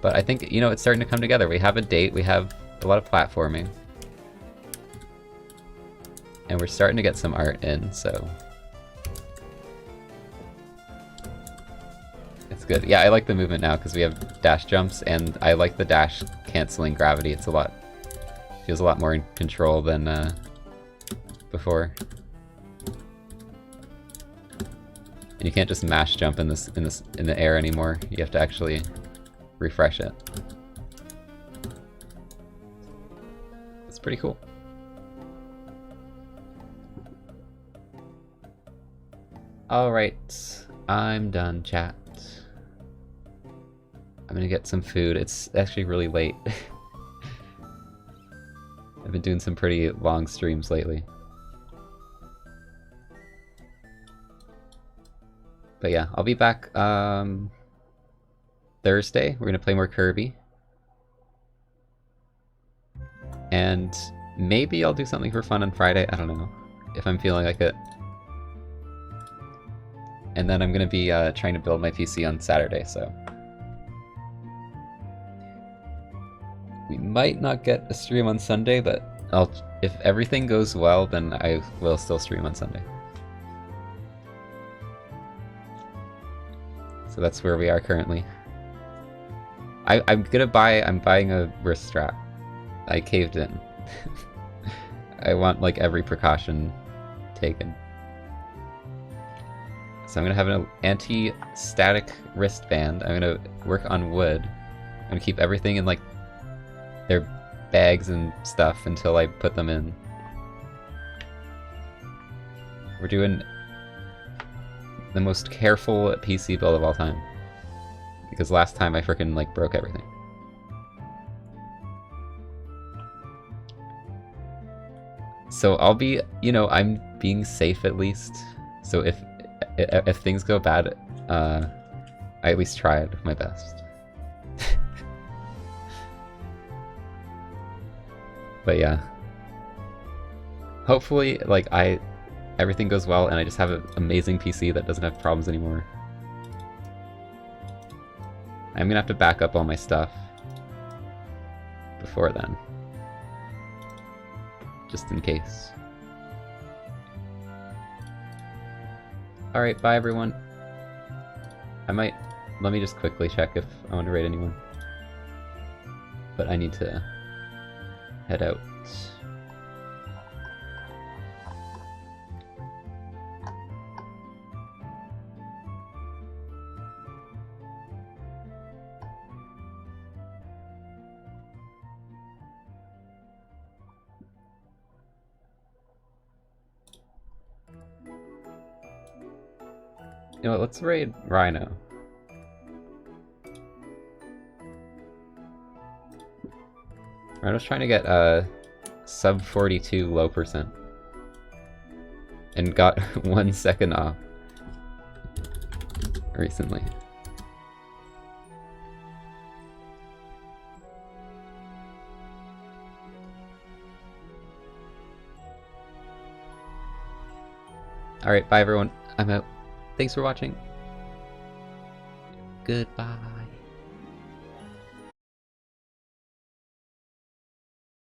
But I think, you know, it's starting to come together. We have a date, we have a lot of platforming. And we're starting to get some art in, so... it's good. Yeah, I like the movement now because we have dash jumps, and I like the dash canceling gravity. It's a lot... feels a lot more in control than before. And you can't just mash jump in the air anymore. You have to actually refresh it. It's pretty cool. Alright, I'm done, chat. I'm gonna get some food. It's actually really late. I've been doing some pretty long streams lately. But yeah, I'll be back Thursday. We're gonna play more Kirby. And maybe I'll do something for fun on Friday. I don't know. If I'm feeling like it. And then I'm gonna be trying to build my PC on Saturday, so... we might not get a stream on Sunday, but if everything goes well, then I will still stream on Sunday. So that's where we are currently. I'm buying a wrist strap. I caved in. I want like every precaution taken. So I'm gonna have an anti-static wristband. I'm gonna work on wood. I'm gonna keep everything in like their bags and stuff until I put them in. We're doing the most careful PC build of all time. Because last time I frickin' like broke everything. So I'll be, you know, I'm being safe at least. So if things go bad, I at least tried my best. But yeah. Hopefully, like, everything goes well and I just have an amazing PC that doesn't have problems anymore. I'm gonna have to back up all my stuff before then. Just in case. Alright, bye everyone. Let me just quickly check if I want to raid anyone. But I need to head out. You know what, let's raid Rhino. Rhino's trying to get sub 42 low percent. And got 1 second off recently. Alright, bye everyone. I'm out. Thanks for watching. Goodbye.